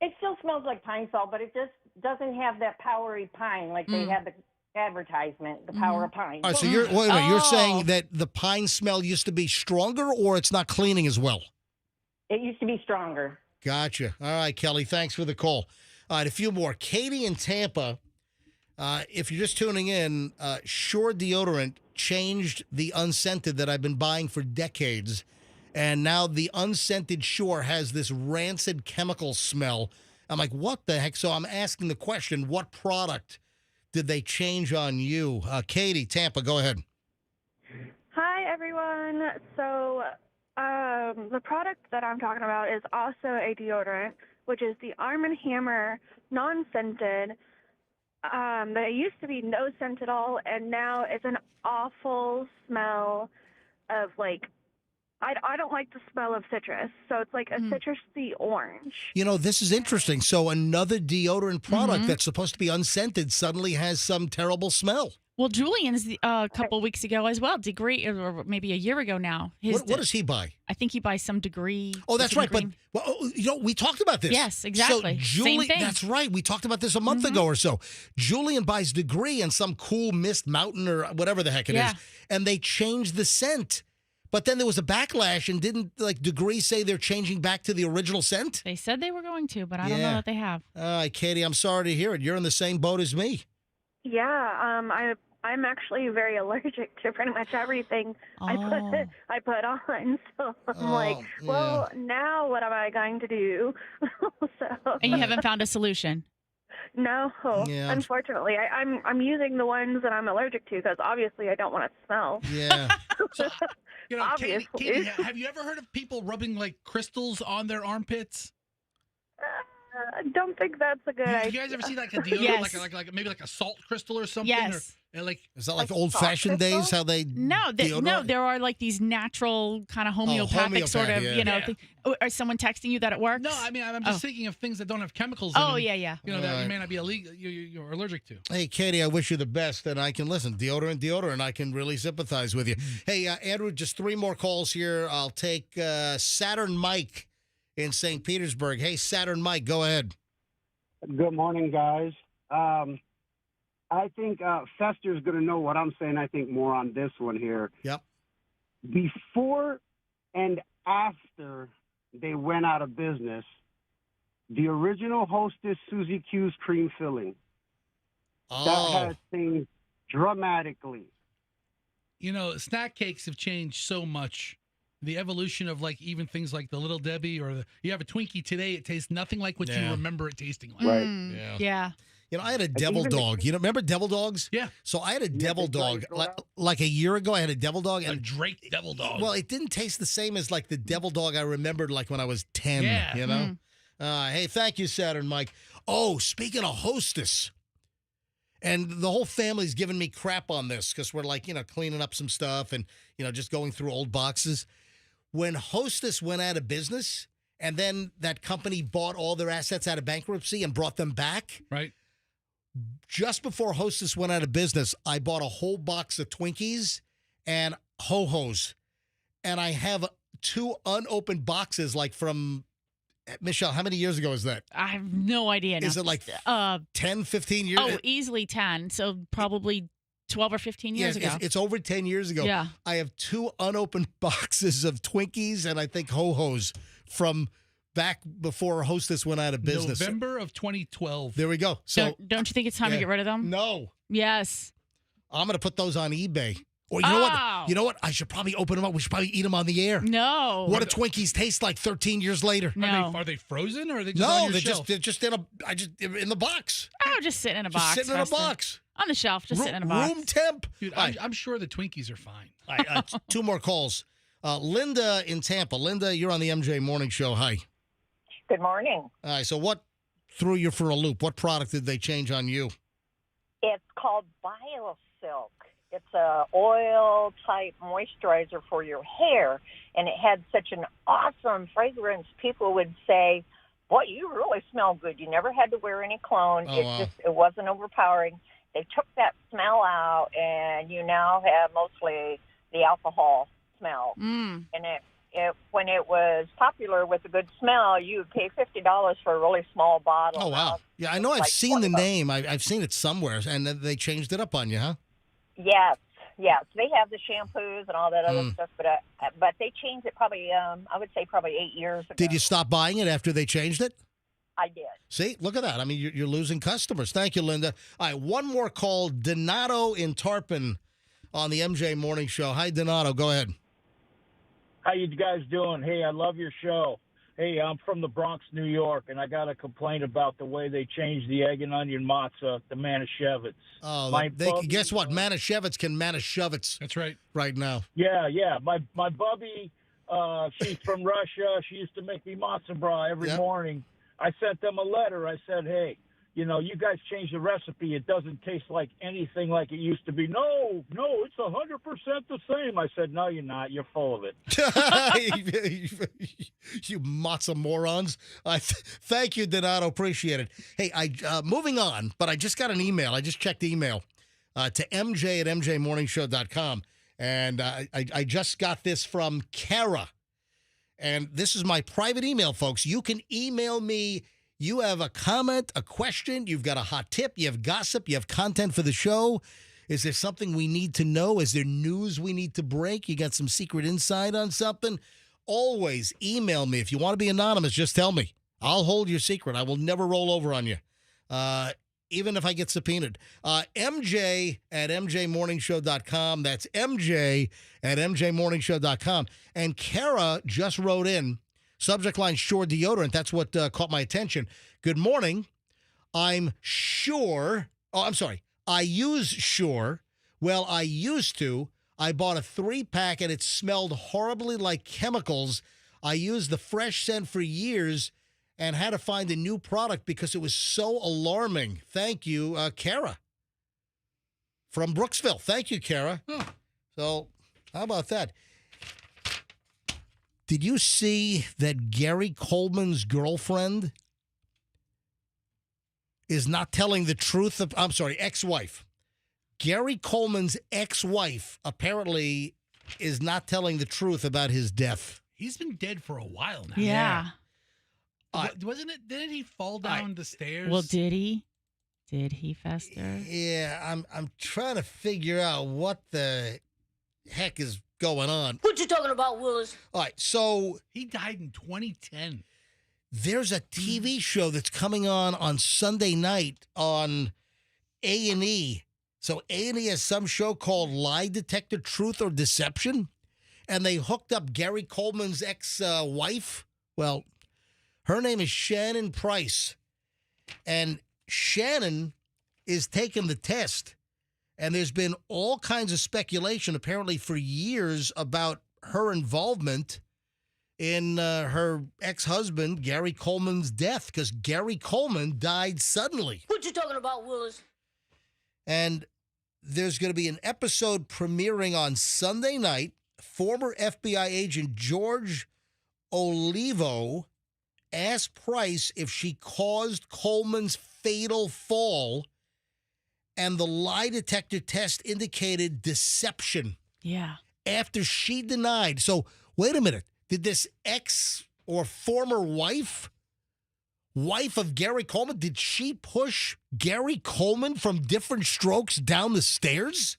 It still smells like Pine Sol, but it just doesn't have that powery pine like they had the advertisement, the power of pine. All right, so you're saying that the pine smell used to be stronger or it's not cleaning as well? It used to be stronger. Gotcha. All right, Kelly, thanks for the call. All right, a few more. Katie in Tampa, if you're just tuning in, Sure Deodorant changed the unscented that I've been buying for decades, and now the unscented Sure has this rancid chemical smell. I'm like, what the heck? So I'm asking the question, what product did they change on you? Katie, Tampa, go ahead. Hi, everyone. So the product that I'm talking about is also a deodorant, which is the Arm & Hammer non-scented. They used to be no scent at all, and now it's an awful smell of, like, I don't like the smell of citrus, so it's like a citrusy orange. You know, this is interesting. So another deodorant product that's supposed to be unscented suddenly has some terrible smell. Well, Julian's a couple of weeks ago as well. Degree, or maybe a year ago now. What does he buy? I think he buys some degree. Oh, that's right. But we talked about this. Yes, exactly. So Julian, Same thing. that's right. We talked about this a month ago or so. Julian buys degree in some cool mist mountain or whatever the heck it is, and they changed the scent. But then there was a backlash, and didn't degree say they're changing back to the original scent? They said they were going to, but I don't know that they have. Katie, I'm sorry to hear it. You're in the same boat as me. Yeah, I'm actually very allergic to pretty much everything I put on. So I'm like, well, now what am I going to do? And you haven't found a solution. No, unfortunately, I'm using the ones that I'm allergic to because obviously I don't want to smell. Yeah. So, obviously. Katie, have you ever heard of people rubbing crystals on their armpits? I don't think that's a good idea. You guys ever see a deodorant, like maybe a salt crystal or something? Yes. Is that like old-fashioned days? How they no, there are these natural kind of homeopathic sort of thing. Or someone texting you that it works? No, I mean I'm just thinking of things that don't have chemicals in them. Yeah. That you may not be you're allergic to. Hey, Katie, I wish you the best, and I can listen. Deodorant, I can really sympathize with you. Hey, Andrew, just 3 more calls here. I'll take Saturn Mike in St. Petersburg. Hey, Saturn Mike, go ahead. Good morning, guys. I think Fester's going to know what I'm saying. I think more on this one here. Yep. Before and after they went out of business, the original Hostess Suzy Q's cream filling. That has changed dramatically. Snack cakes have changed so much. The evolution of even things like the Little Debbie or you have a Twinkie today, it tastes nothing like what you remember it tasting like. Right. Yeah. I had a devil dog. Remember devil dogs? Yeah. So I had a devil dog like a year ago. I had a devil dog, a Drake devil dog. Well, it didn't taste the same as the devil dog I remembered when I was 10. Yeah. Hey, thank you, Saturn Mike. Oh, speaking of Hostess, and the whole family's giving me crap on this because we're cleaning up some stuff and just going through old boxes. When Hostess went out of business, and then that company bought all their assets out of bankruptcy and brought them back. Right. Just before Hostess went out of business, I bought a whole box of Twinkies and Ho-Hos. And I have 2 unopened boxes from, Michelle, how many years ago is that? I have no idea. Is it 10, 15 years? Oh, easily 10. So probably 12 or 15 years ago. It's over 10 years ago. Yeah. I have 2 unopened boxes of Twinkies and I think Ho-Hos from back before Hostess went out of business. November of 2012. There we go. So don't you think it's time to get rid of them? No. Yes. I'm going to put those on eBay. Or you know what? I should probably open them up. We should probably eat them on the air. No. What do Twinkies taste like 13 years later? No. Are they frozen or are they just on your shelf? they're just in the box. Oh, just sitting in a box. Sitting in a box. On the shelf, just sitting in a box. Room temp. Dude, I'm sure the Twinkies are fine. All right, 2 more calls. Linda in Tampa. Linda, you're on the MJ Morning Show. Hi. Good morning. All right, so what threw you for a loop? What product did they change on you? It's called BioSilk. It's a oil-type moisturizer for your hair, and it had such an awesome fragrance. People would say, boy, you really smell good. You never had to wear any cologne. It wasn't overpowering. They took that smell out, and you now have mostly the alcohol smell. And when it was popular with a good smell, you would pay $50 for a really small bottle. Oh, wow. Yeah, I know I've seen the name. I've seen it somewhere, and they changed it up on you, huh? Yes. They have the shampoos and all that other stuff, but they changed it probably, I would say probably 8 years ago. Did you stop buying it after they changed it? I did. See, look at that. I mean, you're losing customers. Thank you, Linda. All right, one more call. Donato in Tarpon on the MJ Morning Show. Hi, Donato. Go ahead. How you guys doing? Hey, I love your show. Hey, I'm from the Bronx, New York, and I got a complaint about the way they changed the egg and onion matzah, the Manischewitz. Oh, guess what? Manischewitz can Manischewitz. That's right. Right now. Yeah. My bubby, she's from Russia. She used to make me matzo bra every morning. I sent them a letter. I said, hey, you guys changed the recipe. It doesn't taste like anything like it used to be. No, it's 100% the same. I said, no, you're not. You're full of it. You matzo morons. Thank you, Donato. Appreciate it. Hey, moving on, but I just got an email. I just checked email. to MJ at MJMorningshow.com. And I just got this from Kara. And this is my private email, folks. You can email me. You have a comment, a question, you've got a hot tip, you have gossip, you have content for the show. Is there something we need to know? Is there news we need to break? You got some secret insight on something? Always email me. If you want to be anonymous, just tell me. I'll hold your secret. I will never roll over on you, even if I get subpoenaed. MJ at MJMorningshow.com. That's MJ at MJMorningshow.com. And Kara just wrote in, subject line, Sure Deodorant. That's what caught my attention. Good morning. I'm sure. Oh, I'm sorry. I use Sure. Well, I used to. I bought a 3-pack and it smelled horribly like chemicals. I used the fresh scent for years and had to find a new product because it was so alarming. Thank you, Kara. From Brooksville. Thank you, Kara. So, how about that? Did you see that Gary Coleman's girlfriend is not telling the truth of, I'm sorry, ex-wife. Gary Coleman's ex-wife apparently is not telling the truth about his death. He's been dead for a while now. Yeah. Wasn't it? Didn't he fall down the stairs? Well, did he? Did he, Fester? Yeah, I'm trying to figure out what the heck is going on. What you talking about, Willis? All right, so he died in 2010. There's a TV show that's coming on Sunday night on A&E. So A&E has some show called Lie Detector, Truth or Deception, and they hooked up Gary Coleman's ex-wife. Well, her name is Shannon Price, and Shannon is taking the test, and there's been all kinds of speculation apparently for years about her involvement in her ex-husband Gary Coleman's death, because Gary Coleman died suddenly. What you talking about, Willis? And there's going to be an episode premiering on Sunday night. Former FBI agent George Olivo asked Price if she caused Coleman's fatal fall, and the lie detector test indicated deception. Yeah. After she denied. So, wait a minute. Did this ex or former wife of Gary Coleman, did she push Gary Coleman from different strokes down the stairs?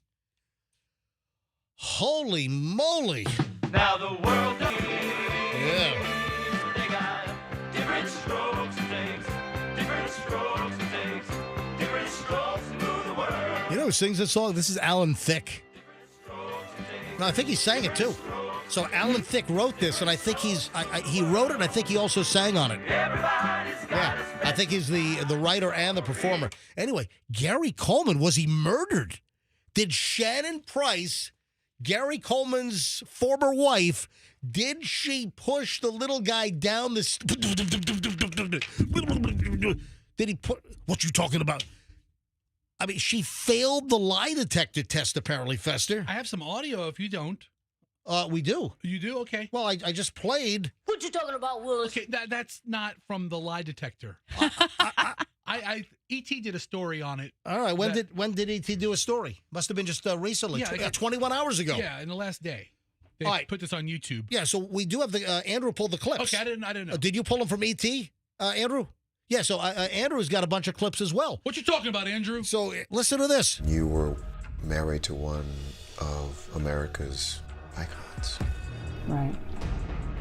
Holy moly. Now the world Yeah. they got different strokes it takes, different strokes it takes, different strokes to move the world. You know who sings this song? This is Alan Thicke. No, I think he sang it too. So Alan Thicke wrote this, and I think he wrote it, and I think he also sang on it. Yeah, I think he's the writer and the performer. Anyway, Gary Coleman, was he murdered? Did Shannon Price, Gary Coleman's former wife, did she push the little guy down the... Did he put... What you talking about? I mean, she failed the lie detector test, apparently, Fester. I have some audio if you don't. We do. You do? Okay. Well, I just played. What you talking about, Willis? Okay, that's not from the lie detector. E.T. did a story on it. All right. When did E.T. do a story? Must have been just recently. Yeah, 21 hours ago. Yeah, in the last day. They All right. put this on YouTube. Yeah, so we do have the Andrew pulled the clips. Okay, I didn't know. Did you pull them from E.T., Andrew? Yeah, so Andrew's got a bunch of clips as well. What you talking about, Andrew? So listen to this. You were married to one of America's icons. Right.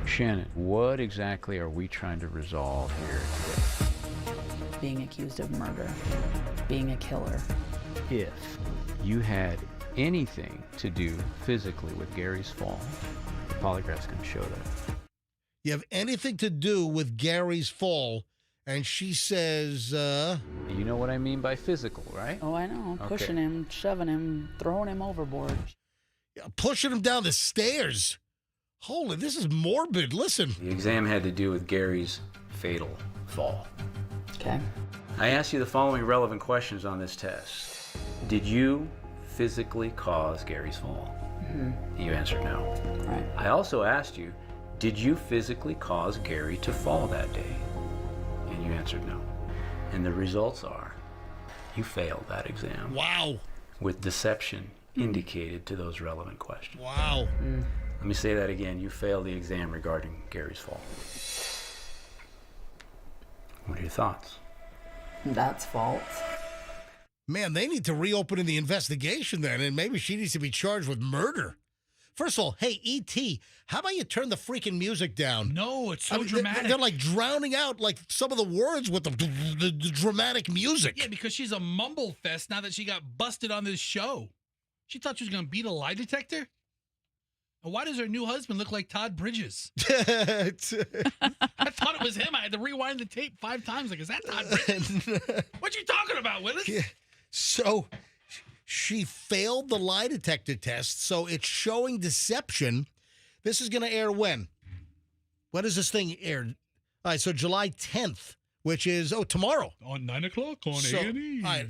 Shannon, what exactly are we trying to resolve here today? Being accused of murder, being a killer. If you had anything to do physically with Gary's fall, the polygraph's going to show that. You have anything to do with Gary's fall, and she says, You know what I mean by physical, right? Oh, I know. Okay. Pushing him, shoving him, throwing him overboard. pushing him down the stairs. Holy, this is morbid. Listen. The exam had to do with Gary's fatal fall. Okay. I asked you the following relevant questions on this test. Did you physically cause Gary's fall? Mm-hmm. You answered no. Right. I also asked you, did you physically cause Gary to fall that day? And you answered no. And the results are, you failed that exam. Wow. with deception indicated to those relevant questions. Wow. Let me say that again. You failed the exam regarding Gary's fall. What are your thoughts? That's false. Man, they need to reopen the investigation then, and maybe she needs to be charged with murder. First of all, hey, E.T., how about you turn the freaking music down? No, it's so dramatic. They're like drowning out like some of the words with the dramatic music. Yeah, because she's a mumble fest now that she got busted on this show. She thought she was going to beat a lie detector? And why does her new husband look like Todd Bridges? I thought it was him. I had to rewind the tape 5 times. Like, is that Todd Bridges? What you talking about, Willis? Yeah. So she failed the lie detector test, so it's showing deception. This is going to air when? When is this thing aired? All right, so July 10th, which is, tomorrow. On 9 o'clock on A&E. All right,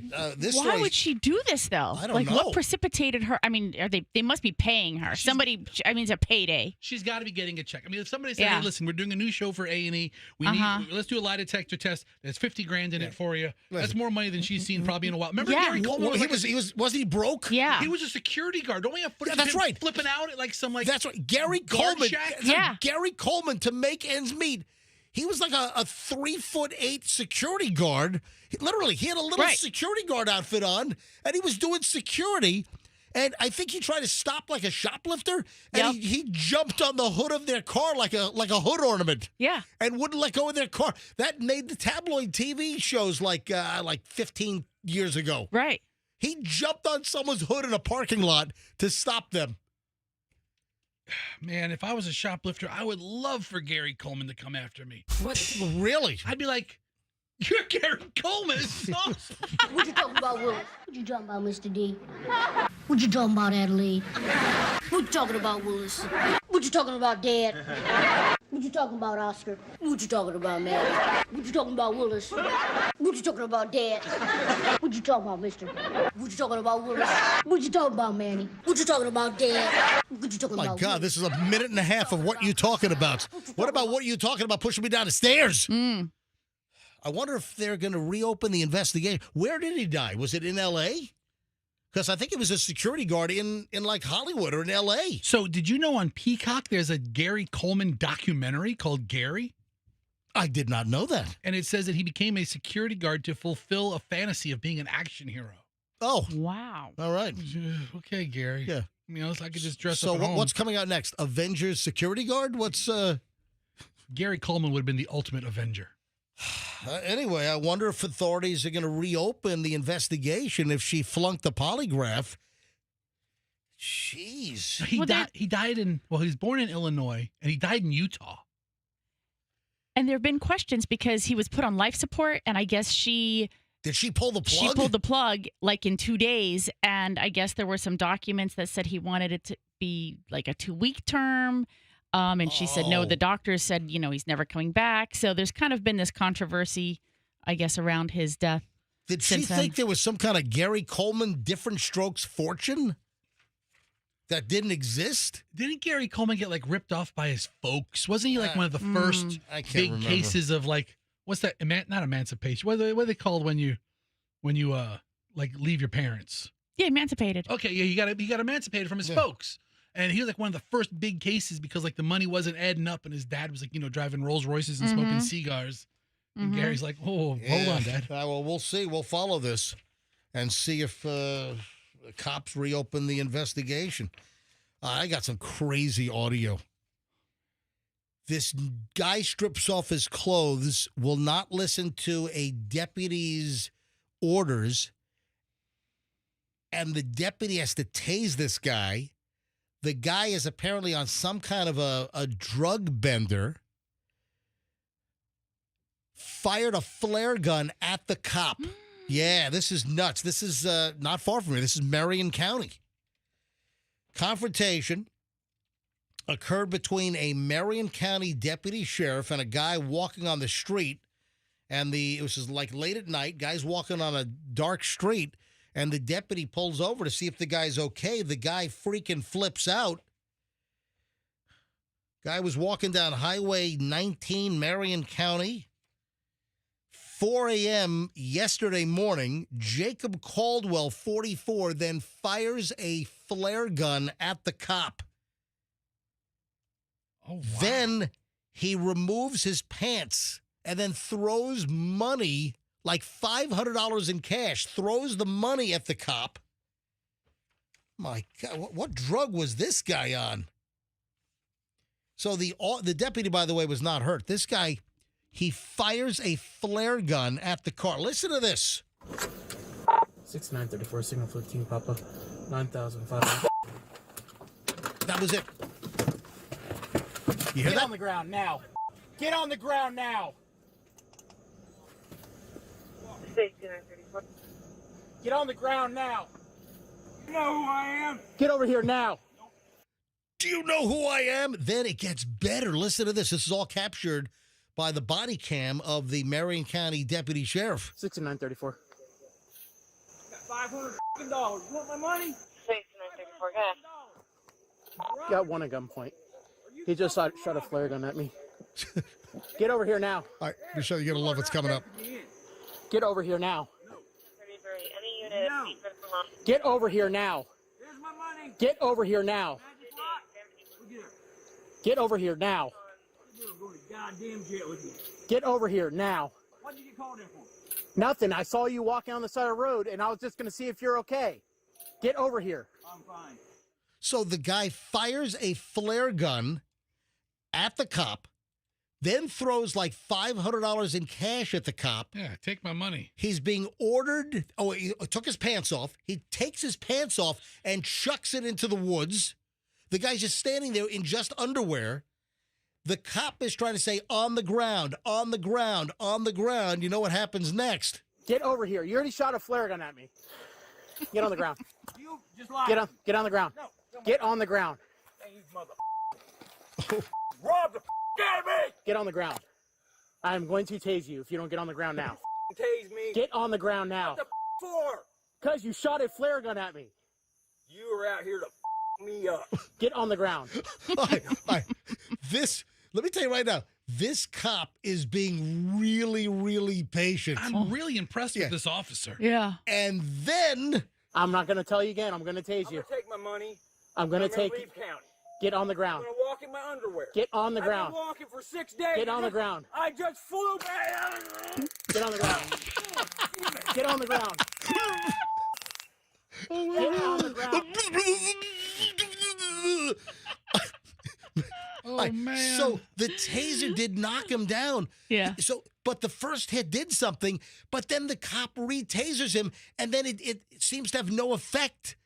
Why would she do this, though? I don't know. What precipitated her? I mean, they must be paying her. Somebody, it's a payday. She's got to be getting a check. I mean, if somebody said, hey, listen, we're doing a new show for A&E. Let's do a lie detector test. There's $50,000 in it for you. That's more money than she's seen probably in a while. Remember Gary Coleman? Wasn't he broke? Yeah. He was a security guard. Don't we have footage of him flipping out at like some That's right. Gary Coleman. shack? Gary Coleman, to make ends meet. He was like a 3'8" security guard. He had a little security guard outfit on, and he was doing security. And I think he tried to stop like a shoplifter, and he jumped on the hood of their car like a hood ornament. Yeah, and wouldn't let go of their car. That made the tabloid TV shows like 15 years ago. Right. He jumped on someone's hood in a parking lot to stop them. Man, if I was a shoplifter, I would love for Gary Coleman to come after me. What? Really? I'd be like, you're Gary Coleman. What you talking about, Willis? What you talking about, Mr. D? What you talking about, Adelaide? What you talking about, Willis? What you talking about, Dad? What you talking about, Oscar? What you talking about, Maddie? What you talking about, Willis? What you talking about, Dad? What you talking about, Mister? What you talking about, Willis? What you talking about, Manny? What you talking about, Dad? What you talking My Oh, Oh, God, about, Willis? this is a minute and a half of what you talking about. What about what you talking about pushing me down the stairs? I wonder if they're going to reopen the investigation. Where did he die? Was it in L.A.? Because I think it was a security guard in like Hollywood or in L.A. So did you know on Peacock there's a Gary Coleman documentary called Gary? I did not know that. And it says that he became a security guard to fulfill a fantasy of being an action hero. Oh. Wow. All right. Okay, Gary. Yeah. You know, I could just dress so up at home. what's coming out next? Avengers security guard? What's Gary Coleman would have been the ultimate Avenger. Anyway, I wonder if authorities are going to reopen the investigation if she flunked the polygraph. Jeez. He died in, he was born in Illinois, and he died in Utah. And there have been questions because he was put on life support, and I guess Did she pull the plug? She pulled the plug like in 2 days, and I guess there were some documents that said he wanted it to be like a 2-week term. And she said, no, the doctor said, he's never coming back. So there's kind of been this controversy, I guess, around his death. Did she think there was some kind of Gary Coleman different strokes fortune that didn't exist? Didn't Gary Coleman get like ripped off by his folks? Wasn't he like one of the first big remember. cases of like, what's that? Not emancipation. What are they called when you like leave your parents? Yeah, emancipated. Okay, yeah, he got emancipated from his folks. And he was like one of the first big cases because like the money wasn't adding up, and his dad was like, driving Rolls Royces and smoking cigars. And Gary's like, hold on, Dad. Well, we'll see. We'll follow this and see if the cops reopen the investigation. I got some crazy audio. This guy strips off his clothes, will not listen to a deputy's orders, and the deputy has to tase this guy. The guy is apparently on some kind of a drug bender. Fired a flare gun at the cop. Yeah, this is nuts. This is not far from here. This is Marion County. Confrontation occurred between a Marion County deputy sheriff and a guy walking on the street. And it was just like late at night. Guy's walking on a dark street. And the deputy pulls over to see if the guy's okay. The guy freaking flips out. Guy was walking down Highway 19, Marion Couney. 4 a.m. yesterday morning, Jacob Caldwell, 44, then fires a flare gun at the cop. Oh, wow. Then he removes his pants and then throws money, like $500 in cash, throws the money at the cop. My God, what drug was this guy on? So the deputy, by the way, was not hurt. This guy, he fires a flare gun at the car. Listen to this. 6934, signal 15, Papa, 9,500. That was it. You hear Get that? on the ground now. Get on the ground now. 6934. Get on the ground now. You know who I am? Get over here now. Do you know who I am? Then it gets better. Listen to this. This is all captured by the body cam of the Marion County Deputy Sheriff. 6934. Got $500. You want my money? 6934, go ahead. Got one at gunpoint. He just shot a flare gun at me. Get over here now. All right, Michelle, you're going to love what's coming up. Get over here now. 33, any unit, No. Get over here now. Here's my money. Get over here now. Look here. Get over here now. I'm going to goddamn jail with you. Get over here now. What did you get called in for? Nothing. I saw you walking on the side of the road, and I was just going to see if you're okay. Get over here. I'm fine. So the guy fires a flare gun at the cop, then throws like $500 in cash at the cop. Yeah, take my money. He's being ordered. Oh, he took his pants off. He takes his pants off and chucks it into the woods. The guy's just standing there in just underwear. The cop is trying to say, on the ground, on the ground, on the ground. You know what happens next? Get over here. You already shot a flare gun at me. Get on the ground. You just lied. Get on the ground. No. Get on the ground. Hey, you mother. Rob the out of me. Get on the ground. I'm going to tase you if you don't get on the ground now. Tase me. Get on the ground now. What the for? Because you shot a flare gun at me. You were out here to me up. Get on the ground. All right. Let me tell you right now, this cop is being really, really patient. I'm really impressed with this officer. Yeah. And then I'm not going to tell you again. I'm going to tase you. I'm going to take my money. I'm going to leave take. county. Get on the I'm ground. going to walk in my underwear. Get on the ground. I've been walking for 6 days. Get on the ground. I just flew back. Get on the ground. Get on the ground. Get on the ground. Oh, man. So the taser did knock him down. Yeah. So, but the first hit did something, but then the cop re-tasers him, and then it seems to have no effect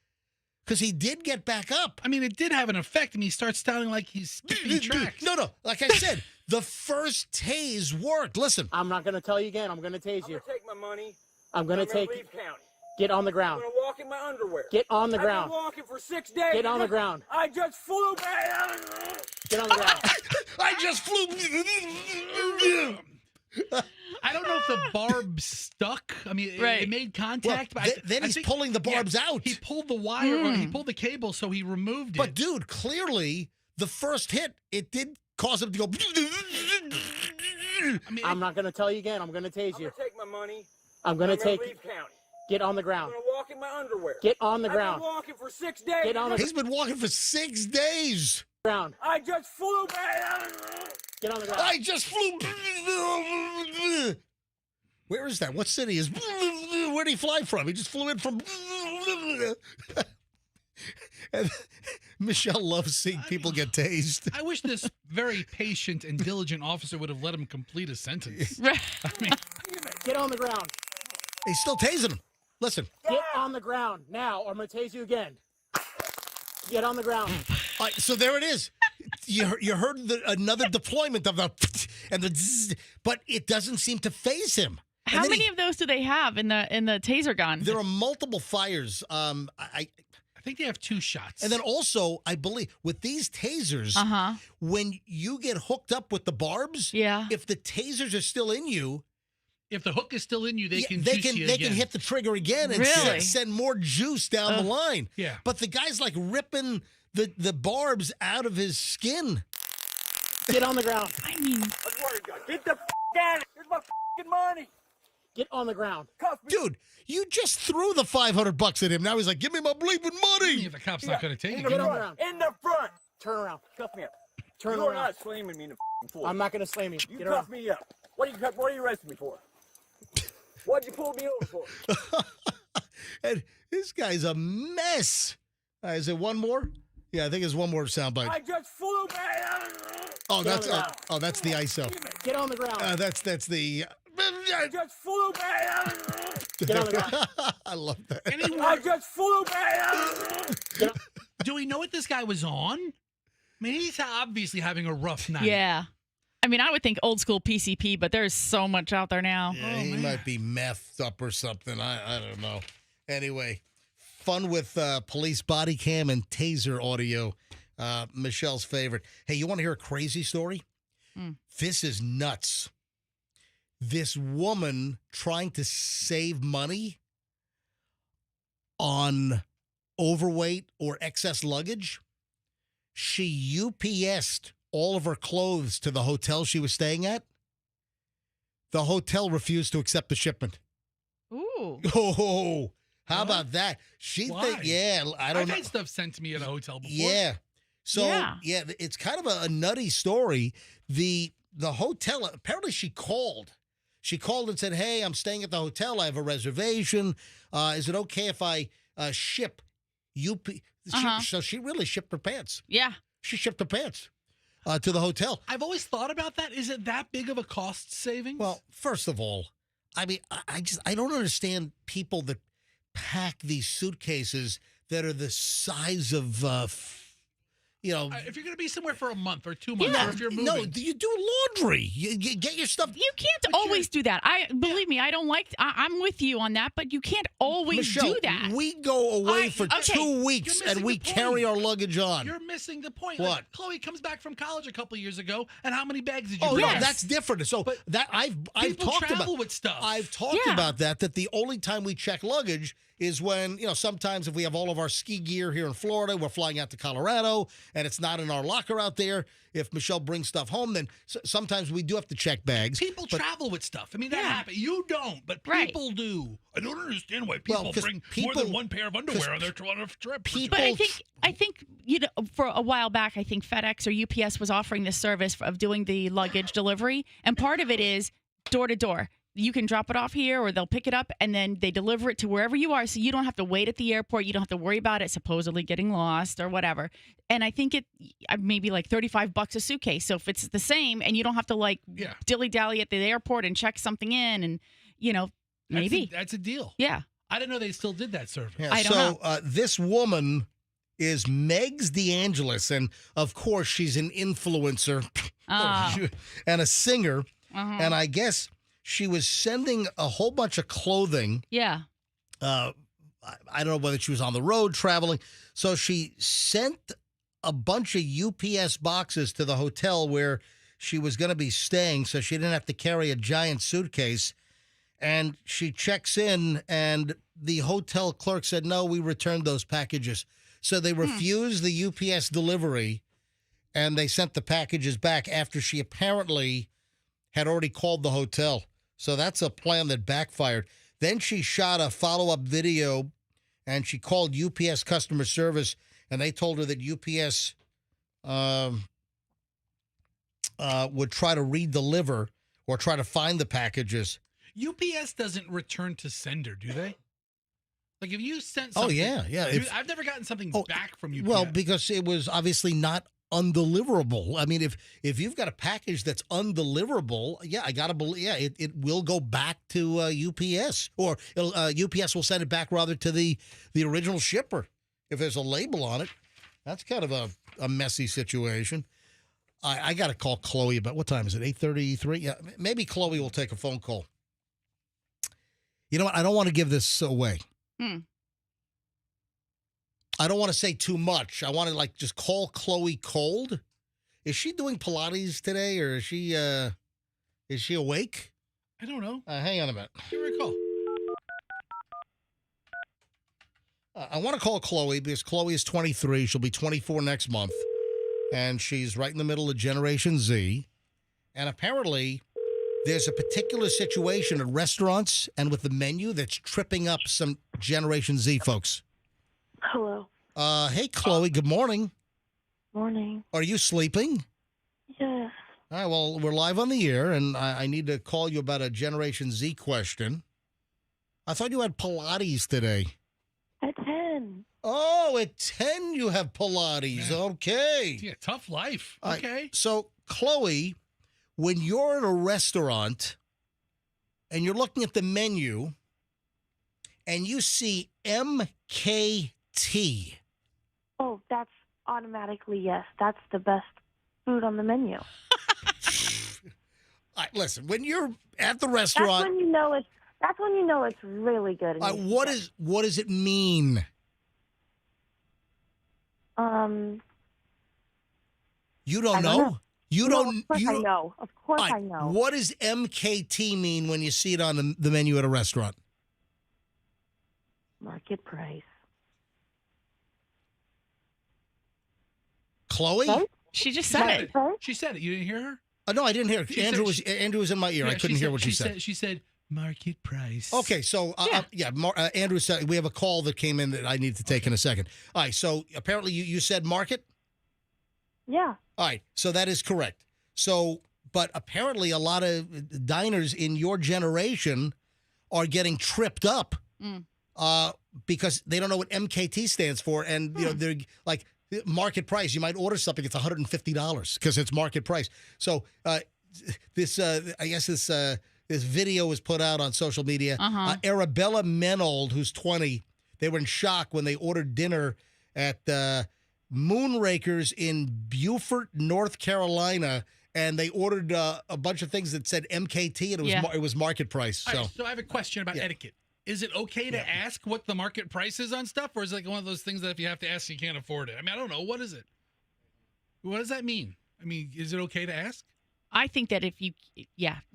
because he did get back up. I mean, it did have an effect. I mean, he starts sounding like he's skipping tracks. No. Like I said, the first tase worked. Listen. I'm not going to tell you again. I'm going to tase you. I'm going to take my money. I'm going to take. leave county. Get on the I'm ground. going to walk in my underwear. Get on the I've ground. been walking for 6 days. Get on the ground. I just flew back. Get on the ground. I just flew. I don't know if the barb stuck. I mean, it made contact. Well, but then I he's think- pulling the barbs out. He pulled the wire, or he pulled the cable, so he removed it. But dude, clearly the first hit, it did cause him to go. I mean, I'm not going to tell you again. I'm going to tase I'm you. going to take my money. I'm going to take. leave county. Get on the I'm ground. going to walk in my underwear. Get on the I've ground. been walking for 6 days. Get on the He's been walking for 6 days. ground. I just flew back. Get on the ground. I just flew. Where is that? What city is? Where did he fly from? He just flew in from. And Michelle loves seeing people get tased. I wish this very patient and diligent officer would have let him complete a sentence. Right. I mean, Get on the ground. He's still tasing him. Listen. Get on the ground now, or I'm going to tase you again. Get on the ground. All right, so there it is. You heard another deployment of the and the zzz, but it doesn't seem to phase him. How many of those do they have in the taser gun? There are multiple fires. I think they have 2 shots. And then also, I believe with these tasers, when you get hooked up with the barbs, if the tasers are still in you, if the hook is still in you, they can they juice can you they again. can hit the trigger again and Really? send more juice down the line. Yeah. But the guy's like ripping the barbs out of his skin. Get on the ground. I mean, Get the out of here. Here's my money. Get on the ground. Dude, you just threw the $500 at him. Now he's like, give me my bleeping money. The cop's not going to take it. Get on the ground. In the front. Turn around. Cuff me up. Turn You're around. not slamming me in the floor. I'm not going to slam you. You Get cuff around. me up. What are you arresting me for? What'd you pull me over for? And this guy's a mess. Is it one more? Yeah, I think it's one more soundbite. I just flew back. Oh, that's the ISO. Get on the ground. That's the. I just flew back. Get on the ground. I love that. I just flew back. Do we know what this guy was on? I mean, he's obviously having a rough night. Yeah. I mean, I would think old school PCP, but there's so much out there now. Yeah, he might be methed up or something. I don't know. Anyway, fun with police body cam and taser audio. Michelle's favorite. Hey, you want to hear a crazy story? This is nuts. This woman trying to save money on overweight or excess luggage. She UPS'd all of her clothes to the hotel she was staying at. The hotel refused to accept the shipment. Ooh. Oh, how about that? Why? I don't know. I've had stuff sent to me at a hotel before. Yeah. So, Yeah. it's kind of a nutty story. The hotel, apparently she called. She called and said, hey, I'm staying at the hotel. I have a reservation. Is it okay if I ship So she really shipped her pants. Yeah. She shipped her pants to the hotel. I've always thought about that. Is it that big of a cost savings? Well, first of all, I mean, I don't understand people that pack these suitcases that are the size of, if you're going to be somewhere for a month or 2 months, or if you're moving. No, you do laundry. You get your stuff. You can't always do that. Believe me, I don't like. I'm with you on that, but you can't always Michelle, do that. We go away for 2 weeks You're and we missing the carry point. our luggage on. You're missing the point. What? Like, Chloe comes back from college a couple years ago, and how many bags did you Oh bring? no, that's different. So that I've people talked travel about with stuff. I've talked about that the only time we check luggage is when, sometimes if we have all of our ski gear here in Florida, we're flying out to Colorado and it's not in our locker out there. If Michelle brings stuff home, then sometimes we do have to check bags. People travel with stuff. I mean, that happens. You don't, but people do. I don't understand why people bring more than one pair of underwear on their trip. But I think for a while back, I think FedEx or UPS was offering this service of doing the luggage delivery, and part of it is door to door. You can drop it off here or they'll pick it up and then they deliver it to wherever you are. So you don't have to wait at the airport. You don't have to worry about it supposedly getting lost or whatever. And I think it maybe like $35 a suitcase. So if it's the same and you don't have to dilly-dally at the airport and check something in and, maybe. That's a deal. Yeah. I didn't know they still did that service. Yeah, I don't know. This woman is Megs DeAngelis, and of course she's an influencer and a singer. And I guess she was sending a whole bunch of clothing. Yeah. I don't know whether she was on the road traveling. So she sent a bunch of UPS boxes to the hotel where she was going to be staying so she didn't have to carry a giant suitcase. And she checks in and the hotel clerk said, no, we returned those packages. So they refused the UPS delivery and they sent the packages back after she apparently had already called the hotel. So that's a plan that backfired. Then she shot a follow-up video and she called UPS customer service and they told her that UPS would try to redeliver or try to find the packages. UPS doesn't return to sender, do they? Like if you sent something. Oh, yeah. I've never gotten something back from UPS. Well, because it was obviously not undeliverable. I mean, if you've got a package that's undeliverable, I got to believe, it will go back to UPS, or UPS will send it back rather to the original shipper if there's a label on it. That's kind of a messy situation. I got to call Chloe about, what time is it, 8:33? Yeah, maybe Chloe will take a phone call. You know what? I don't want to give this away. I don't want to say too much. I want to just call Chloe cold. Is she doing Pilates today, or is she awake? I don't know. Hang on a minute. Give her a call. I want to call Chloe because Chloe is 23. She'll be 24 next month, and she's right in the middle of Generation Z. And apparently, there's a particular situation at restaurants and with the menu that's tripping up some Generation Z folks. Hello. Hey, Chloe, good morning. Morning. Are you sleeping? Yes. All right, well, we're live on the air, and I need to call you about a Generation Z question. I thought you had Pilates today. At 10. Oh, at 10 you have Pilates. Okay. Yeah, tough life. All right, Okay. so, Chloe, when you're at a restaurant and you're looking at the menu and you see MKT. Oh, that's automatically yes. That's the best food on the menu. All right, listen, when you're at the restaurant, That's when you know it's really good. all right, what does it mean? You don't know? You No, don't. Of course you I don't- know. Of course All right, I know. What does MKT mean when you see it on the menu at a restaurant? Market price. Chloe? Right? She just said it. She said it. You didn't hear her? No, I didn't hear it. She Andrew said Andrew was in my ear. Yeah, I couldn't hear what she said. said. She said market price. Okay, so Andrew said we have a call that came in that I need to take in a second. All right, so apparently you said market? Yeah. All right, so that is correct. So, but apparently a lot of diners in your generation are getting tripped up because they don't know what MKT stands for, and you know they're like market price. You might order something; it's $150 because it's market price. So this video was put out on social media. Arabella Menold, who's 20, they were in shock when they ordered dinner at Moonrakers in Beaufort, North Carolina, and they ordered a bunch of things that said MKT, and it was market price. All So, right, so I have a question about etiquette. Is it okay to ask what the market price is on stuff, or is it like one of those things that if you have to ask, you can't afford it? I mean, I don't know. What is it? What does that mean? I mean, is it okay to ask? I think that if you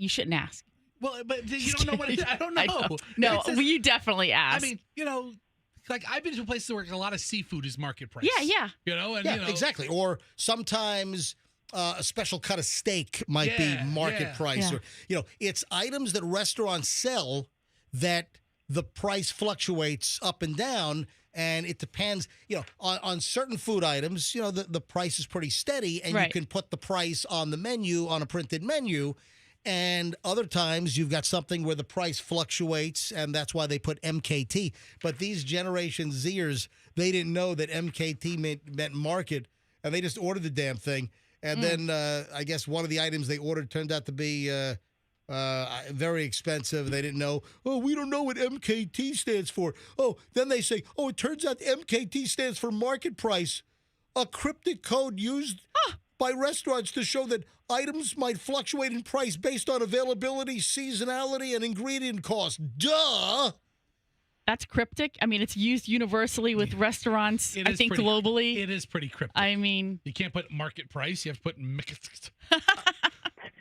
shouldn't ask. Well, but you don't know what it is. I don't know. No, It says- you definitely ask. I mean, like I've been to places where a lot of seafood is market price. Yeah. exactly. Or sometimes a special cut of steak might be market price. Yeah. Or it's items that restaurants sell that the price fluctuates up and down, and it depends. On certain food items, the price is pretty steady, and you can put the price on the menu on a printed menu. And other times you've got something where the price fluctuates, and that's why they put MKT. But these Generation Zers, they didn't know that MKT meant market, and they just ordered the damn thing. And then I guess one of the items they ordered turned out to be very expensive. They didn't know. Oh, we don't know what MKT stands for. Oh, then they say, it turns out MKT stands for market price, a cryptic code used by restaurants to show that items might fluctuate in price based on availability, seasonality, and ingredient cost. Duh! That's cryptic. I mean, it's used universally with restaurants, I think globally. It is pretty cryptic. I mean, you can't put market price. You have to put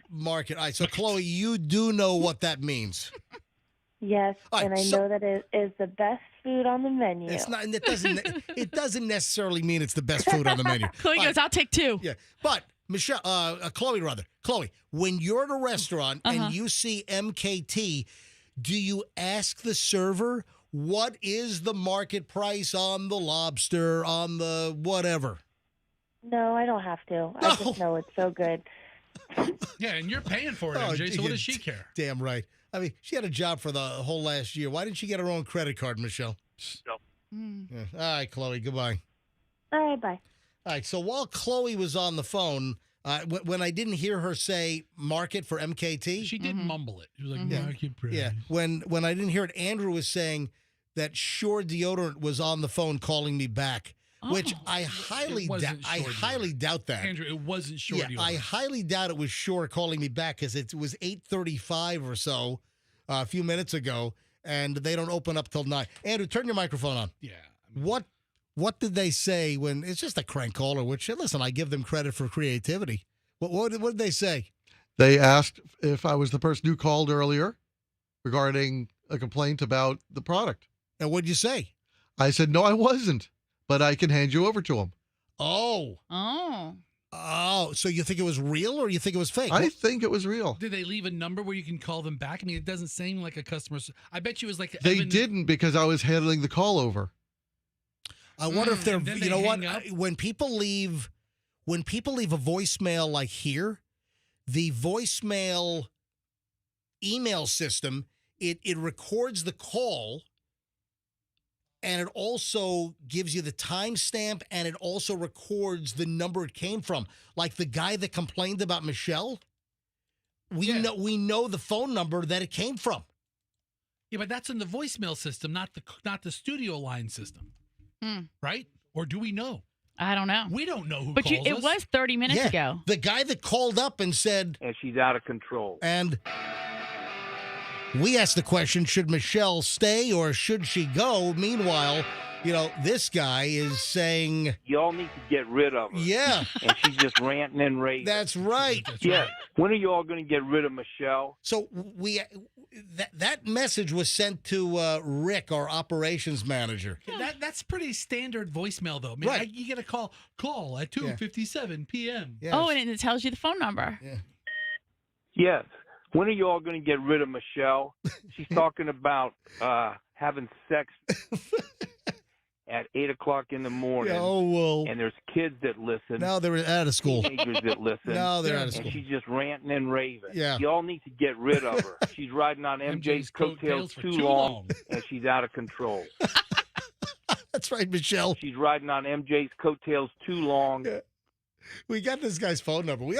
market. All right, so Chloe, you do know what that means. Yes, All right, and I know that it is the best food on the menu. It's not. It doesn't necessarily mean it's the best food on the menu. Chloe goes, I'll take two. Yeah, but Chloe, when you're at a restaurant and you see MKT, do you ask the server what is the market price on the lobster, on the whatever? No, I don't have to. I just know it's so good. Yeah, and you're paying for it, MJ, so what does she care? Damn right. I mean, she had a job for the whole last year. Why didn't she get her own credit card, Michelle? Yeah. All right, Chloe, goodbye. All right, bye. All right, so while Chloe was on the phone, when I didn't hear her say market for MKT. She did mumble it. She was like, market price. Yeah, when I didn't hear it, Andrew was saying that Sure Deodorant was on the phone calling me back, which I highly doubt that. Andrew, it wasn't Sure Deodorant. I highly doubt it was Sure calling me back because it was 8:35 or so a few minutes ago, and they don't open up till 9. Andrew, turn your microphone on. Yeah. What did they say when it's just a crank caller? Which, listen, I give them credit for creativity. What did they say? They asked if I was the person who called earlier regarding a complaint about the product. And what'd you say? I said, no, I wasn't, but I can hand you over to them. Oh. Oh, so you think it was real or you think it was fake? I think it was real. Did they leave a number where you can call them back? I mean, it doesn't seem like a customer. I bet you it was like They Evan- didn't because I was handling the call over. I wonder if they're, and then you they know what? hang up? When people leave a voicemail like here, the voicemail email system, it records the call, and it also gives you the timestamp, and it also records the number it came from. Like the guy that complained about Michelle, we know the phone number that it came from. Yeah, but that's in the voicemail system, not the studio line system, right? Or do we know? I don't know. We don't know who But calls it us. was 30 minutes ago. The guy that called up and said, and she's out of control. And we asked the question, should Michelle stay or should she go? Meanwhile, this guy is saying, Y'all need to get rid of her. Yeah. And she's just ranting and raving. That's right. Yeah. When are you all going to get rid of Michelle? So that message was sent to Rick, our operations manager. That's pretty standard voicemail, though. I mean, Right. you get a call at 2:57 p.m. Oh, and it tells you the phone number. Yeah. Yes. When are you all going to get rid of Michelle? She's talking about having sex at 8 o'clock in the morning. Oh, well. And there's kids that listen. Now they're out of school. Teenagers that listen. No, they're out of school. And she's just ranting and raving. Yeah. Y'all need to get rid of her. She's riding on MJ's coattails for too too long, long. and she's out of control. That's right, Michelle. She's riding on MJ's coattails too long. Yeah. We got this guy's phone number. We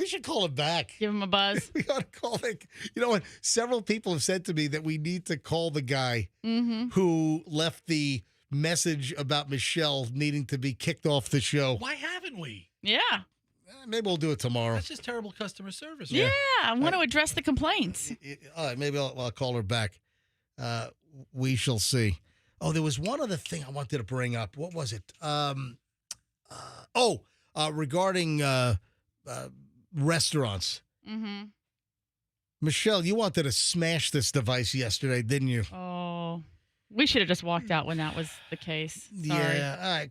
should call him back. Give him a buzz. We ought to call it. You know what? Several people have said to me that we need to call the guy who left the message about Michelle needing to be kicked off the show. Why haven't we? Yeah. Maybe we'll do it tomorrow. That's just terrible customer service. Yeah, I want to address the complaints. All right, maybe I'll call her back. We shall see. Oh, there was one other thing I wanted to bring up. What was it? Regarding restaurants. Mm-hmm. Michelle, you wanted to smash this device yesterday, didn't you? Oh, we should have just walked out when that was the case. Sorry. Yeah.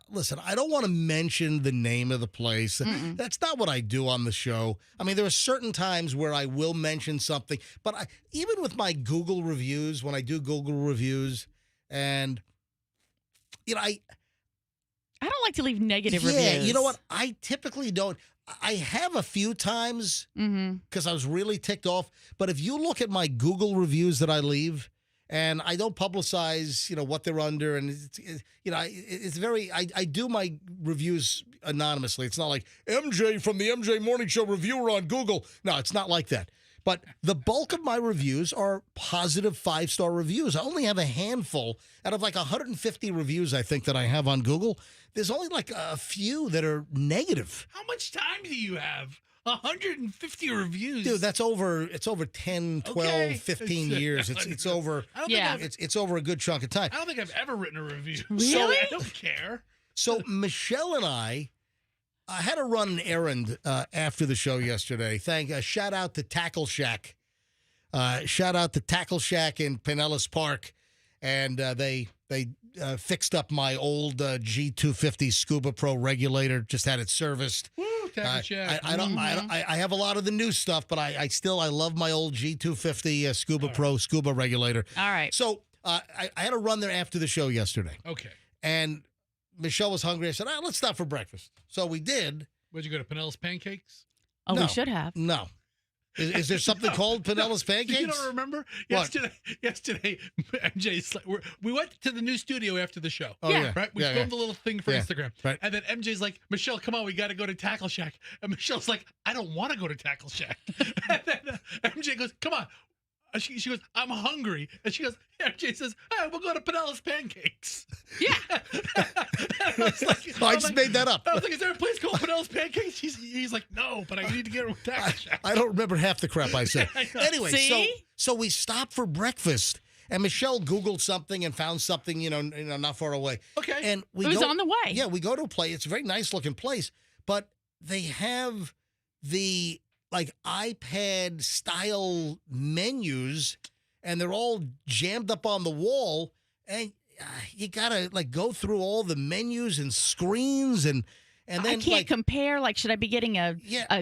Listen, I don't want to mention the name of the place. That's not what I do on the show. I mean, there are certain times where I will mention something, but even with my Google reviews, when I do Google reviews, and I don't like to leave negative reviews. Yeah, you know what? I typically don't. I have a few times because I was really ticked off. But if you look at my Google reviews that I leave, and I don't publicize, what they're under, and it's very. I do my reviews anonymously. It's not like MJ from the MJ Morning Show reviewer on Google. No, it's not like that. But the bulk of my reviews are positive 5-star reviews. I only have a handful out of like 150 reviews, I think, that I have on Google. There's only like a few that are negative. How much time do you have? 150 reviews. Dude, it's over 10, 12, 15 years. It's over. It's over a good chunk of time. I don't think I've ever written a review. Really? So I don't care. So Michelle and I had to run an errand after the show yesterday. Shout out to Tackle Shack. Shout out to Tackle Shack in Pinellas Park, and they fixed up my old G250 Scuba Pro regulator. Just had it serviced. Woo, Tackle Shack. I have a lot of the new stuff, but I love my old G250 Scuba Pro scuba regulator. All right. So I had to run there after the show yesterday. Okay. And Michelle was hungry. I said, let's stop for breakfast. So we did. Would you go to Pinellas Pancakes? Oh, No. we should have. No. Is there something called Pinellas Pancakes? You don't remember? What? Yesterday, MJ's like, we went to the new studio after the show. Oh, yeah. Right? We Yeah, filmed yeah. a little thing for Yeah, Instagram. right. And then MJ's like, Michelle, come on, we got to go to Tackle Shack. And Michelle's like, I don't want to go to Tackle Shack. And then MJ goes, come on. And she goes, I'm hungry. And she goes, MJ says, hey, we'll go to Pinellas Pancakes. Yeah. I just made that up. I was like, is there a place called Pinellas Pancakes? He's like, no, but I need to get with Tackle Shack. I don't remember half the crap I said. I know. Anyway, See? so we stopped for breakfast, and Michelle Googled something and found something, not far away. Okay. And we It was go- on the way. Yeah, we go to a place. It's a very nice looking place, but they have the iPad style menus, and they're all jammed up on the wall, and you gotta go through all the menus and screens, and And then I can't compare. Like, should I be getting a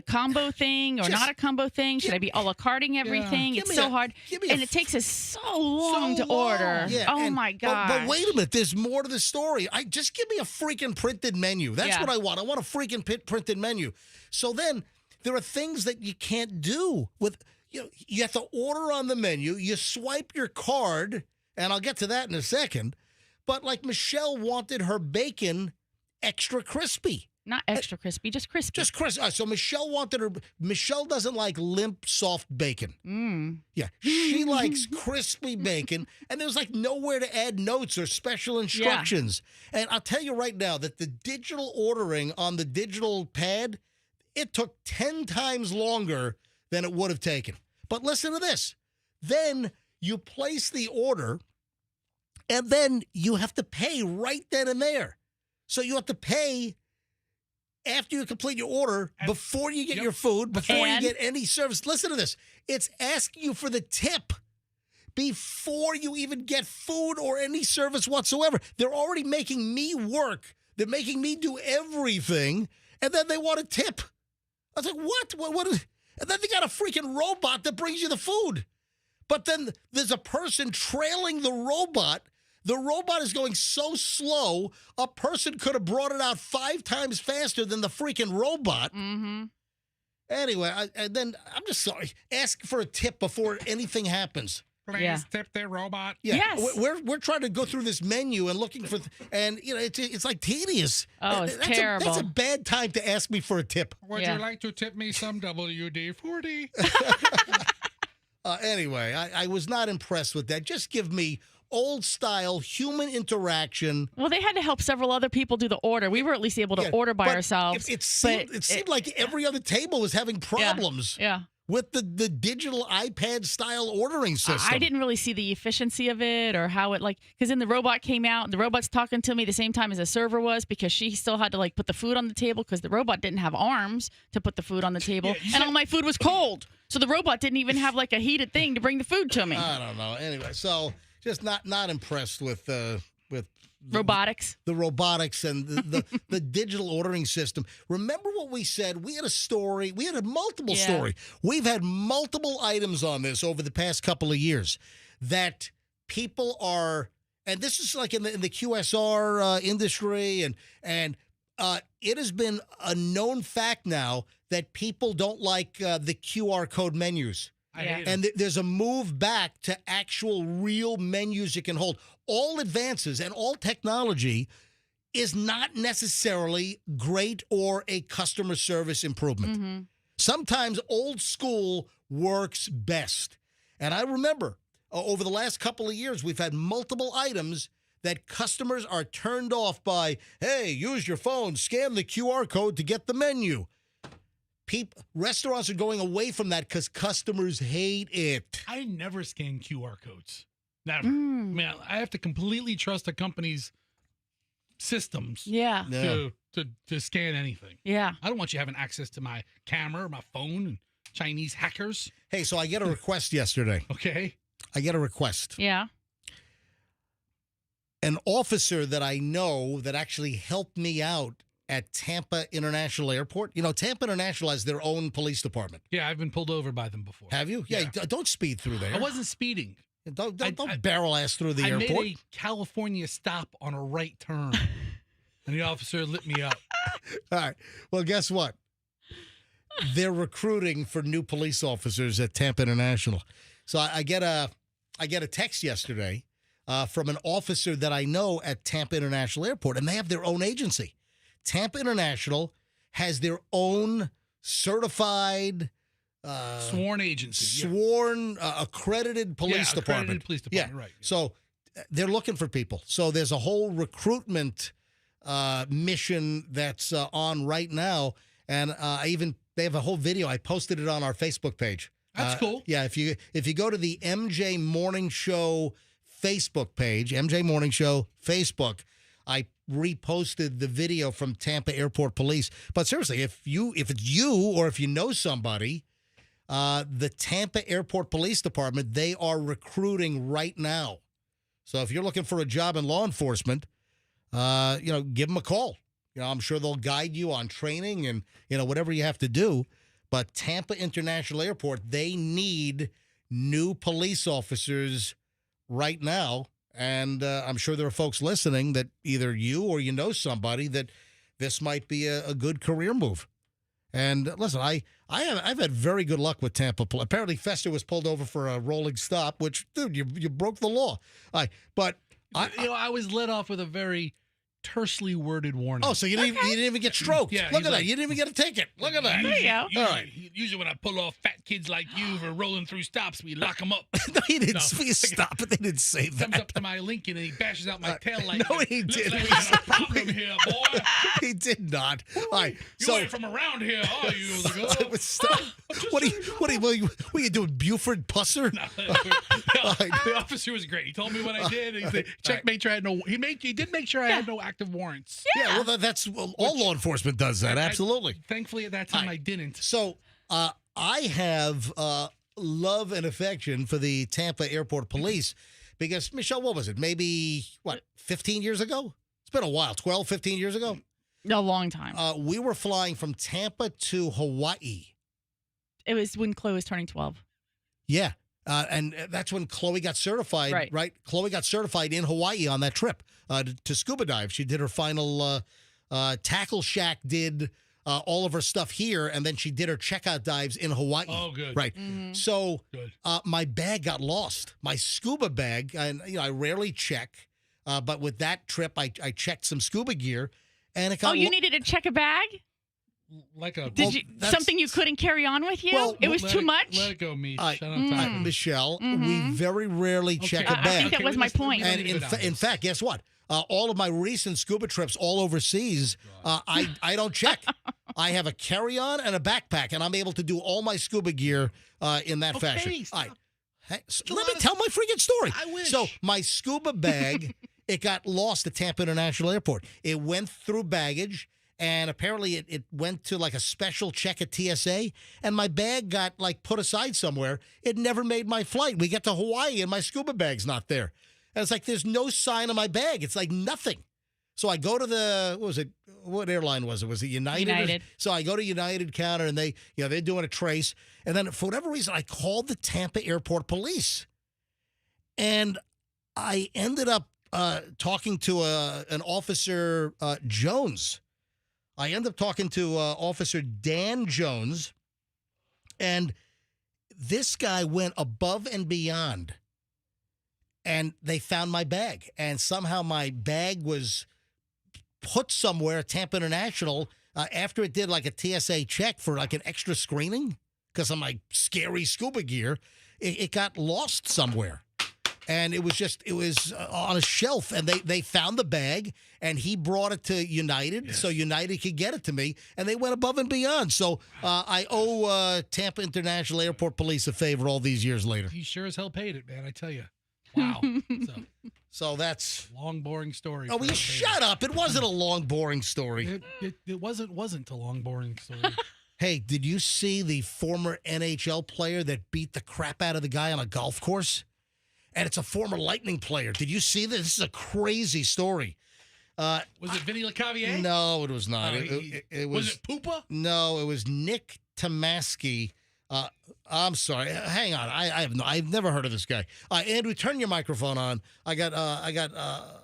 combo thing or not a combo thing? Should I be a la carting everything? It's so hard. And it takes us so long to order. Yeah, oh, my God. But wait a minute. There's more to the story. Just give me a freaking printed menu. That's what I want. I want a freaking printed menu. So then there are things that you can't do with, you have to order on the menu. You swipe your card, and I'll get to that in a second. But like Michelle wanted her bacon extra crispy. Not extra crispy, just crispy. Just crispy. So Michelle Michelle doesn't like limp, soft bacon. Yeah, she likes crispy bacon, and there's like nowhere to add notes or special instructions. Yeah. And I'll tell you right now that the digital ordering on the digital pad, it took 10 times longer than it would have taken. But listen to this. Then you place the order, and then you have to pay right then and there. So you have to pay after you complete your order, before you get your food, before you get any service. Listen to this. It's asking you for the tip before you even get food or any service whatsoever. They're already making me work. They're making me do everything, and then they want a tip. I was like, what? And then they got a freaking robot that brings you the food. But then there's a person trailing the robot. The robot is going so slow, a person could have brought it out 5 times faster than the freaking robot. Mm-hmm. Anyway, and then I'm just sorry. Ask for a tip before anything happens. Please tip the robot. Yeah. Yes. We're trying to go through this menu and looking for, and it's like tedious. Oh, it's terrible. That's a bad time to ask me for a tip. Would you like to tip me some WD-40? Anyway, I was not impressed with that. Just give me old-style human interaction. Well, they had to help several other people do the order. We were at least able to order by ourselves. It seemed like every other table was having problems with the digital iPad-style ordering system. I didn't really see the efficiency of it or how it, because then the robot came out, the robot's talking to me the same time as the server was, because she still had to, put the food on the table because the robot didn't have arms to put the food on the table, and all my food was cold. So the robot didn't even have, a heated thing to bring the food to me. I don't know. Anyway, so just not impressed with robotics. The robotics and the digital ordering system. Remember what we said? We had a story. We had a multiple story. We've had multiple items on this over the past couple of years that people are, and this is like in the QSR industry, and it has been a known fact now that people don't like the QR code menus. And there's a move back to actual real menus you can hold. All advances and all technology is not necessarily great or a customer service improvement. Mm-hmm. Sometimes old school works best. And I remember over the last couple of years, we've had multiple items that customers are turned off by, hey, use your phone, scan the QR code to get the menu. Restaurants are going away from that because customers hate it. I never scan QR codes. Never. I mean, I have to completely trust a company's systems to scan anything. Yeah. I don't want you having access to my camera or my phone and Chinese hackers. Hey, so I get a request yesterday. Okay. I get a request. Yeah. An officer that I know that actually helped me out at Tampa International Airport. You know, Tampa International has their own police department. Yeah, I've been pulled over by them before. Have you? Yeah. Don't speed through there. I wasn't speeding. Don't barrel ass through the airport. I made a California stop on a right turn, and the officer lit me up. All right. Well, guess what? They're recruiting for new police officers at Tampa International. So I get a text yesterday from an officer that I know at Tampa International Airport, and they have their own agency. Tampa International has their own certified, sworn agency, accredited police department. Accredited police department, right. So they're looking for people. So there's a whole recruitment mission that's on right now, and they have a whole video. I posted it on our Facebook page. That's cool. Yeah, if you go to the MJ Morning Show Facebook page, MJ Morning Show Facebook, I reposted the video from Tampa Airport Police. But seriously, if it's you or if you know somebody, the Tampa Airport Police Department, they are recruiting right now. So if you're looking for a job in law enforcement, give them a call. I'm sure they'll guide you on training and, whatever you have to do. But Tampa International Airport, they need new police officers right now. And I'm sure there are folks listening that either you or somebody that this might be a good career move. And listen, I've had very good luck with Tampa. Apparently, Fester was pulled over for a rolling stop, which, dude, you broke the law. But I was let off with a very tersely worded warning. Oh, so you didn't even get stroked? Yeah, look at that. You didn't even get a ticket. Look at that. There you go. Usually, All right. Usually when I pull off fat kids like you for rolling through stops, we lock them up. No, he didn't stop it. They didn't say that. Comes up to my Lincoln and he bashes out my tail light. No, he didn't. Like we got a problem here, boy. He did not. All right. You ain't from around here, are you? Stop. What are you doing, Buford Pusser? The officer was great. He told me what I did. He said, check, make sure I had no. He did make sure I had no active warrants. Yeah, well, that's all law enforcement does that. Absolutely. Thankfully, at that time, I didn't. So I have love and affection for the Tampa Airport Police because, Michelle, what was it? Maybe, 15 years ago? It's been a while. 12, 15 years ago? A long time. We were flying from Tampa to Hawaii. It was when Chloe was turning 12. Yeah. And that's when Chloe got certified, right? Chloe got certified in Hawaii on that trip to scuba dive. She did her final Tackle Shack did all of her stuff here, and then she did her checkout dives in Hawaii. Oh, good. Right. So my bag got lost. My scuba bag, and I rarely check, but with that trip, I checked some scuba gear, and it got you needed to check a bag? Like a something you couldn't carry on with you? Well, it was too much? Let it go, Mish. Michelle, we very rarely check a bag. I think that was my point. And in fact, guess what? All of my recent scuba trips all overseas, I don't check. I have a carry-on and a backpack, and I'm able to do all my scuba gear in that fashion. Let me tell my freaking story. I wish. So my scuba bag, it got lost at Tampa International Airport. It went through baggage. And apparently it went to like a special check at TSA, and my bag got put aside somewhere. It never made my flight. We get to Hawaii, and my scuba bag's not there. And it's like there's no sign of my bag. It's like nothing. So I go to what airline was it? Was it United? United. So I go to United counter, and they're doing a trace. And then for whatever reason, I called the Tampa Airport Police, and I ended up talking to an officer, Jones. I ended up talking to Officer Dan Jones, and this guy went above and beyond, and they found my bag. And somehow my bag was put somewhere at Tampa International after it did like a TSA check for like an extra screening because of my scary scuba gear. It got lost somewhere. And it was on a shelf, and they found the bag, and he brought it to United so United could get it to me, and they went above and beyond. So I owe Tampa International Airport Police a favor all these years later. He sure as hell paid it, man, I tell you. Wow. So that's long, boring story. Oh, will you shut up? It wasn't a long, boring story. It wasn't a long, boring story. Hey, did you see the former NHL player that beat the crap out of the guy on a golf course? And it's a former Lightning player. Did you see this? This is a crazy story. Was it Vinny LeCavier? No, it was not. It was it Poopa? No, it was Nick Tomasky. I'm sorry. Hang on. I've never heard of this guy. Andrew, turn your microphone on. I got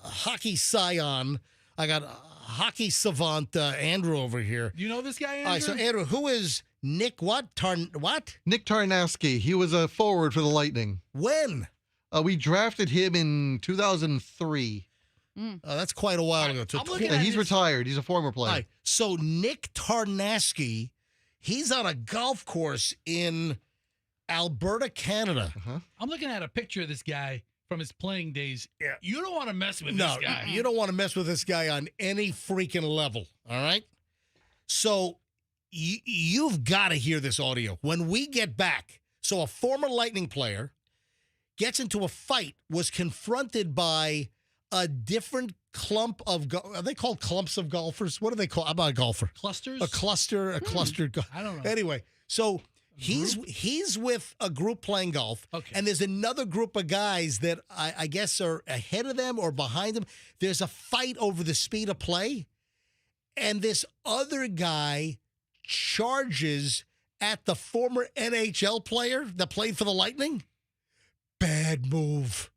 hockey scion. I got hockey savant Andrew over here. You know this guy, Andrew? All right, so Andrew, who is Nick what? What? Nick Tarnasky. He was a forward for the Lightning. When? We drafted him in 2003. That's quite a while ago. Yeah, he's retired. He's a former player. Right. So Nick Tarnasky, he's on a golf course in Alberta, Canada. I'm looking at a picture of this guy from his playing days. Yeah. You don't want to mess with No, this guy. you don't want to mess with this guy on any freaking level. All right. So you've got to hear this audio when we get back. So a former Lightning player gets into a fight, was confronted by a different clump of, are they called clumps of golfers? What do they call? I'm not a golfer. Clusters? A cluster. I don't know. Anyway, so he's with a group playing golf, and there's another group of guys that I guess are ahead of them or behind them. There's a fight over the speed of play, And this other guy charges at the former NHL player that played for the Lightning. Bad move.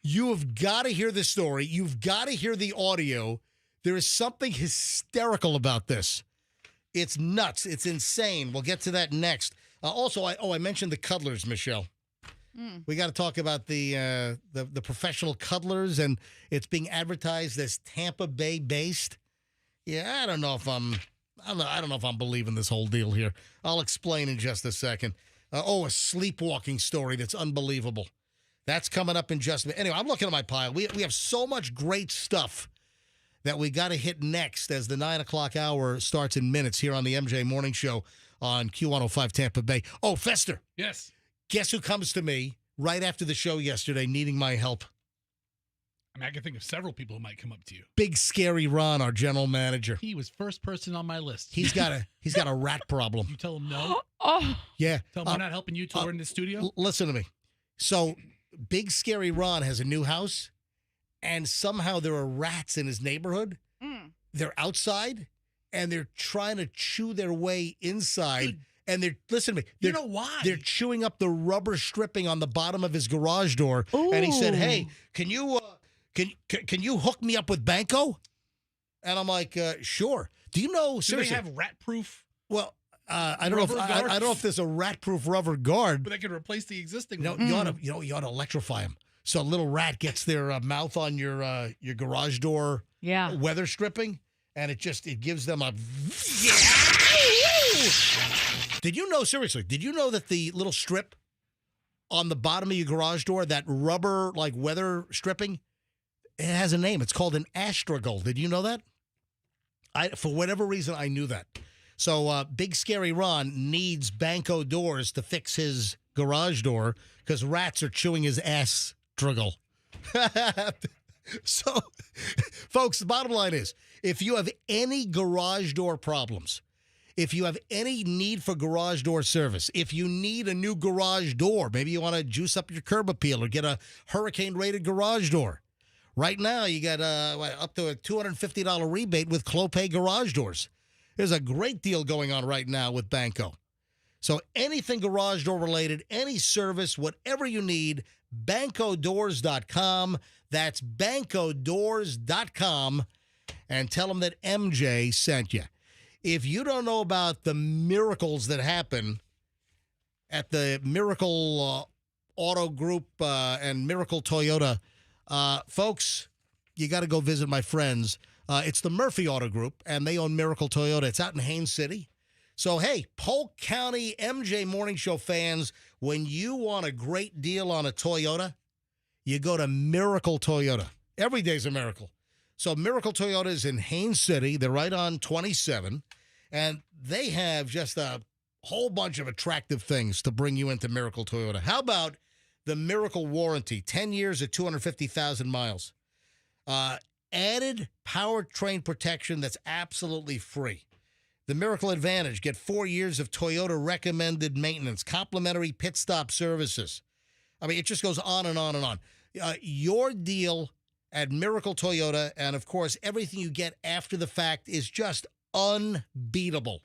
You have got to hear this story. You've got to hear the audio. There is something hysterical about this. It's nuts. It's insane. We'll get to that next. I mentioned the cuddlers, Michelle. We got to talk about the professional cuddlers, and it's being advertised as Tampa Bay based. Yeah, I don't know if I'm believing this whole deal here. I'll explain in just a second. A sleepwalking story that's unbelievable. That's coming up in just a minute. Anyway, I'm looking at my pile. We have so much great stuff that we got to hit next as the 9 o'clock hour starts in minutes here on the MJ Morning Show on Q105 Tampa Bay. Oh, Fester. Yes. Guess who comes to me right after the show yesterday needing my help? I mean, I can think of several people who might come up to you. Big Scary Ron, our general manager. He was first person on my list. He's got a rat problem. You tell him no? Yeah. Tell him we're not helping you tour in the studio? Listen to me. So, Big Scary Ron has a new house, and somehow there are rats in his neighborhood. They're outside, and they're trying to chew their way inside. And listen to me. You know why? They're chewing up the rubber stripping on the bottom of his garage door. Ooh. And he said, "Hey, can you hook me up with Banco?" And I'm like, "Sure." Do you know? Do they have rat-proof? Well, I don't know if there's a rat-proof rubber guard, but they could replace the existing one. You ought to electrify them. So a little rat gets their mouth on your garage door weather stripping, and it gives them a Did you know, seriously, that the little strip on the bottom of your garage door, that rubber like weather stripping, it has a name. It's called an astragal. Did you know that? For whatever reason, I knew that. So Big Scary Ron needs Banco doors to fix his garage door because rats are chewing his astragal. So, folks, the bottom line is, if you have any garage door problems, if you have any need for garage door service, if you need a new garage door, maybe you want to juice up your curb appeal or get a hurricane-rated garage door. Right now, you got up to a $250 rebate with Clopay Garage Doors. There's a great deal going on right now with Banco. So anything garage door related, any service, whatever you need, BancoDoors.com. That's BancoDoors.com. And tell them that MJ sent you. If you don't know about the miracles that happen at the Miracle Auto Group and Miracle Toyota, folks, you got to go visit my friends. It's the Murphy Auto Group, and they own Miracle Toyota. It's out in Haines City. So, hey, Polk County MJ Morning Show fans, when you want a great deal on a Toyota, you go to Miracle Toyota. Every day's a miracle. So Miracle Toyota is in Haines City. They're right on 27, and they have just a whole bunch of attractive things to bring you into Miracle Toyota. How about the Miracle Warranty, 10 years at 250,000 miles. Added powertrain protection that's absolutely free. The Miracle Advantage, get 4 years of Toyota recommended maintenance, complimentary pit stop services. I mean, it just goes on and on and on. Your deal at Miracle Toyota, and of course, everything you get after the fact is just unbeatable.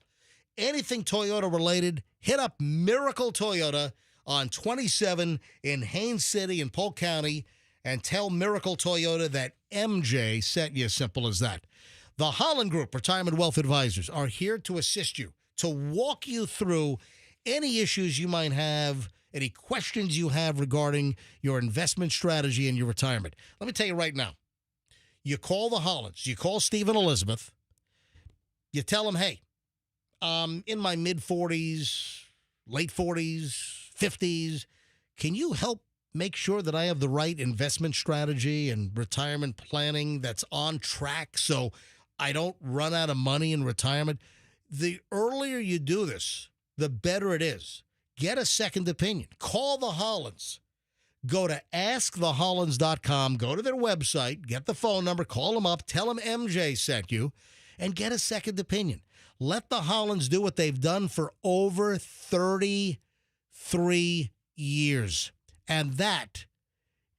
Anything Toyota related, hit up Miracle Toyota on 27 in Haines City in Polk County and tell Miracle Toyota that MJ sent you. Simple as that. The Holland Group Retirement Wealth Advisors are here to assist you, to walk you through any issues you might have, any questions you have regarding your investment strategy and your retirement. Let me tell you right now, you call the Hollands, you call Steve and Elizabeth, you tell them, hey, in my mid-40s, late 40s, 50s, can you help make sure that I have the right investment strategy and retirement planning that's on track so I don't run out of money in retirement? The earlier you do this, the better it is. Get a second opinion. Call the Hollands. Go to askthehollands.com, go to their website, get the phone number, call them up, tell them MJ sent you, and get a second opinion. Let the Hollands do what they've done for over 33 years. And that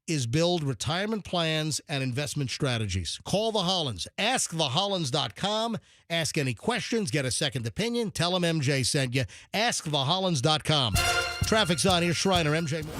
is build retirement plans and investment strategies. Call the Hollands. AskTheHollands.com. Ask any questions. Get a second opinion. Tell them MJ sent you. AskTheHollands.com. Traffic's on. Here's Shriner. MJ Moore.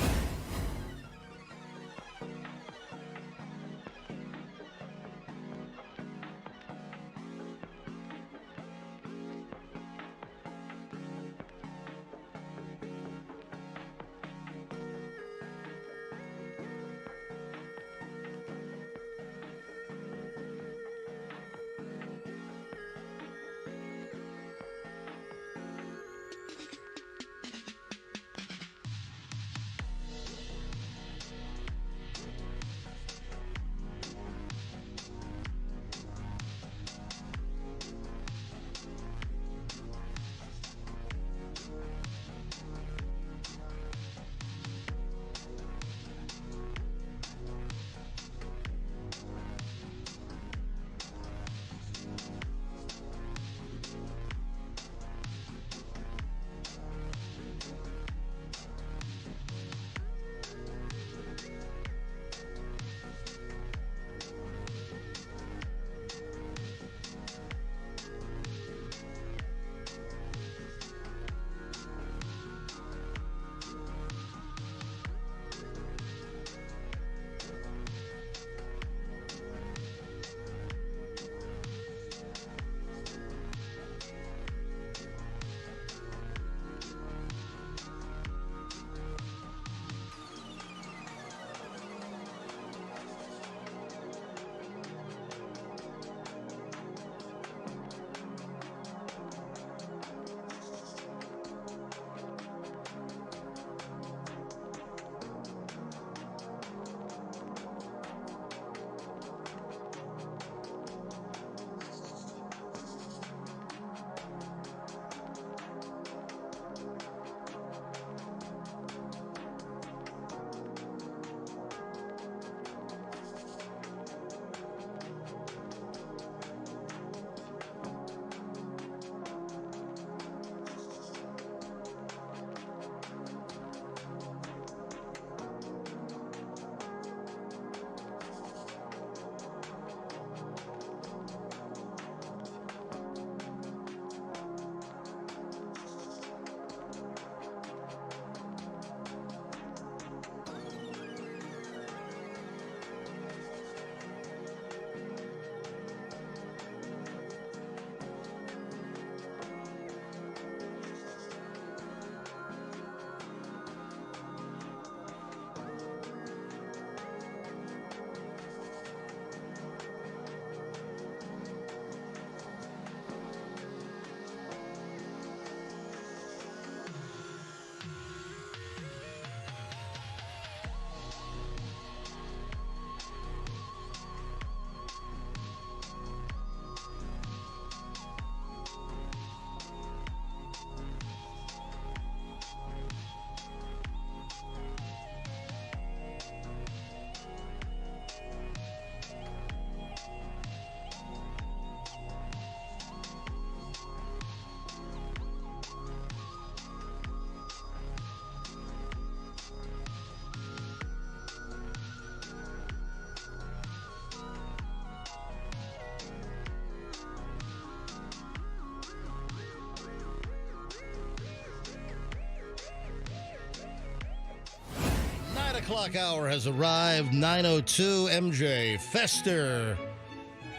O'clock hour has arrived. 9:02. MJ, Fester,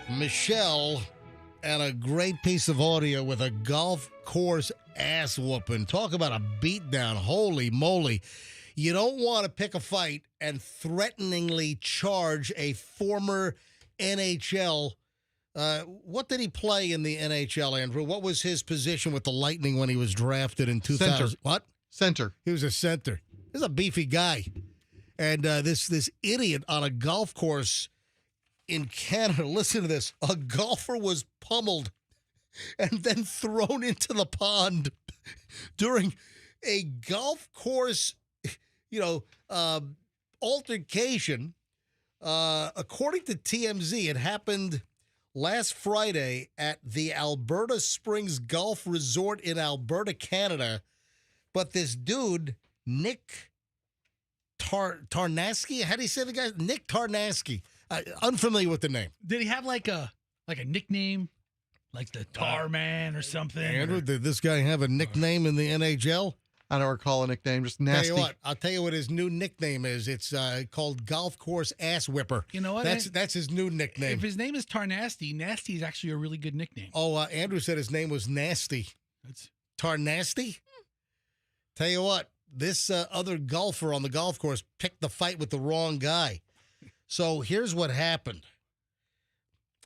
Michelle, and a great piece of audio with a golf course ass whooping. Talk about a beatdown. Holy moly. You don't want to pick a fight and threateningly charge a former NHL. What did he play in the NHL, Andrew? What was his position with the Lightning when he was drafted in 2000? Center. What? Center. He was a center. He's a beefy guy. And this idiot on a golf course in Canada, listen to this. A golfer was pummeled and then thrown into the pond during a golf course, altercation. According to TMZ, it happened last Friday at the Alberta Springs Golf Resort in Alberta, Canada. But this dude, Nick Tarnaski. How do you say the guy? Nick Tarnaski. Unfamiliar with the name. Did he have like a nickname, like the Tar Man or something? Andrew, did this guy have a nickname in the NHL? I don't recall a nickname. Just nasty. I'll tell you what his new nickname is. It's called Golf Course Ass Whipper. You know what? That's his new nickname. If his name is Tarnasty, Nasty is actually a really good nickname. Oh, Andrew said his name was Nasty. Tarnasty? Tell you what, this other golfer on the golf course picked the fight with the wrong guy. So here's what happened.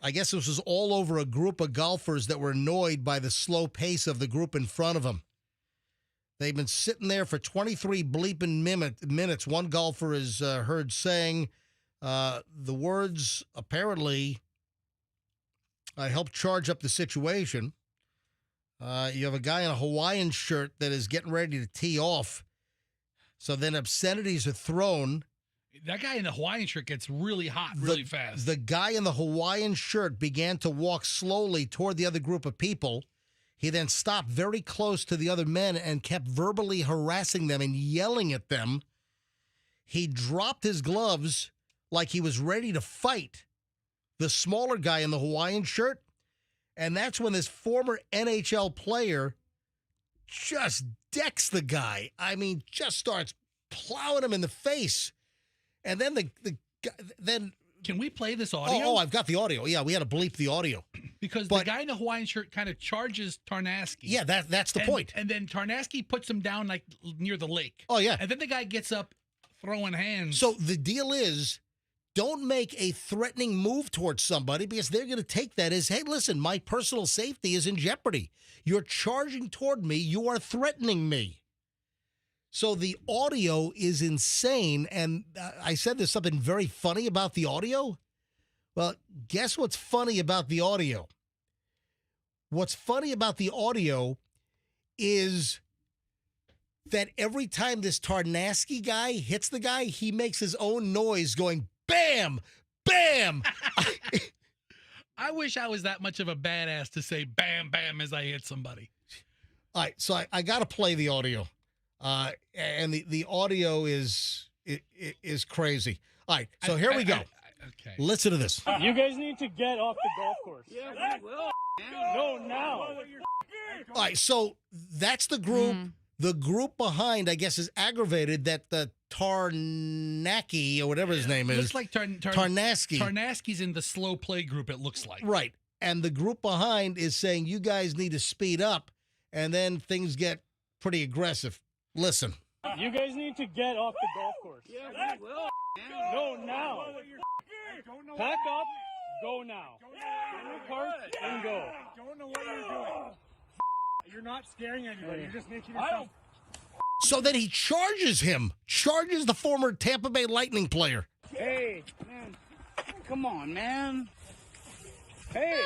I guess this was all over a group of golfers that were annoyed by the slow pace of the group in front of them. They've been sitting there for 23 bleeping minutes. One golfer is heard saying the words, apparently, I helped charge up the situation. You have a guy in a Hawaiian shirt that is getting ready to tee off. So then obscenities are thrown. That guy in the Hawaiian shirt gets really hot really fast. The guy in the Hawaiian shirt began to walk slowly toward the other group of people. He then stopped very close to the other men and kept verbally harassing them and yelling at them. He dropped his gloves like he was ready to fight the smaller guy in the Hawaiian shirt. And that's when this former NHL player just decks the guy. I mean, just starts plowing him in the face. And then then can we play this audio? Oh, I've got the audio. Yeah, we had to bleep the audio. Because the guy in the Hawaiian shirt kind of charges Tarnasky. Yeah, that's the point. And then Tarnasky puts him down like near the lake. Oh, yeah. And then the guy gets up throwing hands. So the deal is, don't make a threatening move towards somebody because they're going to take that as, hey, listen, my personal safety is in jeopardy. You're charging toward me. You are threatening me. So the audio is insane. And I said there's something very funny about the audio. Well, guess what's funny about the audio? What's funny about the audio is that every time this Tarnasky guy hits the guy, he makes his own noise going, bam, bam. I wish I was that much of a badass to say bam, bam as I hit somebody. All right, so I got to play the audio. And the audio is crazy. All right, so here we go. Okay. Listen to this. You guys need to get off the golf course. Yeah, we will. Go now. All right, so that's the group. The group behind, I guess, is aggravated that the Tarnacki, or whatever his name is. Looks like Tarnasky. Tarnasky's in the slow play group, it looks like. Right. And the group behind is saying, you guys need to speed up. And then things get pretty aggressive. Listen. You guys need to get off the golf course. Yeah, we will. Go now. Pack up. Go now. Get in the cart and go. I don't know what you're doing. You're not scaring anybody. You're just making yourself. So then he charges the former Tampa Bay Lightning player. Hey, man. Come on, man. Hey.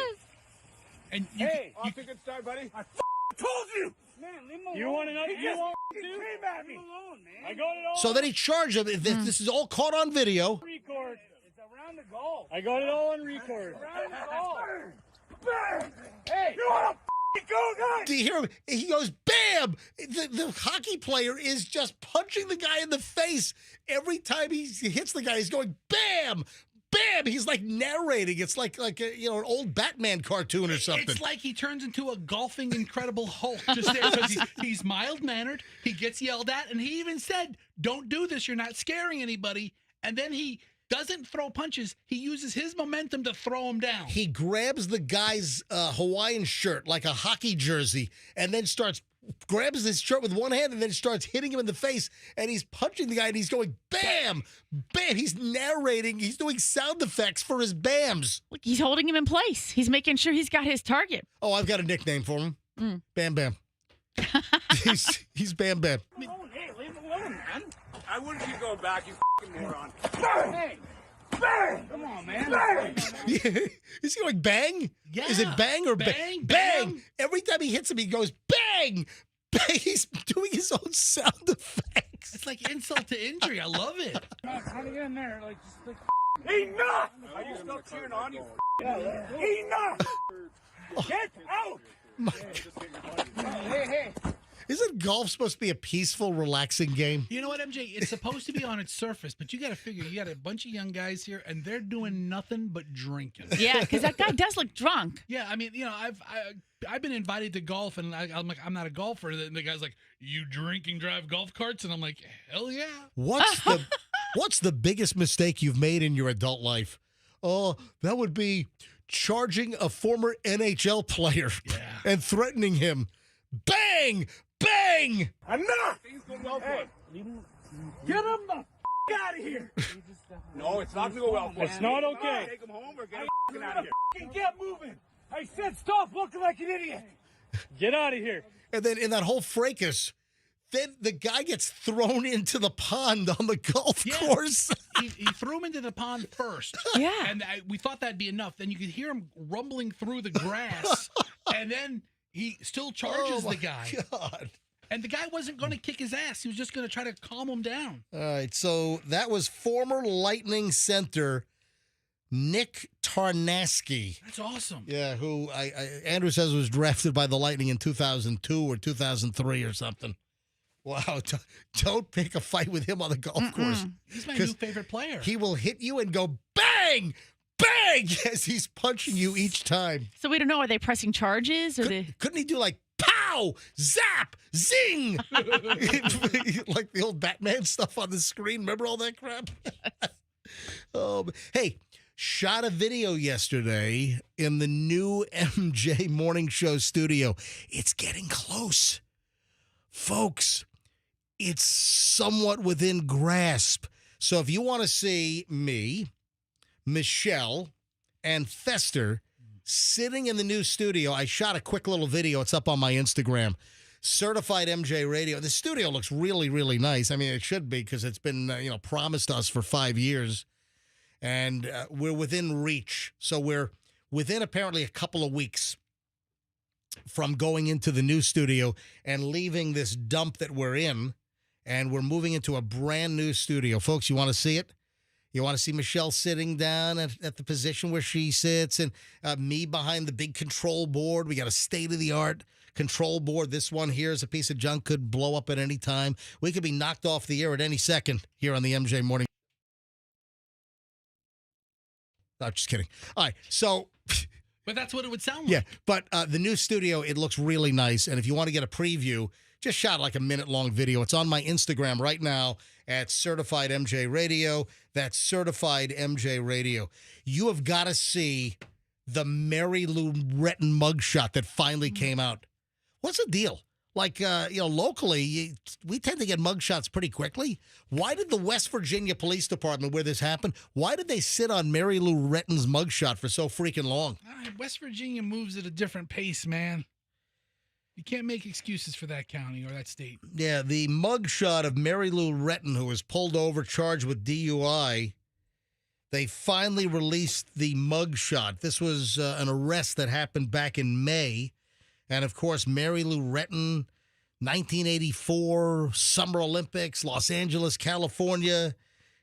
And hey, off to a good start, buddy. I told you. Man, leave him alone. You want to know? You want to came at me. Leave him alone, man. I got it all. So then he charged him. This is all caught on video. Record. It's around the goal. I got it all on record. Around the goal. Hey. You want to go, guys? Do you hear him? He goes, bam! The hockey player is just punching the guy in the face. Every time he hits the guy, he's going, bam! Bam! He's like narrating. It's like an old Batman cartoon or something. It's like he turns into a golfing Incredible Hulk just there because he's mild-mannered. He gets yelled at, and he even said, don't do this. You're not scaring anybody. And then he doesn't throw punches. He uses his momentum to throw him down. He grabs the guy's Hawaiian shirt like a hockey jersey and then grabs his shirt with one hand and then starts hitting him in the face, and he's punching the guy, and he's going, bam, bam. He's narrating. He's doing sound effects for his bams. Look, he's holding him in place. He's making sure he's got his target. Oh, I've got a nickname for him. Bam Bam. he's Bam Bam. Hey, leave him alone, man. I wouldn't keep going back, you fucking moron. Hey. Bang! Come on, man. Bang! Is he going bang? Yeah. Is it bang or bang? Bang! Every time he hits him, he goes bang! Bang! He's doing his own sound effects. It's like insult to injury. I love it. How do you get in there? Enough! Are you still cheering on you? Enough! Get out! Hey. Isn't golf supposed to be a peaceful, relaxing game? You know what, MJ? It's supposed to be on its surface, but you got to figure you got a bunch of young guys here, and they're doing nothing but drinking. Yeah, because that guy does look drunk. Yeah, I mean, I've been invited to golf, and I'm like, I'm not a golfer. And the guy's like, you drink and drive golf carts, and I'm like, hell yeah. What's the biggest mistake you've made in your adult life? Oh, that would be charging a former NHL player and threatening him. Bang! Bang! Enough! Hey, get him the out of here! No, it's not going to go well for It's not okay. Take him home or get him out of here. Get moving! I said stop looking like an idiot! Get out of here. And then in that whole fracas, then the guy gets thrown into the pond on the golf course. He threw him into the pond first. Yeah. And we thought that'd be enough. Then you could hear him rumbling through the grass. And then he still charges the guy. God. And the guy wasn't going to kick his ass. He was just going to try to calm him down. All right, so that was former Lightning center Nick Tarnasky. That's awesome. Yeah, who Andrew says was drafted by the Lightning in 2002 or 2003 or something. Wow, don't pick a fight with him on the golf course. He's my new favorite player. He will hit you and go bang, bang as he's punching you each time. So we don't know, are they pressing charges? Or Couldn't he do like pow, zap, zing? Like the old Batman stuff on the screen. Remember all that crap? Hey, shot a video yesterday in the new MJ Morning Show studio. It's getting close. Folks, it's somewhat within grasp. So if you want to see me, Michelle, and Fester sitting in the new studio, I shot a quick little video. It's up on my Instagram. Certified MJ Radio. The studio looks really, really nice. I mean, it should be because it's been, promised us for 5 years. And we're within reach. So we're within apparently a couple of weeks from going into the new studio and leaving this dump that we're in. And we're moving into a brand new studio. Folks, you want to see it? You want to see Michelle sitting down at the position where she sits and me behind the big control board. We got a state-of-the-art control board. This one here is a piece of junk, could blow up at any time. We could be knocked off the air at any second here on the MJ Morning. No, just kidding. All right, so... But that's what it would sound like. Yeah, but the new studio, it looks really nice. And if you want to get a preview, just shot like a minute-long video. It's on my Instagram right now at Certified MJ Radio. That's Certified MJ Radio. You have got to see the Mary Lou Retton mugshot that finally came out. What's the deal? Like, locally, we tend to get mugshots pretty quickly. Why did the West Virginia Police Department, where this happened, why did they sit on Mary Lou Retton's mugshot for so freaking long? West Virginia moves at a different pace, man. You can't make excuses for that county or that state. Yeah, the mugshot of Mary Lou Retton, who was pulled over, charged with DUI. They finally released the mugshot. This was an arrest that happened back in May. And, of course, Mary Lou Retton, 1984 Summer Olympics, Los Angeles, California.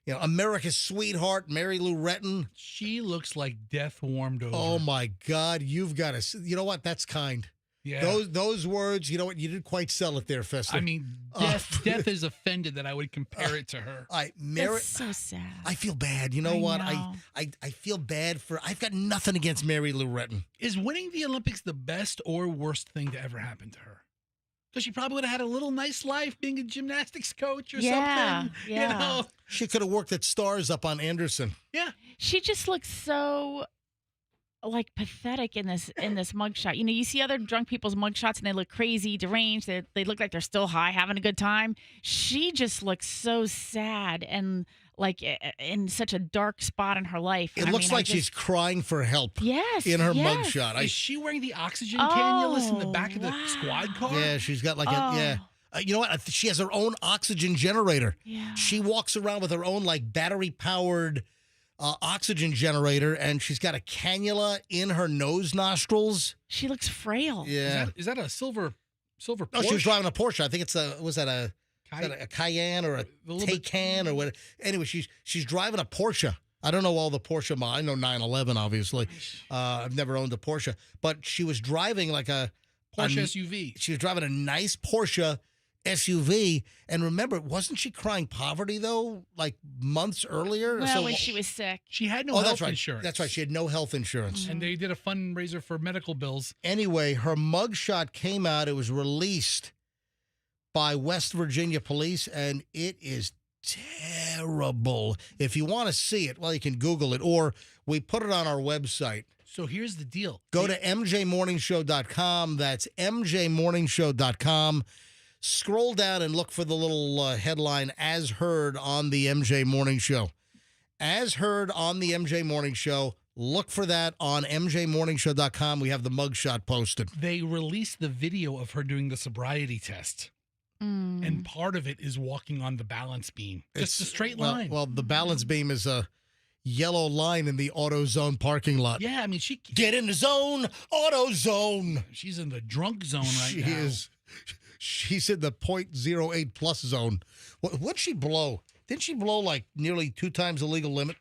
America's sweetheart, Mary Lou Retton. She looks like death warmed over. Oh, my God. You've got to... You know what? That's kind. Yeah. Those words, you know what? You didn't quite sell it there, Fester. I mean, death is offended that I would compare it to her. That's so sad. I feel bad. You know what? I feel bad for... I've got nothing against Mary Lou Retton. Is winning the Olympics the best or worst thing to ever happen to her? Because she probably would have had a little nice life being a gymnastics coach or something. Yeah. She could have worked at Stars up on Anderson. Yeah. She just looks so... pathetic in this mugshot. You see other drunk people's mugshots and they look crazy, deranged. They look like they're still high, having a good time. She just looks so sad and in such a dark spot in her life. It looks like she's crying for help. Yes, in her mugshot. Is she wearing the oxygen cannulus in the back of the squad car? Yeah, she's got you know what? She has her own oxygen generator. Yeah. She walks around with her own battery-powered oxygen generator, and she's got a cannula in her nose nostrils. She looks frail. Yeah. Is that a silver Porsche? No, she was driving a Porsche. I think it's a Cayenne or a Taycan or what? Anyway, she's driving a Porsche. I don't know all the Porsche models. I know 911, obviously. I've never owned a Porsche. But she was driving like a Porsche SUV. She was driving a nice Porsche SUV. And remember, wasn't she crying poverty, though, like months earlier? Well, when she was sick. She had no that's health right. insurance. That's right. She had no health insurance. And they did a fundraiser for medical bills. Anyway, her mugshot came out. It was released by West Virginia police, and it is terrible. If you want to see it, well, you can Google it, or we put it on our website. So here's the deal. Go to mjmorningshow.com. That's mjmorningshow.com. Scroll down and look for the little headline, as heard on the MJ Morning Show. As heard on the MJ Morning Show. Look for that on mjmorningshow.com. We have the mugshot posted. They released the video of her doing the sobriety test. And part of it is walking on the balance beam. Just a straight line. Well, the balance beam is a yellow line in the AutoZone parking lot. Yeah, I mean, she... Get in the zone, AutoZone. She's in the drunk zone right she now. Is. She's in the 0.08 plus zone. What'd she blow? Didn't she blow like nearly 2 times the legal limit?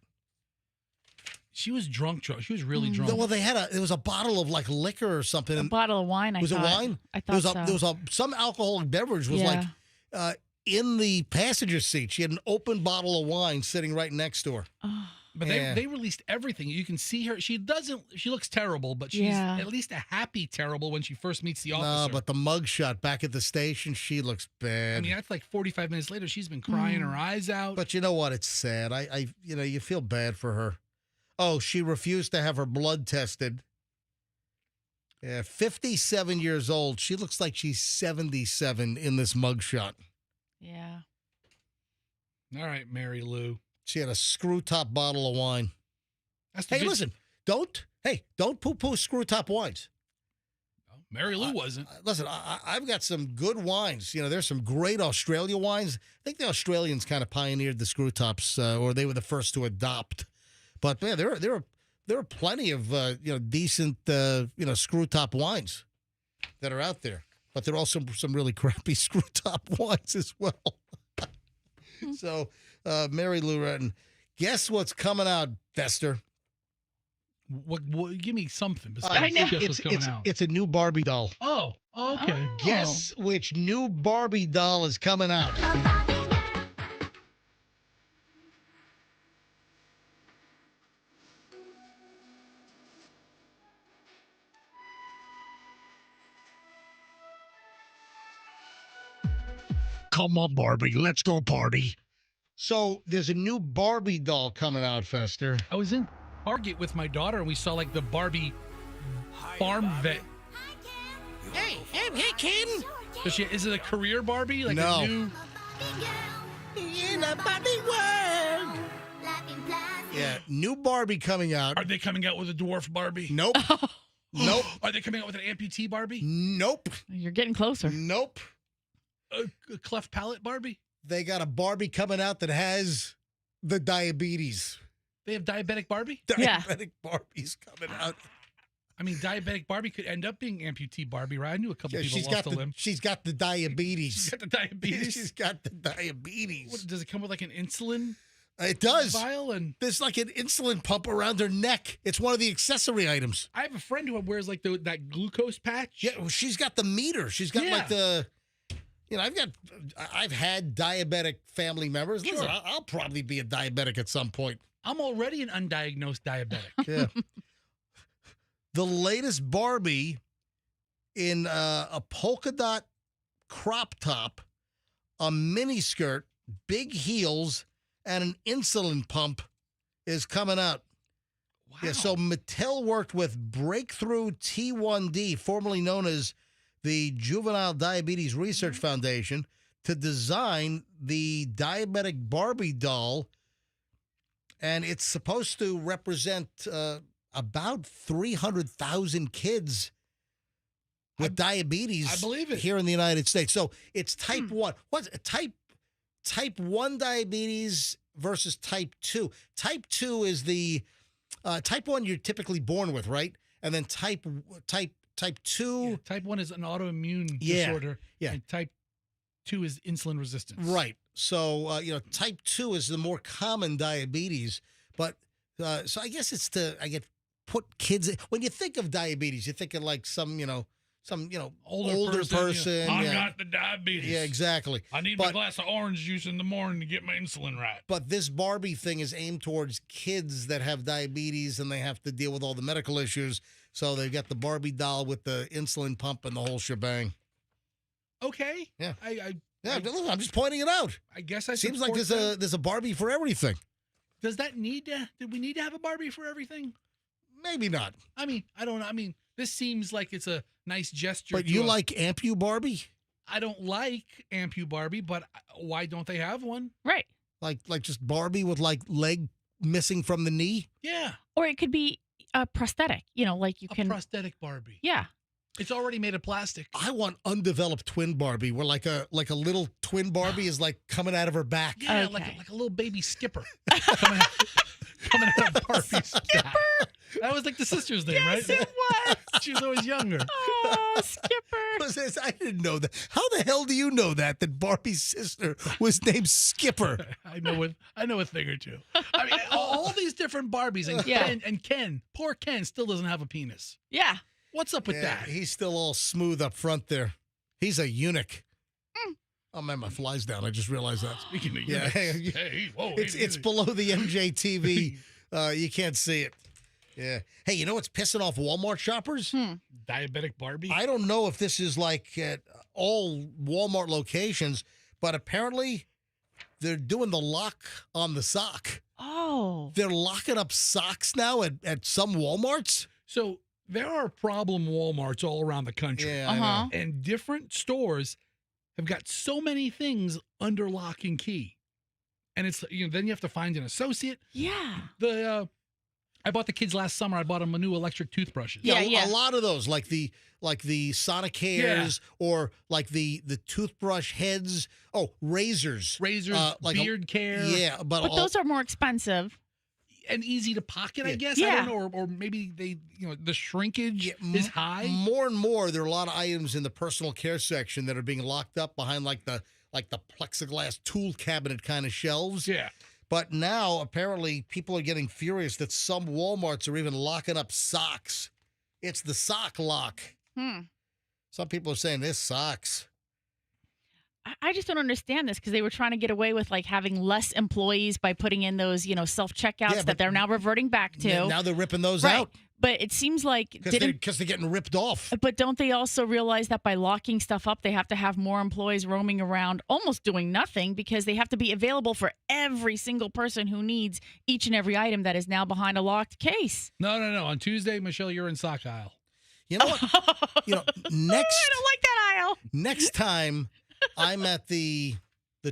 She was drunk. She was really drunk. Well, there was a bottle of like liquor or something. A bottle of wine, Was it wine? I thought there was some alcoholic beverage was like in the passenger seat. She had an open bottle of wine sitting right next to her. But they released everything. You can see her. She looks terrible, but she's at least a happy terrible when she first meets the officer. No, but the mugshot back at the station, she looks bad. I mean, that's like 45 minutes later. She's been crying her eyes out. But you know what? It's sad. You feel bad for her. Oh, she refused to have her blood tested. Yeah, 57 years old. She looks like she's 77 in this mugshot. Yeah. All right, Mary Lou. She had a screw top bottle of wine. Hey, listen, don't poo-poo screw top wines. Mary Lou wasn't. Listen, I've got some good wines. You know, there's some great Australia wines. I think the Australians kind of pioneered the screw tops, or they were the first to adopt. But man, there are plenty of decent screw top wines that are out there. But there are also some really crappy screw top wines as well. So, Mary Lou Retton, guess what's coming out, Fester? What? Give me something. I know. Guess what's coming out. It's a new Barbie doll. Oh, okay. Guess which new Barbie doll is coming out? Come on, Barbie. Let's go party. So there's a new Barbie doll coming out, Fester. I was in Target with my daughter, and we saw like the Barbie farm vet. Hey, Ken. So is it a career Barbie? Like No. a new... In a Barbie world. Yeah, new Barbie coming out. Are they coming out with a dwarf Barbie? Nope. Nope. Are they coming out with an amputee Barbie? Nope. You're getting closer. Nope. A cleft palate Barbie? They got a Barbie coming out that has the diabetes. They have Diabetic Barbie? Diabetic Barbie's coming out. I mean, Diabetic Barbie could end up being amputee Barbie, right? I knew a couple people she's lost got a limb. She's got the diabetes. She's got the diabetes? She's got the diabetes. What, does it come with like an insulin? It does. Vial and there's like an insulin pump around her neck. It's one of the accessory items. I have a friend who wears like that glucose patch. Yeah, well, she's got the meter. She's got like the... I've had diabetic family members. Sure. Listen, I'll probably be a diabetic at some point. I'm already an undiagnosed diabetic. Yeah. The latest Barbie in a polka dot crop top, a mini skirt, big heels, and an insulin pump is coming out. Wow. Yeah, so Mattel worked with Breakthrough T1D, formerly known as the Juvenile Diabetes Research Foundation, to design the Diabetic Barbie doll. And it's supposed to represent about 300,000 kids with diabetes. I believe it. Here in the United States. So it's type 1. What's type 1 diabetes versus type 2? Type 2 is the type 1 you're typically born with, right? And then type 2. Yeah, type 1 is an autoimmune disorder. Yeah. And type 2 is insulin resistance. Right. So, type 2 is the more common diabetes. But so I guess it's put kids, when you think of diabetes, you think of like some some older person. I yeah. got the diabetes. Yeah, exactly. I need my glass of orange juice in the morning to get my insulin right. But this Barbie thing is aimed towards kids that have diabetes and they have to deal with all the medical issues. So they've got the Barbie doll with the insulin pump and the whole shebang. Okay. Yeah. Look, I'm just pointing it out. I guess I seems like support there's a Barbie for everything. Does that need to? Did we need to have a Barbie for everything? Maybe not. I mean, I don't know. I mean, this seems like it's a nice gesture. But you like Ampu Barbie? I don't like Ampu Barbie, but why don't they have one? Right. Like just Barbie with like leg missing from the knee? Yeah. Or it could be a prosthetic. Like you can. A prosthetic Barbie. Yeah. It's already made of plastic. I want undeveloped twin Barbie, where like a little twin Barbie is like coming out of her back. Yeah, Okay. like a little baby Skipper coming out of Barbie's back. That was like the sister's name, right? Yes, it was. She was always younger. Oh, Skipper. I didn't know that. How the hell do you know that Barbie's sister was named Skipper? I know a thing or two. I mean, all these different Barbies, and Ken, poor Ken, still doesn't have a penis. Yeah. What's up with that? He's still all smooth up front there. He's a eunuch. Oh man, my fly's down. I just realized that. Speaking of Yeah, eunuchs, hey, whoa, it's below the MJTV. You can't see it. Yeah. Hey, you know what's pissing off Walmart shoppers? Diabetic Barbie. I don't know if this is like at all Walmart locations, but apparently they're doing the lock on the sock. Oh. They're locking up socks now at some Walmarts. So there are problem Walmarts all around the country. Yeah, I know. And different stores have got so many things under lock and key. And it's then you have to find an associate. Yeah. I bought the kids last summer. I bought them a new electric toothbrushes. A lot of those, like the Sonicaires or like the toothbrush heads. Oh, razors, like beard care. Yeah, but those are more expensive and easy to pocket, I guess. Yeah. I don't know, or maybe the shrinkage is high. More and more, there are a lot of items in the personal care section that are being locked up behind like the plexiglass tool cabinet kind of shelves. Yeah. But now, apparently, people are getting furious that some Walmarts are even locking up socks. It's the sock lock. Some people are saying this sucks. I just don't understand this because they were trying to get away with like having less employees by putting in those, self-checkouts that they're now reverting back to. Now they're ripping those right. out. But it seems like because they're getting ripped off. But don't they also realize that by locking stuff up, they have to have more employees roaming around, almost doing nothing because they have to be available for every single person who needs each and every item that is now behind a locked case. No. On Tuesday, Michelle, you're in sock aisle. You know what? Next. I don't like that aisle. Next time, I'm at the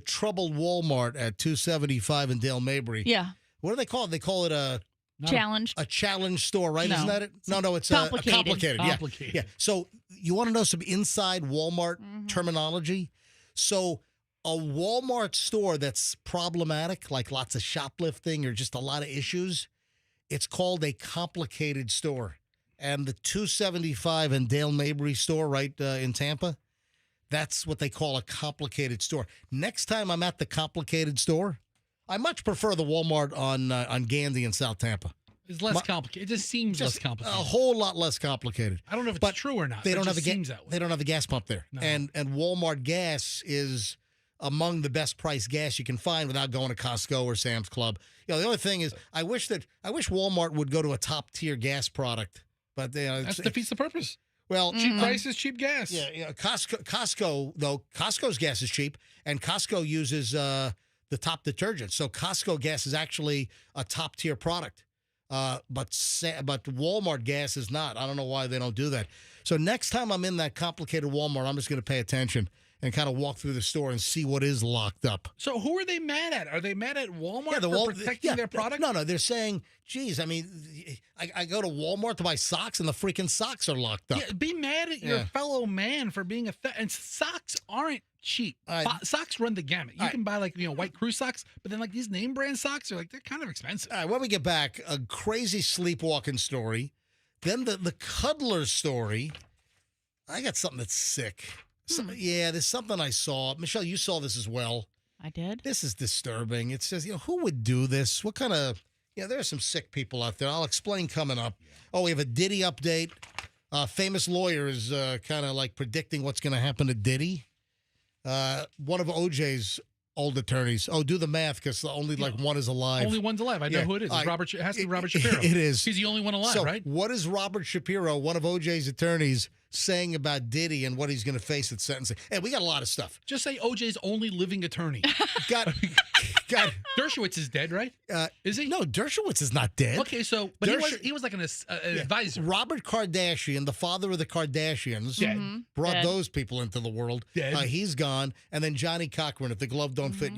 troubled Walmart at 275 in Dale Mabry. Yeah. What do they call it? They call it a challenge store, right? No. Isn't that it? No, it's complicated. Complicated. Yeah. So you want to know some inside Walmart terminology? So a Walmart store that's problematic, like lots of shoplifting or just a lot of issues, it's called a complicated store. And the 275 in Dale Mabry store right in Tampa, that's what they call a complicated store. Next time I'm at the complicated store, I much prefer the Walmart on Gandy in South Tampa. It's less complicated. It just seems less complicated. A whole lot less complicated. I don't know if it's true or not. They don't have seems that way. They don't have a gas pump there. No. And Walmart gas is among the best price gas you can find without going to Costco or Sam's Club. The only thing is I wish Walmart would go to a top tier gas product. But that defeats the purpose. Well, cheap prices, cheap gas. Yeah. Costco though, Costco's gas is cheap, and Costco uses the top detergent. So Costco gas is actually a top tier product. But Walmart gas is not. I don't know why they don't do that. So next time I'm in that complicated Walmart, I'm just going to pay attention and kind of walk through the store and see what is locked up. So who are they mad at? Are they mad at Walmart for protecting their product? No, they're saying, geez, I mean, I go to Walmart to buy socks and the freaking socks are locked up. Yeah, be mad at your fellow man for being and socks aren't cheap. Socks run the gamut. You can buy white crew socks, but then these name brand socks are they're kind of expensive. All right, when we get back, a crazy sleepwalking story, then the cuddlers story. I got something that's sick. There's something I saw. Michelle, you saw this as well. I did. This is disturbing. It says, who would do this? What kind of, there are some sick people out there. I'll explain coming up. Oh, we have a Diddy update. Famous lawyer is kind of like predicting what's going to happen to Diddy. One of OJ's old attorneys. Oh, do the math because only like one is alive. Only one's alive. I know who it is. It's it has to be Robert Shapiro. It is. He's the only one alive, so right? What is Robert Shapiro, one of OJ's attorneys, saying about Diddy and what he's going to face at sentencing? And we got a lot of stuff. Just say OJ's only living attorney. Got Dershowitz is dead, right? Is he? No, Dershowitz is not dead. Okay, so but he was like an advisor. Robert Kardashian, the father of the Kardashians, brought those people into the world. He's gone, and then Johnny Cochran. If the glove don't fit,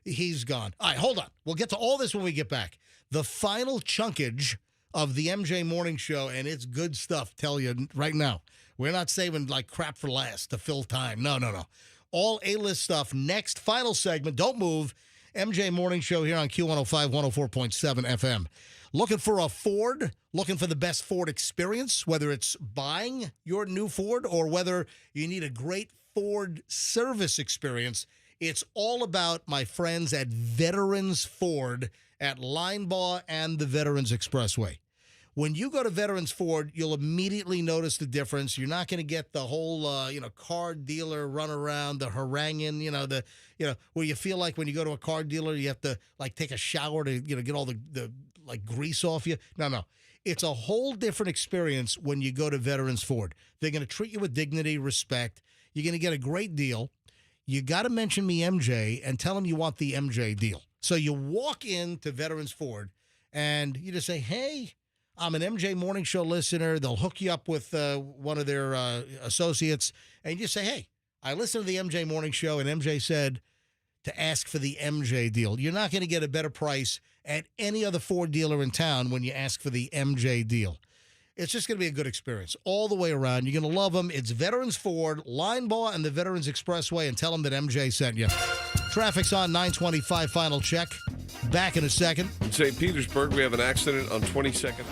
he's gone. All right, hold on. We'll get to all this when we get back. The final chunkage of the MJ Morning Show, and it's good stuff. Tell you right now, we're not saving like crap for last to fill time. No. All A-list stuff next. Final segment. Don't move. MJ Morning Show here on Q105, 104.7 FM. Looking for a Ford? Looking for the best Ford experience, whether it's buying your new Ford or whether you need a great Ford service experience. It's all about my friends at Veterans Ford at Linebaugh and the Veterans Expressway. When you go to Veterans Ford, you'll immediately notice the difference. You're not going to get the whole, car dealer run around, the haranguing, where you feel like when you go to a car dealer, you have to take a shower to, get all the grease off you. No. It's a whole different experience when you go to Veterans Ford. They're going to treat you with dignity, respect. You're going to get a great deal. You got to mention me, MJ, and tell them you want the MJ deal. So you walk into Veterans Ford and you just say, hey, I'm an MJ Morning Show listener. They'll hook you up with one of their associates. And you just say, hey, I listened to the MJ Morning Show, and MJ said to ask for the MJ deal. You're not going to get a better price at any other Ford dealer in town when you ask for the MJ deal. It's just going to be a good experience all the way around. You're going to love them. It's Veterans Ford, Linebaugh, and the Veterans Expressway, and tell them that MJ sent you. Traffic's on 925, final check. Back in a second. In St. Petersburg, we have an accident on 22nd.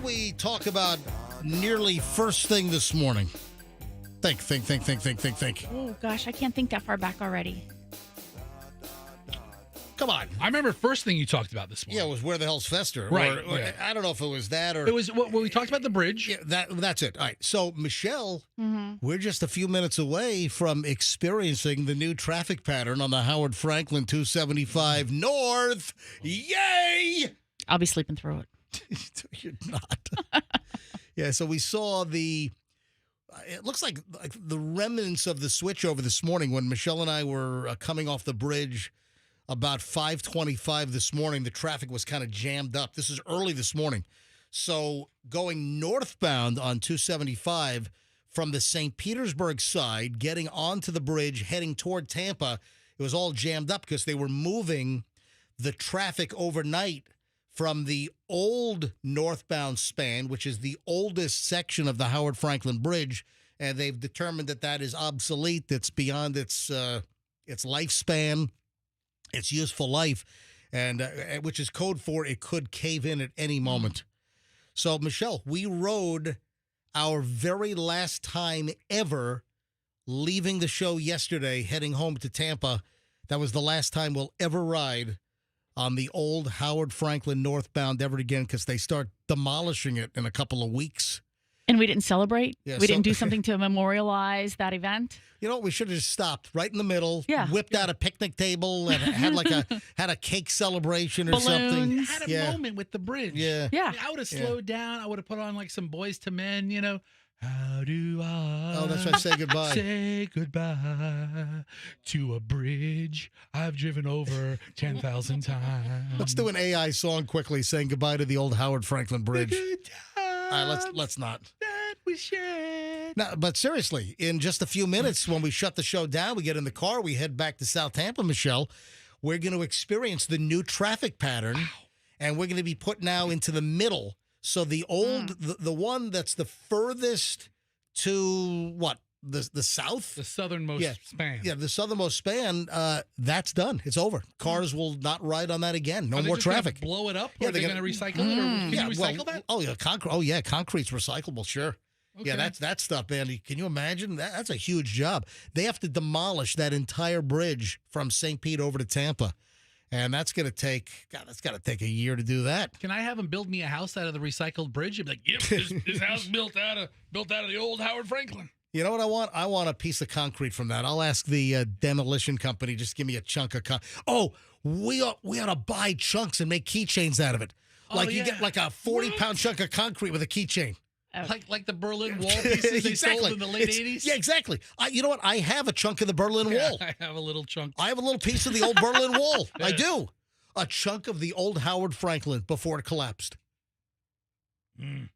did we talk about nearly first thing this morning? Think. Oh, gosh, I can't think that far back already. Come on. I remember first thing you talked about this morning. Yeah, it was Where the Hell's Fester? Right. Or, Yeah. I don't know if it was that or... It was what we talked about the bridge. Yeah, that's it. All right. So, Michelle, Mm-hmm. we're just a few minutes away from experiencing the new traffic pattern on the Howard Frankland 275 North. Yay! I'll be sleeping through it. You're not. Yeah, so we saw it looks like the remnants of the switchover this morning when Michelle and I were coming off the bridge about 5:25 this morning. The traffic was kind of jammed up. This is early this morning. So going northbound on 275 from the St. Petersburg side, getting onto the bridge, heading toward Tampa, it was all jammed up because they were moving the traffic overnight from the old northbound span, which is the oldest section of the Howard Frankland Bridge, and they've determined that is obsolete. That's beyond its lifespan, its useful life, and which is code for it could cave in at any moment. So, Michelle, we rode our very last time ever leaving the show yesterday, heading home to Tampa. That was the last time we'll ever ride on the old Howard Frankland northbound ever again because they start demolishing it in a couple of weeks. And we didn't celebrate? Yeah, we didn't do something to memorialize that event? You know what? We should have just stopped right in the middle, Yeah. whipped out a picnic table, and had a cake celebration or something. Balloons. Had a moment with the bridge. Yeah. Yeah. I mean, I would have slowed down. I would have put on like some Boys to Men, you know. How do I? Oh, that's right. Say goodbye. Say goodbye to a bridge I've driven over 10,000 times. Let's do an AI song quickly, saying goodbye to the old Howard Frankland Bridge. All right, let's not. That we shared. No, but seriously, in just a few minutes, when we shut the show down, we get in the car, we head back to South Tampa, Michelle. We're going to experience the new traffic pattern, and we're going to be put now into the middle. So the old, the one that's the furthest to what? The south? The southernmost span. Yeah, the southernmost span, that's done. It's over. Cars will not ride on that again. No Are they more just gonna traffic. blow it up? Yeah, Or they're going to recycle it? Or can you recycle that? Oh, yeah, concrete. Oh, yeah, concrete's recyclable, sure. Yeah, Okay. that stuff, man. Can you imagine? That's a huge job. They have to demolish that entire bridge from St. Pete over to Tampa. And that's going to take, that's got to take a year to do that. Can I have them build me a house out of the recycled bridge? I'd be like, yep, this house built out of the old Howard Franklin. You know what I want? I want a piece of concrete from that. I'll ask the demolition company, just give me a chunk of Oh, we ought to buy chunks and make keychains out of it. Like you get like a 40-pound chunk of concrete with a keychain. Like the Berlin Wall pieces they sold in the late 80s? Yeah, exactly. You know what? I have a chunk of the Berlin Wall. I have a little chunk. I have a little piece of the old Berlin Wall. I do. A chunk of the old Howard Franklin before it collapsed.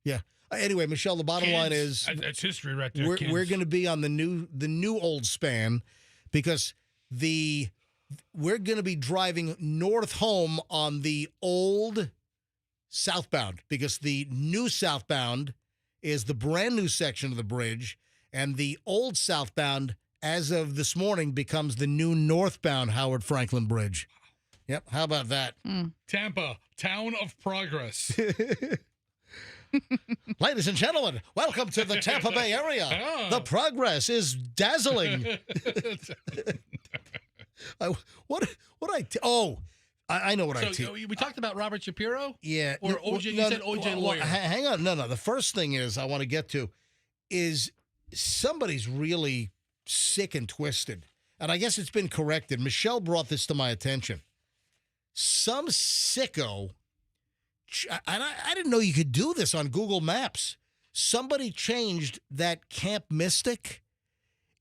Yeah. Anyway, Michelle, the bottom line is that's history right there. we're going to be on the new old span because we're going to be driving north home on the old southbound because the new southbound is the brand new section of the bridge, and the old southbound, as of this morning, becomes the new northbound Howard Frankland Bridge. Yep. How about that? Tampa, town of progress. Ladies and gentlemen, welcome to the Tampa Bay area. The progress is dazzling. I know what I teach. So we talked about Robert Shapiro? Yeah. Or OJ, you said OJ lawyer. Hang on. No. The first thing is I want to get to is somebody's really sick and twisted. And I guess it's been corrected. Michelle brought this to my attention. Some sicko, and I didn't know you could do this on Google Maps. Somebody changed that Camp Mystic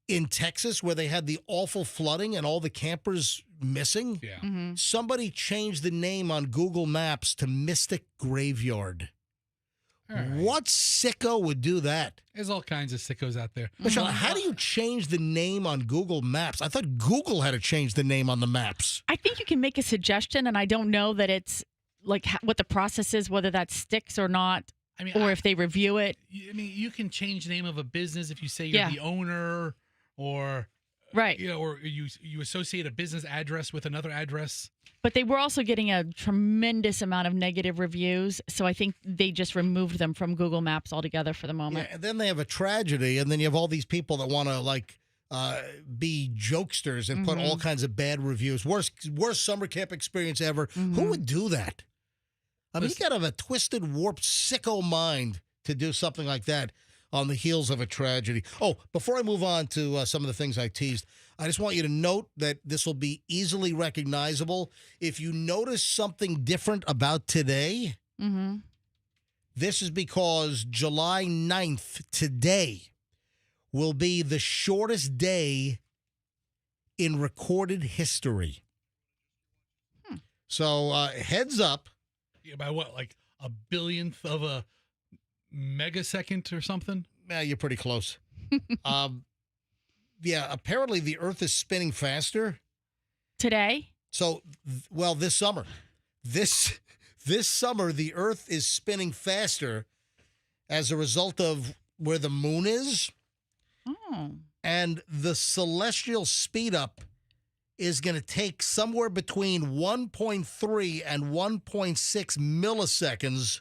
in Texas where they had the awful flooding and all the campers missing. Yeah. Somebody changed the name on Google Maps to Mystic Graveyard. Right. What sicko would do that? There's all kinds of sickos out there. Michelle, how do you change the name on Google Maps? I thought Google had to change the name on the maps. I think you can make a suggestion, and I don't know that it's like what the process is, whether that sticks or not, or if they review it. I mean, you can change the name of a business if you say you're the owner, or right, or you associate a business address with another address. But they were also getting a tremendous amount of negative reviews, so I think they just removed them from Google Maps altogether for the moment. Yeah, and then they have a tragedy, and then you have all these people that want to be jokesters and put all kinds of bad reviews. Worst summer camp experience ever. Who would do that? I mean, you got to have a twisted, warped, sicko mind to do something like that on the heels of a tragedy. Oh, before I move on to some of the things I teased, I just want you to note that this will be easily recognizable. If you notice something different about today, this is because July 9th, today, will be the shortest day in recorded history. So heads up. Yeah, by what, like a billionth of a megasecond or something? Yeah, you're pretty close. Yeah, apparently the Earth is spinning faster today. So, well, this summer, this summer, the Earth is spinning faster as a result of where the moon is, and the celestial speed up is going to take somewhere between 1.3 and 1.6 milliseconds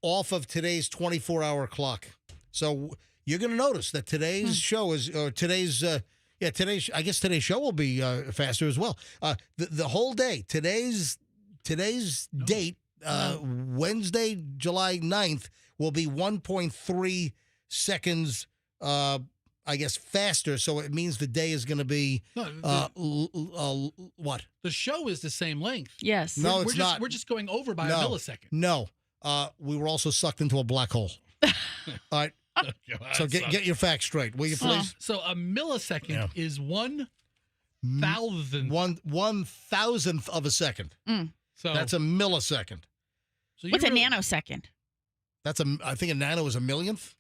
off of today's 24-hour clock. So you're going to notice that today's show is, or today's show will be faster as well. The whole day, today's date, Wednesday, July 9th, will be 1.3 seconds, I guess, faster. So it means the day is going to be what? The show is the same length. Yes. No, we're it's not. We're just going over by a millisecond. No. We were also sucked into a black hole. All right. So get your facts straight, will you please? So a millisecond is 1,000th. 1,000th of a second. So that's a millisecond. So what's a nanosecond? That's I think a nano is a millionth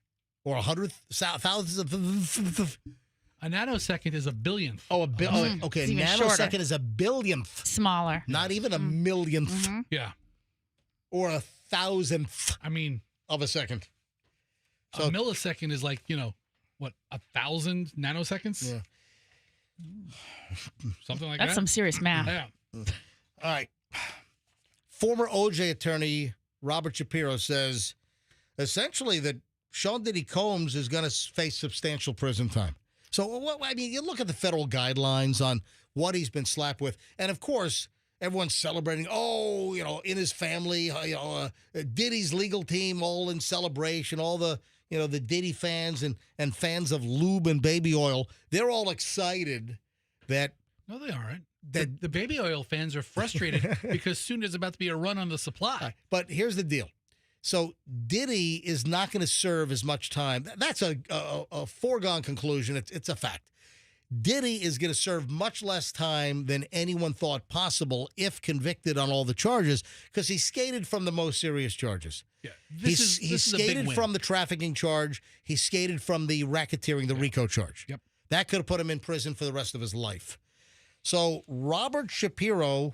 or 100th, thousandth. A nanosecond is a billionth. Oh, okay. A nanosecond is a billionth. Smaller. Not even a millionth. Yeah. Or a thousandth. I mean, of a second. So a millisecond is like, what, 1,000 nanoseconds? Yeah. Something like that. That's some serious math. Yeah. All right. Former OJ attorney Robert Shapiro says essentially that Sean Diddy Combs is going to face substantial prison time. So, I mean, you look at the federal guidelines on what he's been slapped with. And, of course, everyone's celebrating, in his family, Diddy's legal team all in celebration, all the, the Diddy fans and fans of lube and baby oil, they're all excited that. No, they aren't. The baby oil fans are frustrated because soon there's about to be a run on the supply. But here's the deal. So Diddy is not going to serve as much time. That's a foregone conclusion. It's a fact. Diddy is going to serve much less time than anyone thought possible if convicted on all the charges because he skated from the most serious charges. Yeah, he skated from the trafficking charge. He skated from the racketeering, the RICO charge. Yep. That could have put him in prison for the rest of his life. So Robert Shapiro,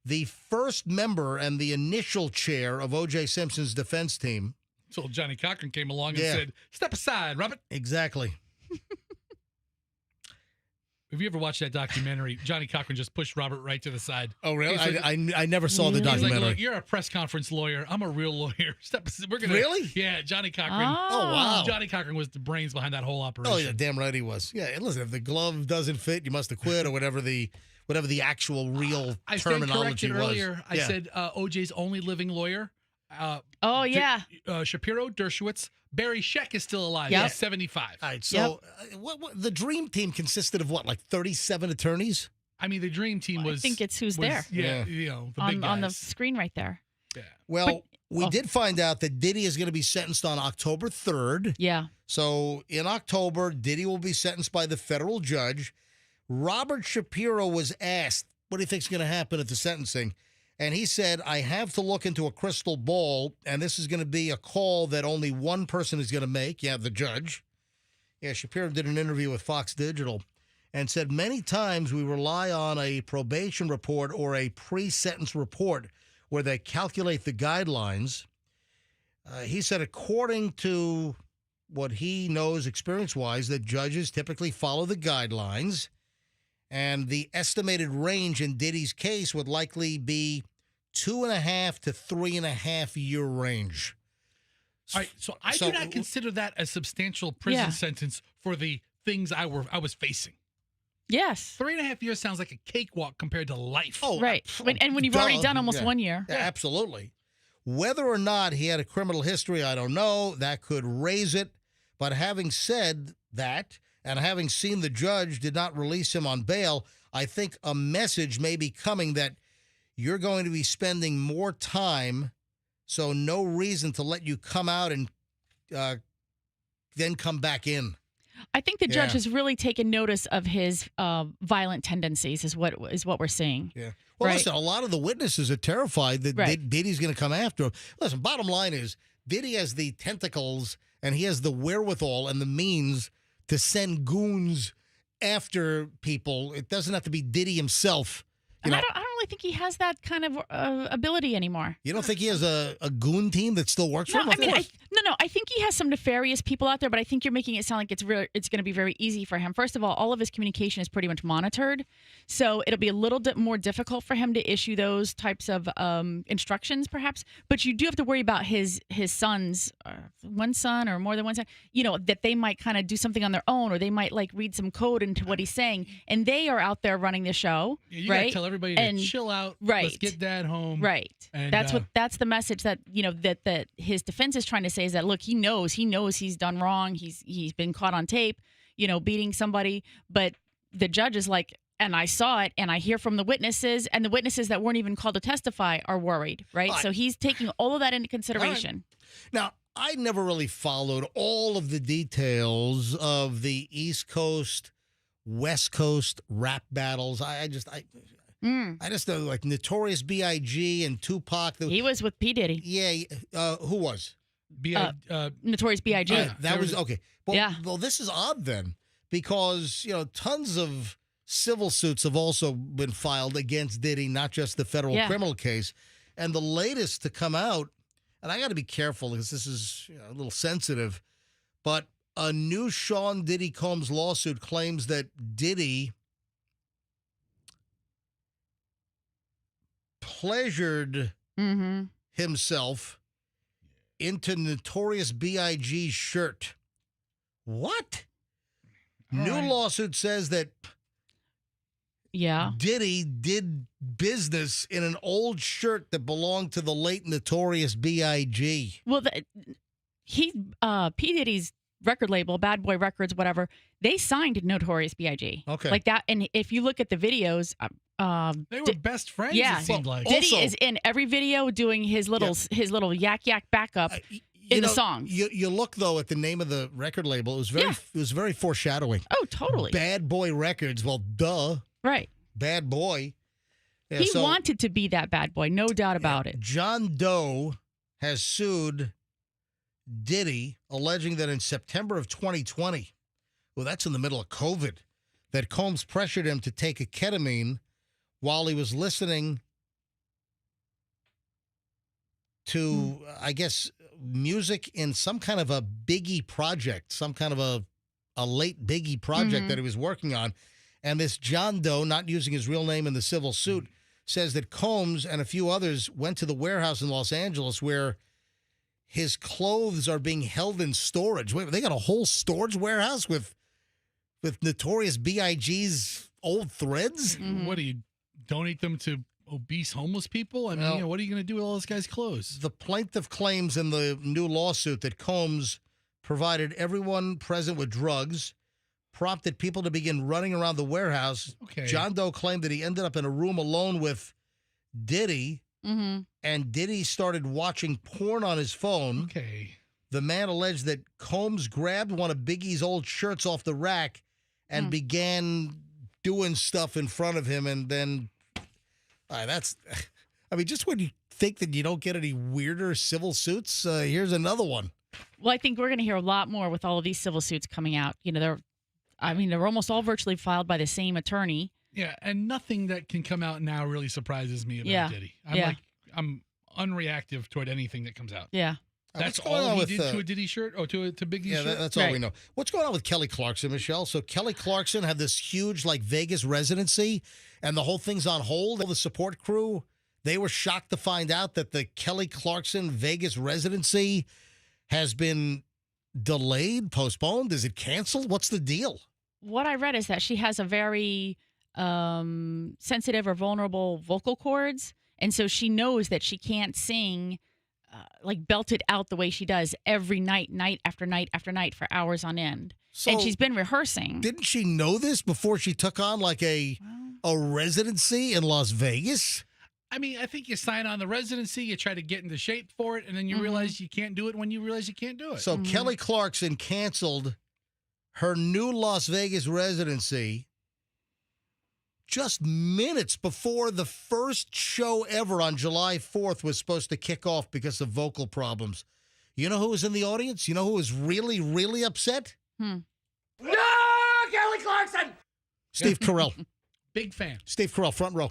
the first member and the initial chair of O.J. Simpson's defense team. So Johnny Cochran came along and said, "Step aside, Robert." Exactly. Have you ever watched that documentary? Johnny Cochran just pushed Robert right to the side. Oh, really? Like, I never saw the documentary. He's like, "Look, you're a press conference lawyer. I'm a real lawyer. We're gonna." Really? Yeah, Johnny Cochran. Oh, wow. Johnny Cochran was the brains behind that whole operation. Oh, yeah, damn right he was. Yeah, and listen, if the glove doesn't fit, you must have quit or whatever the actual real I terminology was. Earlier. I said OJ's only living lawyer. Shapiro, Dershowitz. Barry Scheck is still alive. Yep. He's 75. All right, so what the dream team consisted of what, like 37 attorneys? I mean, the dream team was. I think it's who's there. Yeah, the big guys. On the screen right there. Yeah. Well, we did find out that Diddy is going to be sentenced on October 3rd. Yeah. So in October, Diddy will be sentenced by the federal judge. Robert Shapiro was asked, what do you think is going to happen at the sentencing? And he said, I have to look into a crystal ball, and this is going to be a call that only one person is going to make. Yeah, the judge. Yeah, Shapiro did an interview with Fox Digital and said many times we rely on a probation report or a pre-sentence report where they calculate the guidelines. He said, according to what he knows experience-wise, that judges typically follow the guidelines. And the estimated range in Diddy's case would likely be 2.5 to 3.5 year range. All right, so I do not consider that a substantial prison sentence for the things I was facing. Yes. 3.5 years sounds like a cakewalk compared to life. Oh, right. And when you've already done almost 1 year. Yeah, absolutely. Whether or not he had a criminal history, I don't know. That could raise it. But having said that, and having seen the judge did not release him on bail, I think a message may be coming that you're going to be spending more time, so no reason to let you come out and then come back in. I think the judge has really taken notice of his violent tendencies is what we're seeing. Yeah. Well, listen, a lot of the witnesses are terrified that Diddy's going to come after him. Listen, bottom line is Diddy has the tentacles and he has the wherewithal and the means to send goons after people. It doesn't have to be Diddy himself. And I don't really think he has that kind of ability anymore. You don't think he has a goon team that still works for him? I mean, I think he has some nefarious people out there, but I think you're making it sound like it's going to be very easy for him. First of all of his communication is pretty much monitored, so it'll be a little bit more difficult for him to issue those types of instructions, perhaps. But you do have to worry about his sons, one son or more than one son. That they might kind of do something on their own, or they might read some code into what he's saying, and they are out there running the show. You right? gotta tell everybody to chill out. Right. Let's get dad home. Right. And that's the message that that his defense is trying to say is that look, he knows he's done wrong. He's been caught on tape, beating somebody, but the judge is like, and I saw it, and I hear from the witnesses, and the witnesses that weren't even called to testify are worried, right? So he's taking all of that into consideration. Right. Now, I never really followed all of the details of the East Coast, West Coast rap battles. I just know like Notorious B.I.G. and Tupac. He was with P. Diddy. Yeah. Who was? Notorious B.I.G. That was okay. Well, this is odd then because, tons of civil suits have also been filed against Diddy, not just the federal criminal case. And the latest to come out, and I got to be careful because this is a little sensitive, but a new Sean Diddy Combs lawsuit claims that Diddy pleasured himself into Notorious B.I.G.'s shirt. What? New lawsuit says that Diddy did business in an old shirt that belonged to the late Notorious B.I.G. Well, P. Diddy's record label, Bad Boy Records, whatever, they signed Notorious B.I.G. Okay. Like that. And if you look at the videos, they were best friends, it seemed like. Diddy is in every video doing his little yak backup in the songs. You look though at the name of the record label, it was very foreshadowing. Oh, totally. Bad Boy Records. Well, duh. Right. Bad Boy. Yeah, he wanted to be that bad boy, no doubt about it. John Doe has sued Diddy, alleging that in September of 2020, well, that's in the middle of COVID, that Combs pressured him to take a ketamine while he was listening to, I guess, music in some kind of a Biggie project, some kind of a late Biggie project that he was working on. And this John Doe, not using his real name in the civil suit, says that Combs and a few others went to the warehouse in Los Angeles where his clothes are being held in storage. Wait, they got a whole storage warehouse with Notorious B.I.G.'s old threads? What do you donate them to obese homeless people? I mean, what are you going to do with all this guy's clothes? The plaintiff claims in the new lawsuit that Combs provided everyone present with drugs, prompted people to begin running around the warehouse. Okay. John Doe claimed that he ended up in a room alone with Diddy, and Diddy started watching porn on his phone. Okay. The man alleged that Combs grabbed one of Biggie's old shirts off the rack and began doing stuff in front of him, and then just when you think that you don't get any weirder civil suits, here's another one. Well, I think we're going to hear a lot more with all of these civil suits coming out. They're almost all virtually filed by the same attorney. Yeah, and nothing that can come out now really surprises me about Diddy. I'm unreactive toward anything that comes out. Yeah. That's what's going all on he with, did to a Diddy shirt or to Biggie's Yeah, shirt? that's all we know. What's going on with Kelly Clarkson, Michelle? So Kelly Clarkson had this huge, Vegas residency, and the whole thing's on hold. All the support crew, they were shocked to find out that the Kelly Clarkson Vegas residency has been delayed, postponed. Is it canceled? What's the deal? What I read is that she has a very sensitive or vulnerable vocal cords, and so she knows that she can't sing belt it out the way she does every night, night after night after night for hours on end. So and she's been rehearsing. Didn't she know this before she took on a residency in Las Vegas? I mean, I think you sign on the residency, you try to get into shape for it, and then you realize you can't do it when you realize you can't do it. So Kelly Clarkson canceled her new Las Vegas residency just minutes before the first show ever on July 4th was supposed to kick off because of vocal problems. You know who was in the audience? You know who was really, really upset? No, Kelly Clarkson! Steve Carell. Big fan. Steve Carell, front row.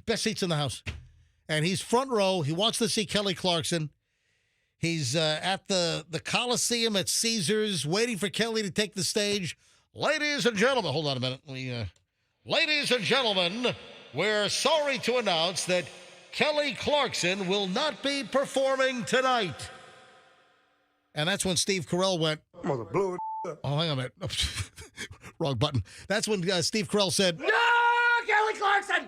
Best seats in the house. And he's front row. He wants to see Kelly Clarkson. He's at the Coliseum at Caesars waiting for Kelly to take the stage. Ladies and gentlemen, hold on a minute. Ladies and gentlemen, we're sorry to announce that Kelly Clarkson will not be performing tonight. And that's when Steve Carell went, oh, hang on a minute. Wrong button. That's when Steve Carell said, No, Kelly Clarkson!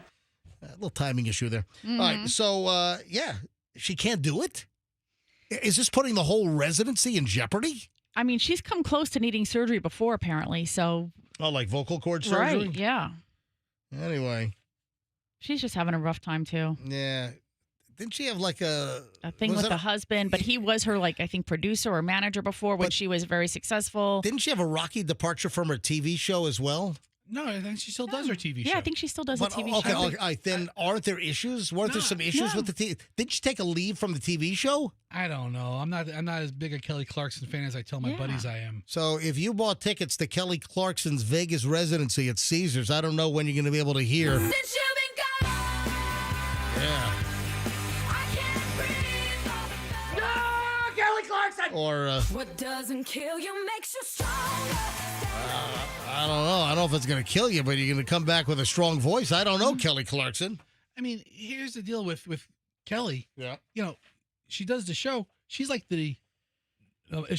A little timing issue there. All right, so, she can't do it? Is this putting the whole residency in jeopardy? I mean, she's come close to needing surgery before, apparently, so... Oh, like vocal cord surgery? Right, yeah. Anyway. She's just having a rough time, too. Yeah. Didn't she have a thing with the husband, but he was her, I think, producer or manager before when she was very successful. Didn't she have a rocky departure from her TV show as well? No, I think she still does her TV show. Yeah, I think she still does a TV okay, show. All right, then aren't there issues? Weren't there some issues with the TV? Didn't she take a leave from the TV show? I don't know. I'm not as big a Kelly Clarkson fan as I tell my buddies I am. So if you bought tickets to Kelly Clarkson's Vegas residency at Caesars, I don't know when you're going to be able to hear. Yeah. No, Kelly Clarkson! Or what doesn't kill you makes you stronger. I don't know. I don't know if it's going to kill you, but you're going to come back with a strong voice. I don't know, Kelly Clarkson. I mean, here's the deal with Kelly. Yeah. You know, she does the show. She's like is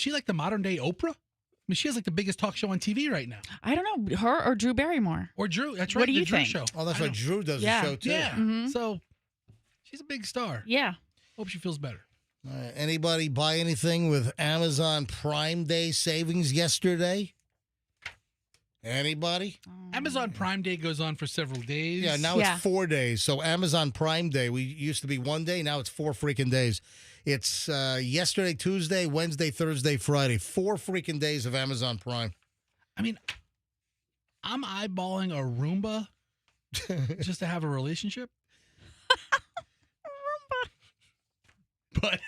she like the modern day Oprah? I mean, she has like the biggest talk show on TV right now. I don't know, her or Drew Barrymore. Or Drew. That's right. What do you Drew think? Show. Oh, that's right. Drew does the show too. Yeah. So she's a big star. Yeah. Hope she feels better. Anybody buy anything with Amazon Prime Day savings yesterday? Anybody? Amazon Prime Day goes on for several days. Yeah, now it's 4 days. So Amazon Prime Day, we used to be 1 day. Now it's 4 freaking days. It's yesterday, Tuesday, Wednesday, Thursday, Friday. 4 freaking days of Amazon Prime. I mean, I'm eyeballing a Roomba just to have a relationship. But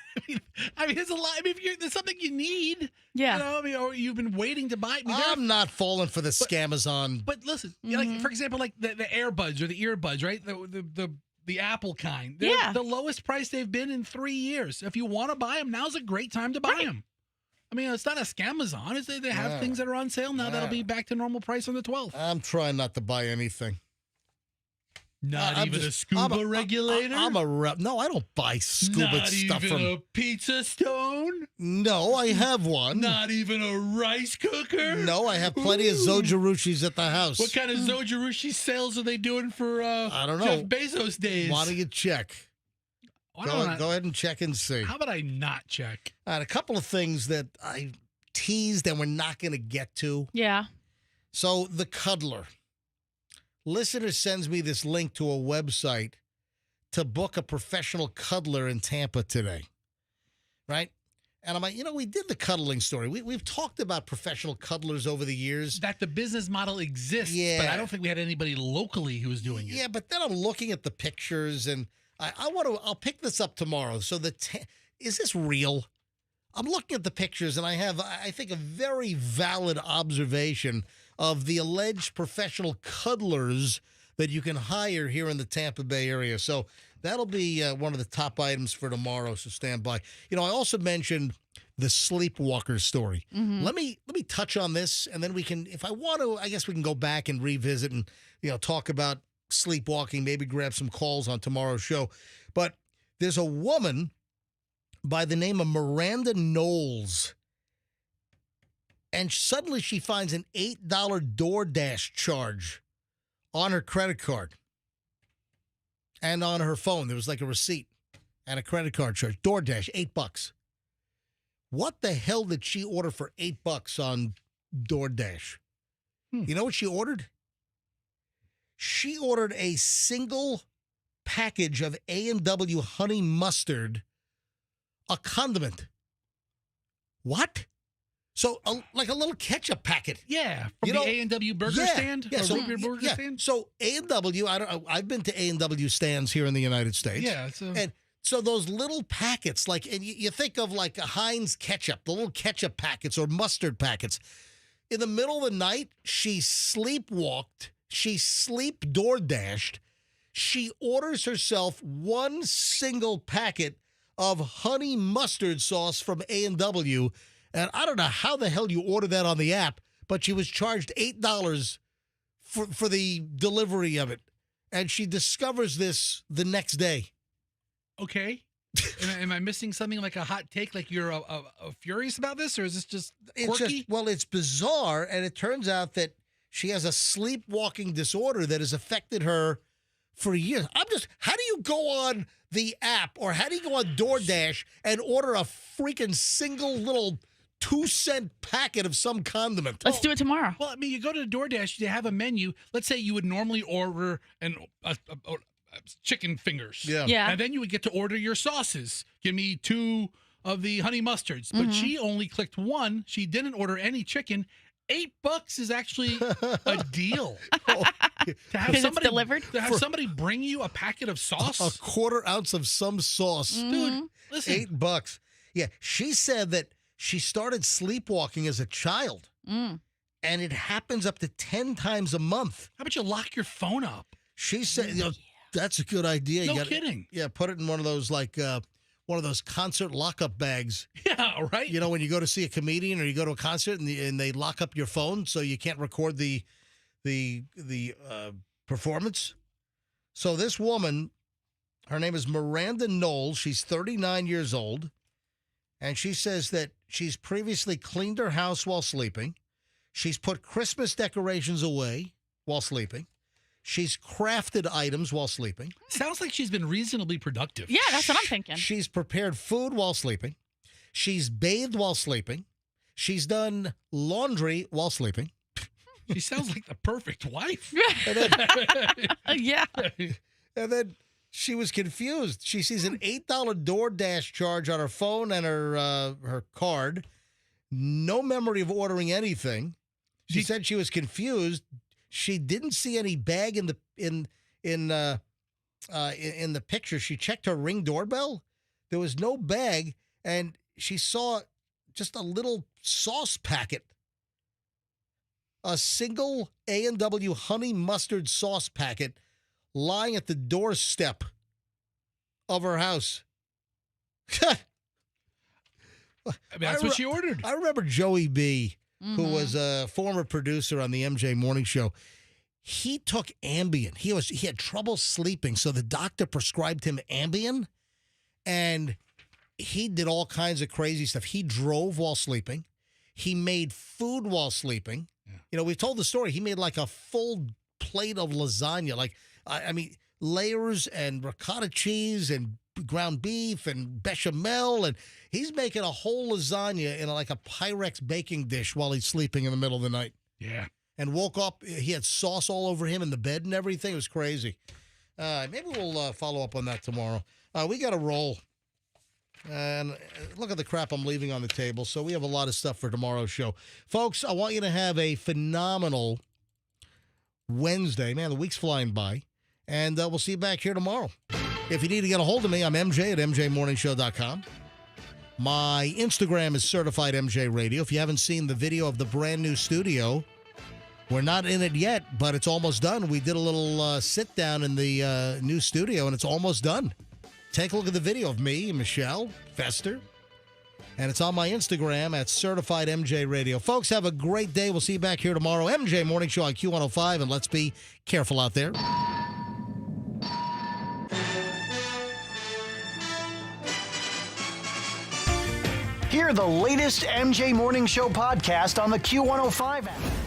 I mean, there's a lot. I mean, if there's something you need, yeah. You know, I mean, or you've been waiting to buy. I mean, I'm not falling for the scamazon. But listen, like for example, like the AirBuds or the earbuds, right? The Apple kind. They're the lowest price they've been in 3 years. If you want to buy them, now's a great time to buy them. I mean, it's not a scamazon. It's they have things that are on sale now that'll be back to normal price on the 12th. I'm trying not to buy anything. Not even a scuba regulator? I'm a rep. No, I don't buy scuba stuff Not even a pizza stone? No, I have one. Not even a rice cooker? No, I have plenty of Zojirushis at the house. What kind of Zojirushi sales are they doing for I don't know. Jeff Bezos days? Why don't you check? Go ahead and check and see. How about I not check? All right, a couple of things that I teased and we're not going to get to. Yeah. So the cuddler. Listener sends me this link to a website to book a professional cuddler in Tampa today, right? And I'm like, we did the cuddling story. We've talked about professional cuddlers over the years. That the business model exists, but I don't think we had anybody locally who was doing it. Yeah, but then I'm looking at the pictures, and I'll pick this up tomorrow. So is this real? I'm looking at the pictures, and I have, I think, a very valid observation of the alleged professional cuddlers that you can hire here in the Tampa Bay area. So that'll be one of the top items for tomorrow, so stand by. I also mentioned the sleepwalker story. Mm-hmm. Let me touch on this, and then we can, if I want to, I guess we can go back and revisit and talk about sleepwalking, maybe grab some calls on tomorrow's show. But there's a woman by the name of Miranda Knowles, and suddenly she finds an $8 DoorDash charge on her credit card and on her phone. There was like a receipt and a credit card charge. DoorDash, $8. What the hell did she order for $8 on DoorDash? You know what she ordered? She ordered a single package of A&W honey mustard, a condiment. What? So, like a little ketchup packet. Yeah, from the A&W burger stand? Yeah, or root beer burger stand? So A&W, I've been to A&W stands here in the United States. Yeah. And so those little packets, and you think of like a Heinz ketchup, the little ketchup packets or mustard packets. In the middle of the night, she sleepwalked. She sleep DoorDashed. She orders herself one single packet of honey mustard sauce from A&W. And I don't know how the hell you order that on the app, but she was charged $8 for the delivery of it. And she discovers this the next day. Okay. Am I missing something like a hot take? Like you're furious about this, or is this just quirky? It's bizarre, and it turns out that she has a sleepwalking disorder that has affected her for years. How do you go on the app, or how do you go on DoorDash and order a freaking single little 2-cent packet of some condiment? Let's do it tomorrow. Well, I mean, you go to DoorDash, they have a menu. Let's say you would normally order a chicken fingers. Yeah. And then you would get to order your sauces. Give me 2 of the honey mustards. But she only clicked 1. She didn't order any chicken. $8 is actually a deal. To have somebody delivered? To have somebody bring you a packet of sauce? A quarter ounce of some sauce. Dude, listen. $8. Yeah, she said that she started sleepwalking as a child. And it happens up to 10 times a month. How about you lock your phone up? She said, that's a good idea. No kidding. Yeah, put it in one of those one of those concert lockup bags. Yeah, right. When you go to see a comedian or you go to a concert and they lock up your phone so you can't record the performance. So this woman, her name is Miranda Knowles. She's 39 years old, and she says that she's previously cleaned her house while sleeping. She's put Christmas decorations away while sleeping. She's crafted items while sleeping. Sounds like she's been reasonably productive. Yeah, that's what I'm thinking. She's prepared food while sleeping. She's bathed while sleeping. She's done laundry while sleeping. She sounds like the perfect wife. Yeah. And then she was confused. She sees an $8 DoorDash charge on her phone and her card. No memory of ordering anything. She said she was confused. She didn't see any bag in the picture. She checked her Ring doorbell. There was no bag, and she saw just a little sauce packet. A single A&W honey mustard sauce packet lying at the doorstep of her house. I mean, that's what she ordered. I remember Joey B., who was a former producer on the MJ Morning Show. He took Ambien. He had trouble sleeping, so the doctor prescribed him Ambien, and he did all kinds of crazy stuff. He drove while sleeping. He made food while sleeping. Yeah. We've told the story. He made like a full plate of lasagna, like I mean, layers and ricotta cheese and ground beef and bechamel, and he's making a whole lasagna in like a Pyrex baking dish while he's sleeping in the middle of the night. Yeah. And woke up, he had sauce all over him in the bed and everything. It was crazy. Maybe we'll follow up on that tomorrow. We got to roll. And look at the crap I'm leaving on the table. So we have a lot of stuff for tomorrow's show. Folks, I want you to have a phenomenal Wednesday. Man, the week's flying by. And we'll see you back here tomorrow. If you need to get a hold of me, I'm MJ at MJMorningshow.com. My Instagram is Certified MJ Radio. If you haven't seen the video of the brand new studio, We're not in it yet, but it's almost done. We did a little sit down in the new studio, and it's almost done. Take a look at the video of me, Michelle, Fester. And it's on my Instagram at Certified MJ Radio. Folks, have a great day. We'll see you back here tomorrow. MJ Morning Show on Q105, and let's be careful out there. Hear the latest MJ Morning Show podcast on the Q105 app.